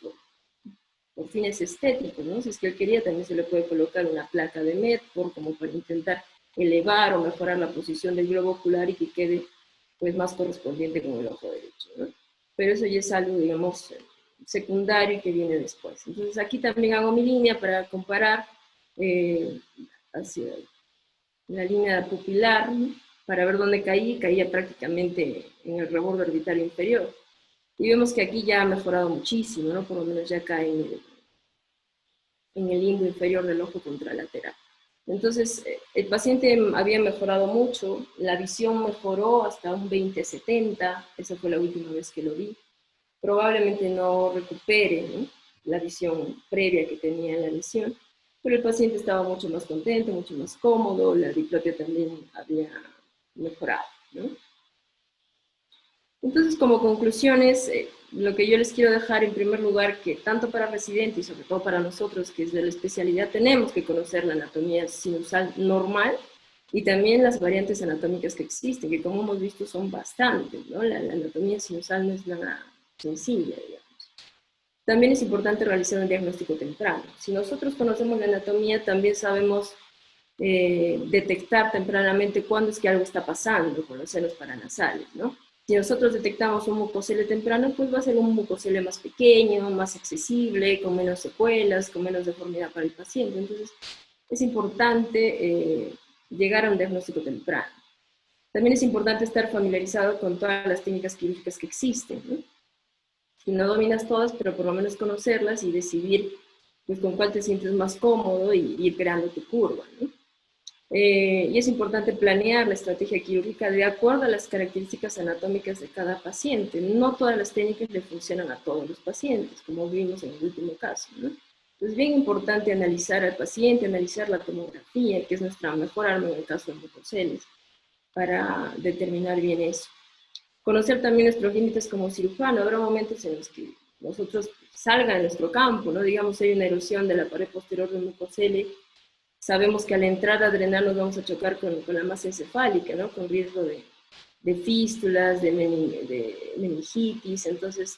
[SPEAKER 6] por fines estéticos, ¿no? Si es que él quería, también se le puede colocar una placa de Medford como para intentar elevar o mejorar la posición del globo ocular y que quede, pues, más correspondiente con el ojo derecho, ¿no? Pero eso ya es algo, digamos, secundario y que viene después. Entonces aquí también hago mi línea para comparar hacia la línea pupilar, ¿no? para ver dónde caía prácticamente en el reborde orbitario inferior. Y vemos que aquí ya ha mejorado muchísimo, ¿no? Por lo menos ya cae en el limbo inferior del ojo contralateral. Entonces, el paciente había mejorado mucho, la visión mejoró hasta un 20/70, esa fue la última vez que lo vi. Probablemente no recupere, ¿no?, la visión previa que tenía en la lesión, pero el paciente estaba mucho más contento, mucho más cómodo, la diplopia también había mejorado, ¿no? Entonces, como conclusiones, lo que yo les quiero dejar en primer lugar, que tanto para residentes y sobre todo para nosotros, que es de la especialidad, tenemos que conocer la anatomía sinusal normal y también las variantes anatómicas que existen, que como hemos visto son bastantes, ¿no? La anatomía sinusal no es nada sencilla, digamos. También es importante realizar un diagnóstico temprano. Si nosotros conocemos la anatomía, también sabemos detectar tempranamente cuándo es que algo está pasando con los senos paranasales, ¿no? Si nosotros detectamos un mucocele temprano, pues va a ser un mucocele más pequeño, más accesible, con menos secuelas, con menos deformidad para el paciente. Entonces, es importante llegar a un diagnóstico temprano. También es importante estar familiarizado con todas las técnicas quirúrgicas que existen, ¿no? Si no dominas todas, pero por lo menos conocerlas y decidir pues, con cuál te sientes más cómodo y ir creando tu curva, ¿no? Y es importante planear la estrategia quirúrgica de acuerdo a las características anatómicas de cada paciente. No todas las técnicas le funcionan a todos los pacientes, como vimos en el último caso, ¿no? Es bien importante analizar al paciente, analizar la tomografía, que es nuestra mejor arma en el caso de mucoceles, para determinar bien eso. Conocer también nuestros límites como cirujano. Habrá momentos en los que nosotros salga de nuestro campo, ¿no? Digamos, hay una erosión de la pared posterior del mucocele, sabemos que al entrar a drenar nos vamos a chocar con la masa encefálica, ¿no? Con riesgo de fístulas, de meningitis. Entonces,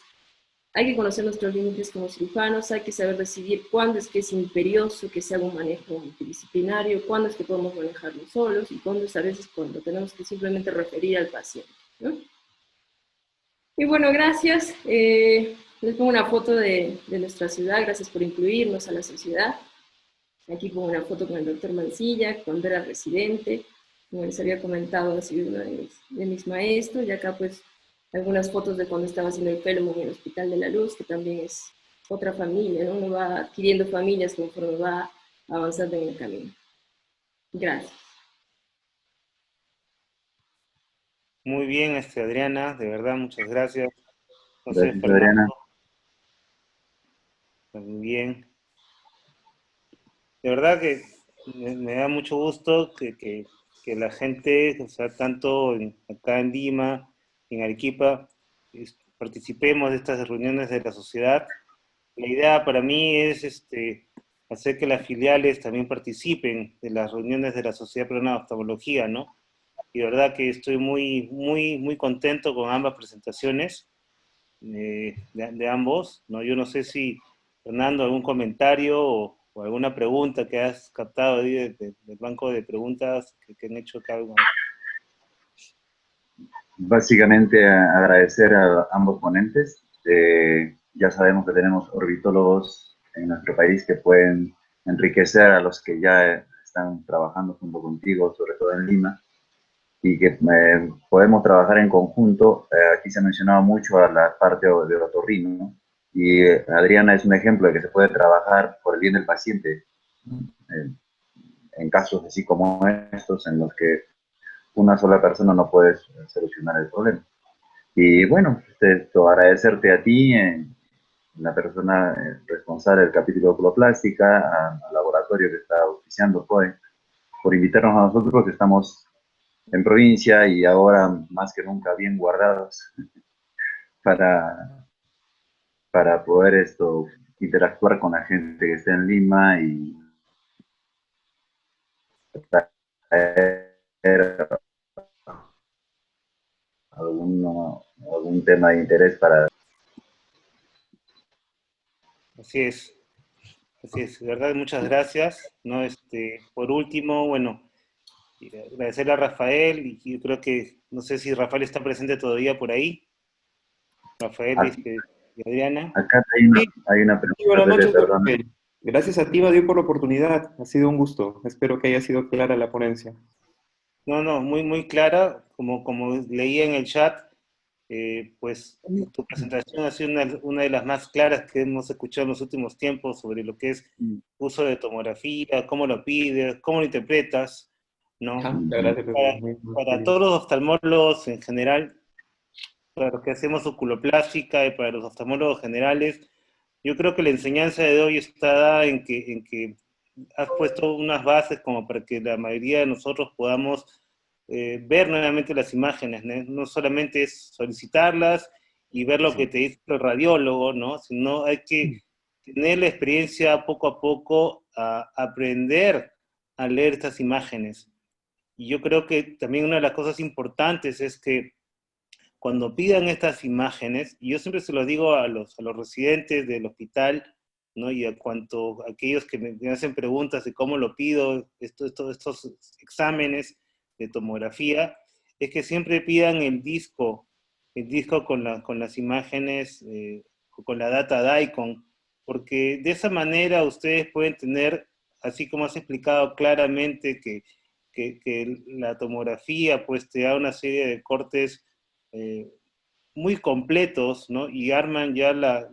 [SPEAKER 6] hay que conocer nuestros límites como cirujanos, hay que saber decidir cuándo es que es imperioso que se haga un manejo multidisciplinario, cuándo es que podemos manejarlo solos y cuándo es a veces cuando tenemos que simplemente referir al paciente, ¿no? Y bueno, gracias. Les pongo una foto de nuestra ciudad, gracias por incluirnos a la sociedad. Aquí pongo una foto con el doctor Mancilla, cuando era residente, como les había comentado, ha sido uno de mis maestros, y acá pues algunas fotos de cuando estaba haciendo el fellow en el Hospital de la Luz, que también es otra familia, ¿no? Uno va adquiriendo familias conforme va avanzando en el camino. Gracias.
[SPEAKER 1] Muy bien, Adriana, de verdad, muchas gracias. No sé,
[SPEAKER 2] Gracias, Adriana.
[SPEAKER 1] Fernando, muy bien. De verdad que me da mucho gusto que la gente, o sea, tanto acá en Lima, en Arequipa, participemos de estas reuniones de la sociedad. La idea para mí es hacer que las filiales también participen de las reuniones de la Sociedad Peruana de Oftalmología, ¿no? Y de verdad que estoy muy contento con ambas presentaciones de ambos, ¿no? Yo no sé si, Fernando, algún comentario o alguna pregunta que has captado ahí del banco de preguntas que han hecho cada uno.
[SPEAKER 2] Básicamente agradecer a ambos ponentes. Ya sabemos que tenemos orbitólogos en nuestro país que pueden enriquecer a los que ya están trabajando junto contigo, sobre todo en Lima, y que podemos trabajar en conjunto. Aquí se ha mencionado mucho a la parte de otorrino, ¿no? Y Adriana es un ejemplo de que se puede trabajar por el bien del paciente, ¿no? En casos así como estos, en los que una sola persona no puede solucionar el problema. Y bueno, agradecerte a ti, la persona responsable del capítulo de oculoplástica, al laboratorio que está oficiando COE, por invitarnos a nosotros que estamos en provincia y ahora más que nunca bien guardados para, para poder interactuar con la gente que está en Lima y traer algún tema de interés para...
[SPEAKER 1] Así es, de verdad, muchas gracias, ¿no? Por último, bueno, agradecerle a Rafael, y yo creo que, no sé si Rafael está presente todavía por ahí, Rafael y Adriana.
[SPEAKER 2] Acá hay una pregunta.
[SPEAKER 3] Sí, buenas noches,
[SPEAKER 2] perdón.
[SPEAKER 3] Rafael. Gracias a ti, Mario, por la oportunidad. Ha sido un gusto. Espero que haya sido clara la ponencia.
[SPEAKER 1] No, muy clara, como leía en el chat, pues tu presentación ha sido una de las más claras que hemos escuchado en los últimos tiempos sobre lo que es uso de tomografía, cómo lo pides, cómo lo interpretas, ¿no?
[SPEAKER 3] Ajá, muchas gracias, Pepe.
[SPEAKER 1] Para,
[SPEAKER 3] Muy
[SPEAKER 1] para
[SPEAKER 3] bien.
[SPEAKER 1] todos los oftalmólogos en general, para los que hacemos oculoplástica y para los oftalmólogos generales, yo creo que la enseñanza de hoy está dada en que has puesto unas bases como para que la mayoría de nosotros podamos ver nuevamente las imágenes, ¿no? No solamente es solicitarlas y ver lo que te dice el radiólogo, ¿no? Sino hay que tener la experiencia poco a poco a aprender a leer estas imágenes. Y yo creo que también una de las cosas importantes es que cuando pidan estas imágenes, y yo siempre se lo digo a los residentes del hospital, ¿no? Y a aquellos que me hacen preguntas de cómo lo pido, estos exámenes de tomografía, es que siempre pidan el disco con las imágenes, con la data DICOM, porque de esa manera ustedes pueden tener, así como has explicado claramente que la tomografía pues te da una serie de cortes eh, muy completos, ¿no? Y arman ya la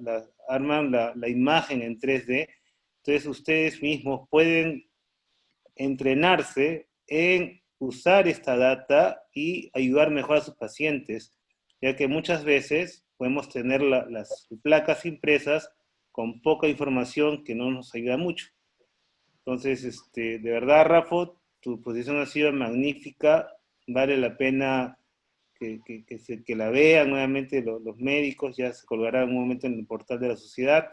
[SPEAKER 1] imagen en 3D. Entonces ustedes mismos pueden entrenarse en usar esta data y ayudar mejor a sus pacientes, ya que muchas veces podemos tener las placas impresas con poca información que no nos ayuda mucho. Entonces, de verdad, Rafa, tu posición ha sido magnífica, vale la pena que la vean nuevamente los médicos, ya se colgará en un momento en el portal de la sociedad,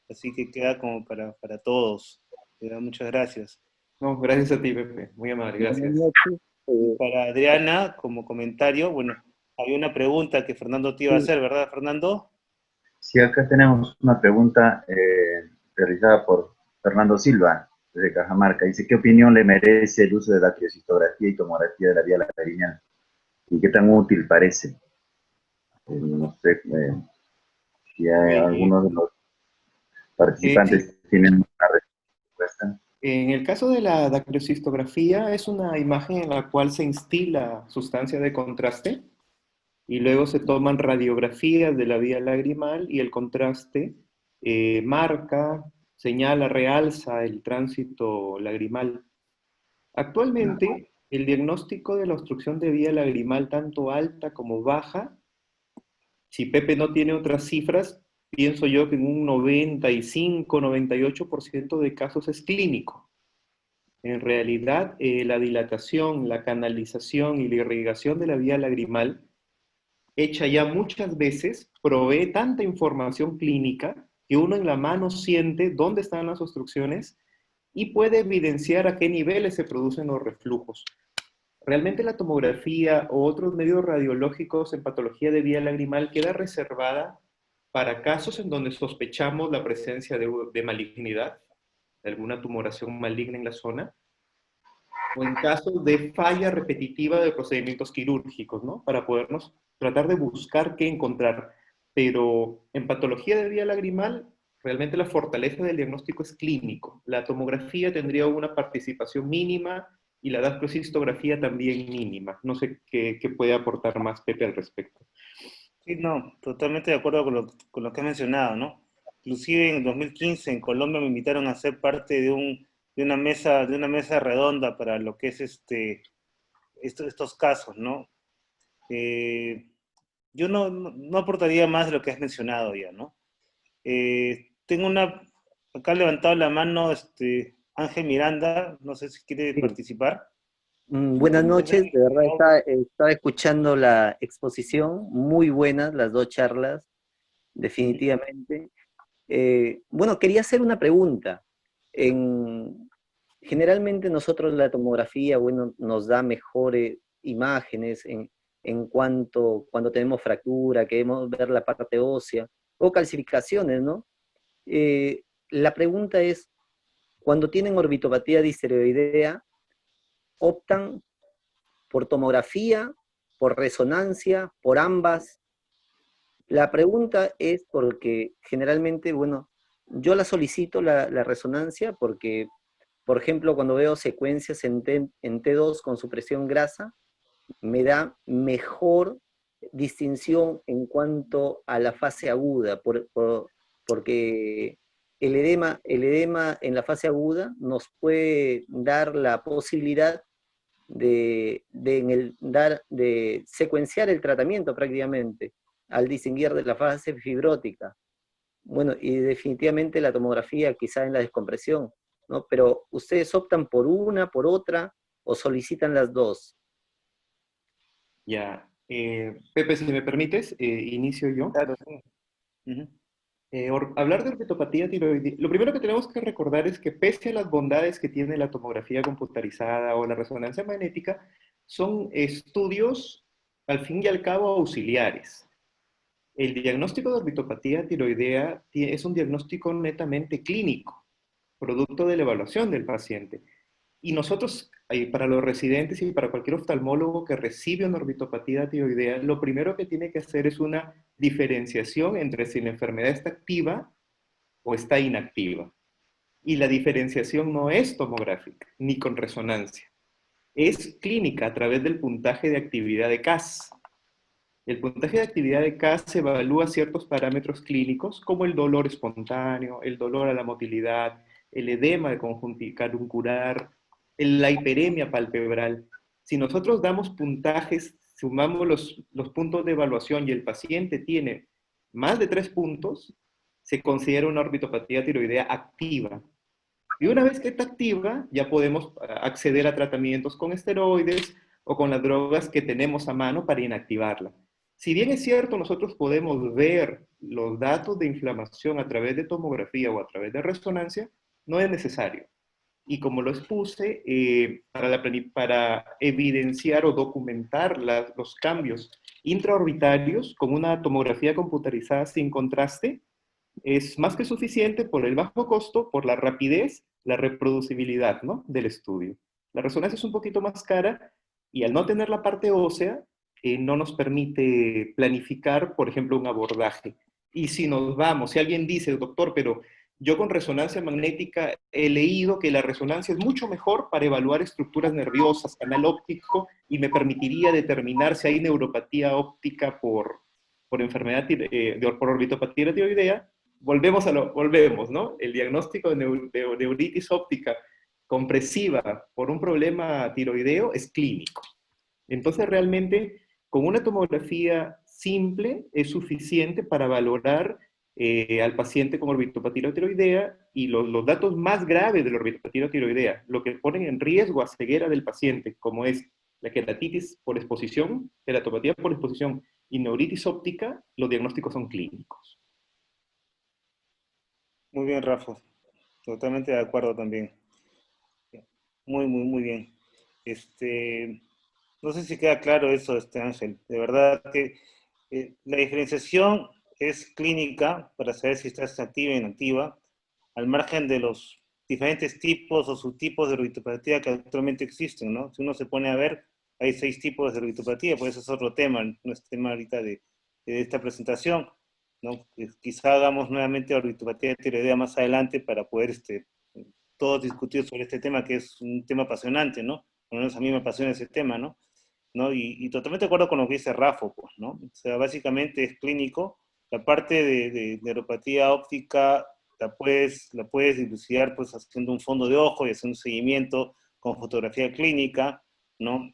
[SPEAKER 1] así que queda como para todos. Muchas gracias.
[SPEAKER 3] No, gracias a ti, Pepe. Muy amable,
[SPEAKER 7] Buenas
[SPEAKER 3] gracias.
[SPEAKER 7] noches.
[SPEAKER 1] Y para Adriana, como comentario, bueno, hay una pregunta que Fernando te iba a
[SPEAKER 7] Sí,
[SPEAKER 1] hacer, ¿verdad, Fernando?
[SPEAKER 2] Sí, acá tenemos una pregunta realizada por Fernando Silva, desde Cajamarca. Dice, ¿qué opinión le merece el uso de la criocistografía y tomografía de la vía lagrimal? ¿Y qué tan útil parece? No sé si hay
[SPEAKER 3] Eh,
[SPEAKER 2] algunos de los
[SPEAKER 3] sí,
[SPEAKER 2] participantes tienen una respuesta.
[SPEAKER 3] en el caso de la dactilocistografía es una imagen en la cual se instila sustancia de contraste y luego se toman radiografías de la vía lagrimal y el contraste marca, señala, realza el tránsito lagrimal. Actualmente, el diagnóstico de la obstrucción de vía lagrimal, tanto alta como baja, si Pepe no tiene otras cifras, pienso yo que en un 95-98% de casos es clínico. En realidad, la dilatación, la canalización y la irrigación de la vía lagrimal, hecha ya muchas veces, provee tanta información clínica que uno en la mano siente dónde están las obstrucciones y puede evidenciar a qué niveles se producen los reflujos. Realmente la tomografía o otros medios radiológicos en patología de vía lagrimal queda reservada para casos en donde sospechamos la presencia de malignidad, de alguna tumoración maligna en la zona, o en casos de falla repetitiva de procedimientos quirúrgicos, ¿no? Para podernos tratar de buscar qué encontrar. Pero en patología de vía lagrimal, realmente la fortaleza del diagnóstico es clínico. La tomografía tendría una participación mínima y la dactilocistografía también mínima. No sé qué puede aportar más Pepe al respecto.
[SPEAKER 1] Sí, no, totalmente de acuerdo con lo que has mencionado, ¿no? Inclusive en el 2015 en Colombia me invitaron a ser parte de una mesa redonda para lo que es estos casos, ¿no? Eh, yo no aportaría más de lo que has mencionado ya, ¿no? Tengo acá levantado la mano, Ángel Miranda, no sé si quiere
[SPEAKER 7] sí.
[SPEAKER 1] participar.
[SPEAKER 7] Buenas noches, de verdad
[SPEAKER 1] No,
[SPEAKER 7] estaba escuchando la exposición, muy buenas las dos charlas, definitivamente. Bueno, quería hacer una pregunta. Generalmente nosotros la tomografía, bueno, nos da mejores imágenes en cuanto cuando tenemos fractura, queremos ver la parte ósea o calcificaciones, ¿no? La pregunta es, cuando tienen orbitopatía disesteroidea, ¿optan por tomografía, por resonancia, por ambas? La pregunta es porque generalmente, bueno, yo la solicito la resonancia porque por ejemplo, cuando veo secuencias en T2 con supresión grasa, me da mejor distinción en cuanto a la fase aguda, porque el edema en la fase aguda nos puede dar la posibilidad de secuenciar el tratamiento prácticamente, al distinguir de la fase fibrótica. Bueno, y definitivamente la tomografía quizá en la descompresión, ¿no? Pero ustedes optan por una, por otra, o solicitan las dos.
[SPEAKER 3] Ya. Pepe, si me permites, inicio yo.
[SPEAKER 1] Claro, sí. Ujú.
[SPEAKER 3] Hablar de orbitopatía tiroidea, lo primero que tenemos que recordar es que pese a las bondades que tiene la tomografía computarizada o la resonancia magnética, son estudios, al fin y al cabo, auxiliares. El diagnóstico de orbitopatía tiroidea es un diagnóstico netamente clínico, producto de la evaluación del paciente. Y nosotros, para los residentes y para cualquier oftalmólogo que recibe una orbitopatía tiroidea, lo primero que tiene que hacer es una diferenciación entre si la enfermedad está activa o está inactiva. Y la diferenciación no es tomográfica, ni con resonancia. Es clínica a través del puntaje de actividad de CAS. El puntaje de actividad de CAS evalúa ciertos parámetros clínicos como el dolor espontáneo, el dolor a la motilidad, el edema de caruncular, la hiperemia palpebral. Si nosotros damos puntajes, sumamos los puntos de evaluación y el paciente tiene más de 3 puntos, se considera una orbitopatía tiroidea activa. Y una vez que está activa, ya podemos acceder a tratamientos con esteroides o con las drogas que tenemos a mano para inactivarla. Si bien es cierto, nosotros podemos ver los datos de inflamación a través de tomografía o a través de resonancia, no es necesario. Y como lo expuse, para evidenciar o documentar los cambios intraorbitarios con una tomografía computarizada sin contraste, es más que suficiente por el bajo costo, por la rapidez, la reproducibilidad, ¿no?, del estudio. La resonancia es un poquito más cara y al no tener la parte ósea, no nos permite planificar, por ejemplo, un abordaje. Y si nos vamos, si alguien dice, doctor, pero yo con resonancia magnética he leído que la resonancia es mucho mejor para evaluar estructuras nerviosas, canal óptico, y me permitiría determinar si hay neuropatía óptica por enfermedad, por orbitopatía tiroidea, volvemos, ¿no? El diagnóstico de neuritis óptica compresiva por un problema tiroideo es clínico. Entonces, realmente, con una tomografía simple es suficiente para valorar al paciente con orbitopatía tiroidea, y los datos más graves de la orbitopatía tiroidea, lo que ponen en riesgo a ceguera del paciente, como es la queratitis por exposición, queratopatía por exposición y neuritis óptica, los diagnósticos son clínicos.
[SPEAKER 1] Muy bien, Rafa. Totalmente de acuerdo también. Muy bien. No sé si queda claro eso, Ángel. De verdad que la diferenciación es clínica para saber si estás activa o inactiva, al margen de los diferentes tipos o subtipos de orbitopatía que actualmente existen, ¿no? Si uno se pone a ver, hay 6 tipos de orbitopatía, pues eso es otro tema, no es tema ahorita de esta presentación, ¿no? Quizá hagamos nuevamente orbitopatía tiroidea más adelante para poder todos discutir sobre este tema, que es un tema apasionante, ¿no? Por lo menos a mí me apasiona ese tema, ¿no? Y totalmente de acuerdo con lo que dice Rafa, pues, ¿no? O sea, básicamente es clínico. La parte de neuropatía óptica la puedes dilucidar pues haciendo un fondo de ojo y haciendo un seguimiento con fotografía clínica, ¿no?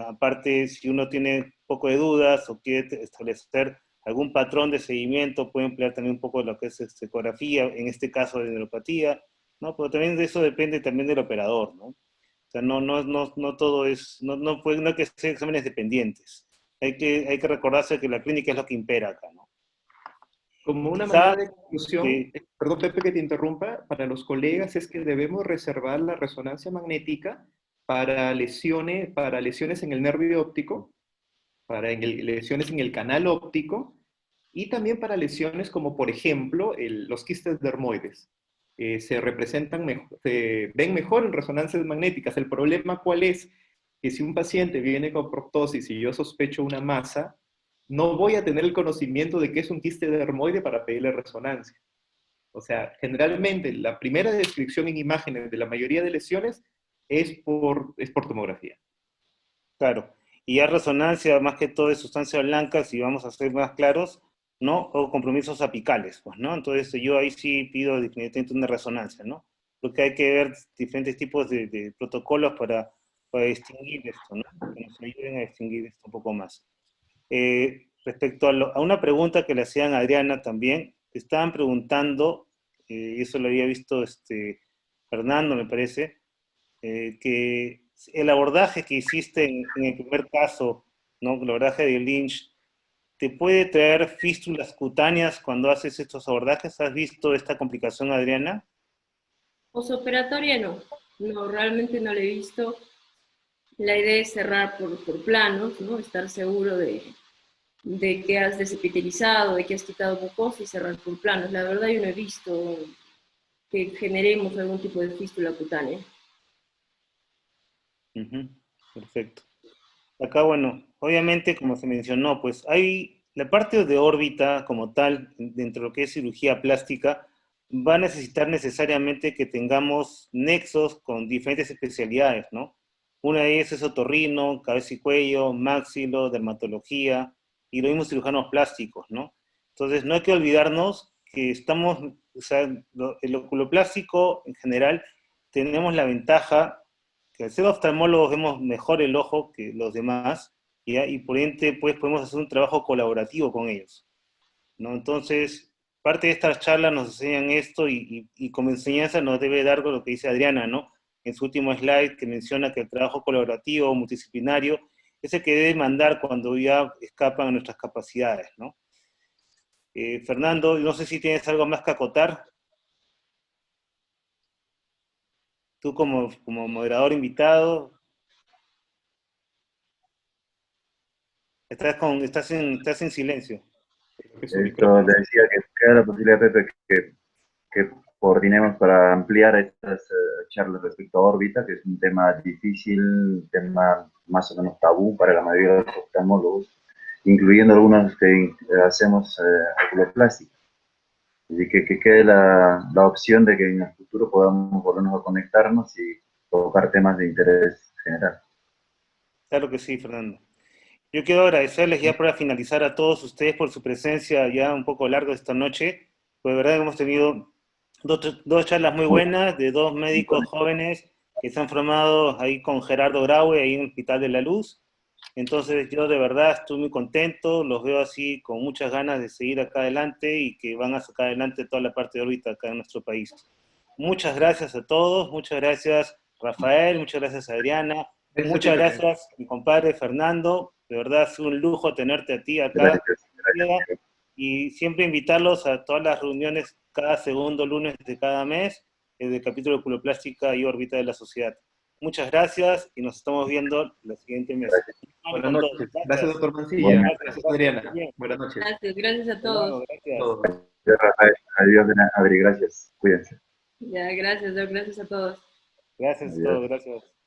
[SPEAKER 1] Aparte, si uno tiene un poco de dudas o quiere establecer algún patrón de seguimiento, puede emplear también un poco de lo que es ecografía, en este caso de neuropatía, ¿no? Pero también de eso depende también del operador, ¿no? O sea, no todo es, no hay que hacer exámenes dependientes. Hay que recordarse que la clínica es lo que impera acá, ¿no?
[SPEAKER 3] Como una
[SPEAKER 1] Quizá,
[SPEAKER 3] manera de conclusión, perdón Pepe que te interrumpa, para los colegas es que debemos reservar la resonancia magnética para lesiones en el nervio óptico, lesiones en el canal óptico, y también para lesiones como por ejemplo los quistes dermoides. Se ven mejor en resonancias magnéticas. El problema ¿cuál es? Que si un paciente viene con proptosis y yo sospecho una masa, no voy a tener el conocimiento de qué es un quiste dermoide para pedirle resonancia. O sea, generalmente la primera descripción en imágenes de la mayoría de lesiones es por tomografía.
[SPEAKER 1] Claro. Y ya resonancia, más que todo, de sustancias blancas, si vamos a ser más claros, ¿no? O compromisos apicales, pues, ¿no? Entonces yo ahí sí pido definitivamente una resonancia, ¿no? Porque hay que ver diferentes tipos de protocolos para distinguir esto, ¿no? Que nos ayuden a distinguir esto un poco más. Respecto a una pregunta que le hacían a Adriana también, te estaban preguntando, y eso lo había visto Fernando, me parece, que el abordaje que hiciste en el primer caso, ¿no? El abordaje de Lynch, ¿te puede traer fístulas cutáneas cuando haces estos abordajes? ¿Has visto esta complicación, Adriana?
[SPEAKER 6] Posoperatoria no, no, realmente no lo he visto. La idea es cerrar por planos, ¿no? Estar seguro de que has desepitelizado, de que has quitado mucosa y cerrar por planos. La verdad yo no he visto que generemos algún tipo de fístula cutánea.
[SPEAKER 1] Ujú, perfecto. Acá, bueno, obviamente, como se mencionó, pues hay la parte de órbita como tal, dentro de lo que es cirugía plástica, va a necesitar necesariamente que tengamos nexos con diferentes especialidades, ¿no? Una de ellas es otorrino, cabeza y cuello, maxilo, dermatología, y los mismos cirujanos plásticos, ¿no? Entonces, no hay que olvidarnos que estamos, o sea, el oculoplástico en general, tenemos la ventaja que al ser oftalmólogos vemos mejor el ojo que los demás, ¿ya? Y por ende pues podemos hacer un trabajo colaborativo con ellos, ¿no? Entonces, parte de estas charlas nos enseñan esto y como enseñanza nos debe dar lo que dice Adriana, ¿no? En su último slide que menciona que el trabajo colaborativo, multidisciplinario, es el que debe mandar cuando ya escapan a nuestras capacidades, ¿no? Fernando, no sé si tienes algo más que acotar. Tú como moderador invitado, estás en silencio.
[SPEAKER 3] Es su
[SPEAKER 2] Esto
[SPEAKER 3] micrófono.
[SPEAKER 2] le decía que queda la posibilidad, Pepe, que coordinemos para ampliar estas charlas respecto a órbita, que es un tema difícil, un tema más o menos tabú para la mayoría de los oftalmólogos, incluyendo algunos que hacemos oculoplástica. Así que quede la opción de que en el futuro podamos volvernos a conectarnos y tocar temas de interés general.
[SPEAKER 1] Claro que sí, Fernando. Yo quiero agradecerles ya para finalizar a todos ustedes por su presencia ya un poco largo esta noche. Pues de verdad hemos tenido dos charlas muy
[SPEAKER 2] Muy,
[SPEAKER 1] buenas de dos
[SPEAKER 2] muy
[SPEAKER 1] médicos
[SPEAKER 2] conectados.
[SPEAKER 1] jóvenes que se han formado ahí con Gerardo Graue, ahí en el Hospital de la Luz. Entonces yo de verdad estoy muy contento, los veo así con muchas ganas de seguir acá adelante y que van a sacar adelante toda la parte de órbita acá en nuestro país. Muchas gracias a todos, muchas gracias Rafael, muchas gracias Adriana,
[SPEAKER 3] Gracias a ti,
[SPEAKER 1] muchas
[SPEAKER 3] Pepe.
[SPEAKER 1] gracias mi compadre Fernando, de verdad es un lujo tenerte a ti acá
[SPEAKER 2] Gracias, gracias.
[SPEAKER 1] y siempre invitarlos a todas las reuniones cada segundo lunes de cada mes del capítulo de Oculoplástica y órbita de la sociedad. Muchas gracias y nos estamos viendo la siguiente mes.
[SPEAKER 2] Gracias.
[SPEAKER 3] Buenas
[SPEAKER 1] Con todo.
[SPEAKER 3] noches. Gracias,
[SPEAKER 1] Gracias.
[SPEAKER 3] doctor Mancilla.
[SPEAKER 2] Bueno,
[SPEAKER 1] Gracias,
[SPEAKER 3] Gracias,
[SPEAKER 1] gracias.
[SPEAKER 3] Adriana.
[SPEAKER 1] Bien.
[SPEAKER 3] Buenas noches.
[SPEAKER 6] Gracias a todos.
[SPEAKER 1] Gracias.
[SPEAKER 3] Todos.
[SPEAKER 2] Rafael, adiós, Adri, gracias. Cuídense.
[SPEAKER 6] Ya, gracias, Doc, gracias a todos.
[SPEAKER 1] Gracias a
[SPEAKER 2] Adiós.
[SPEAKER 1] todos, gracias.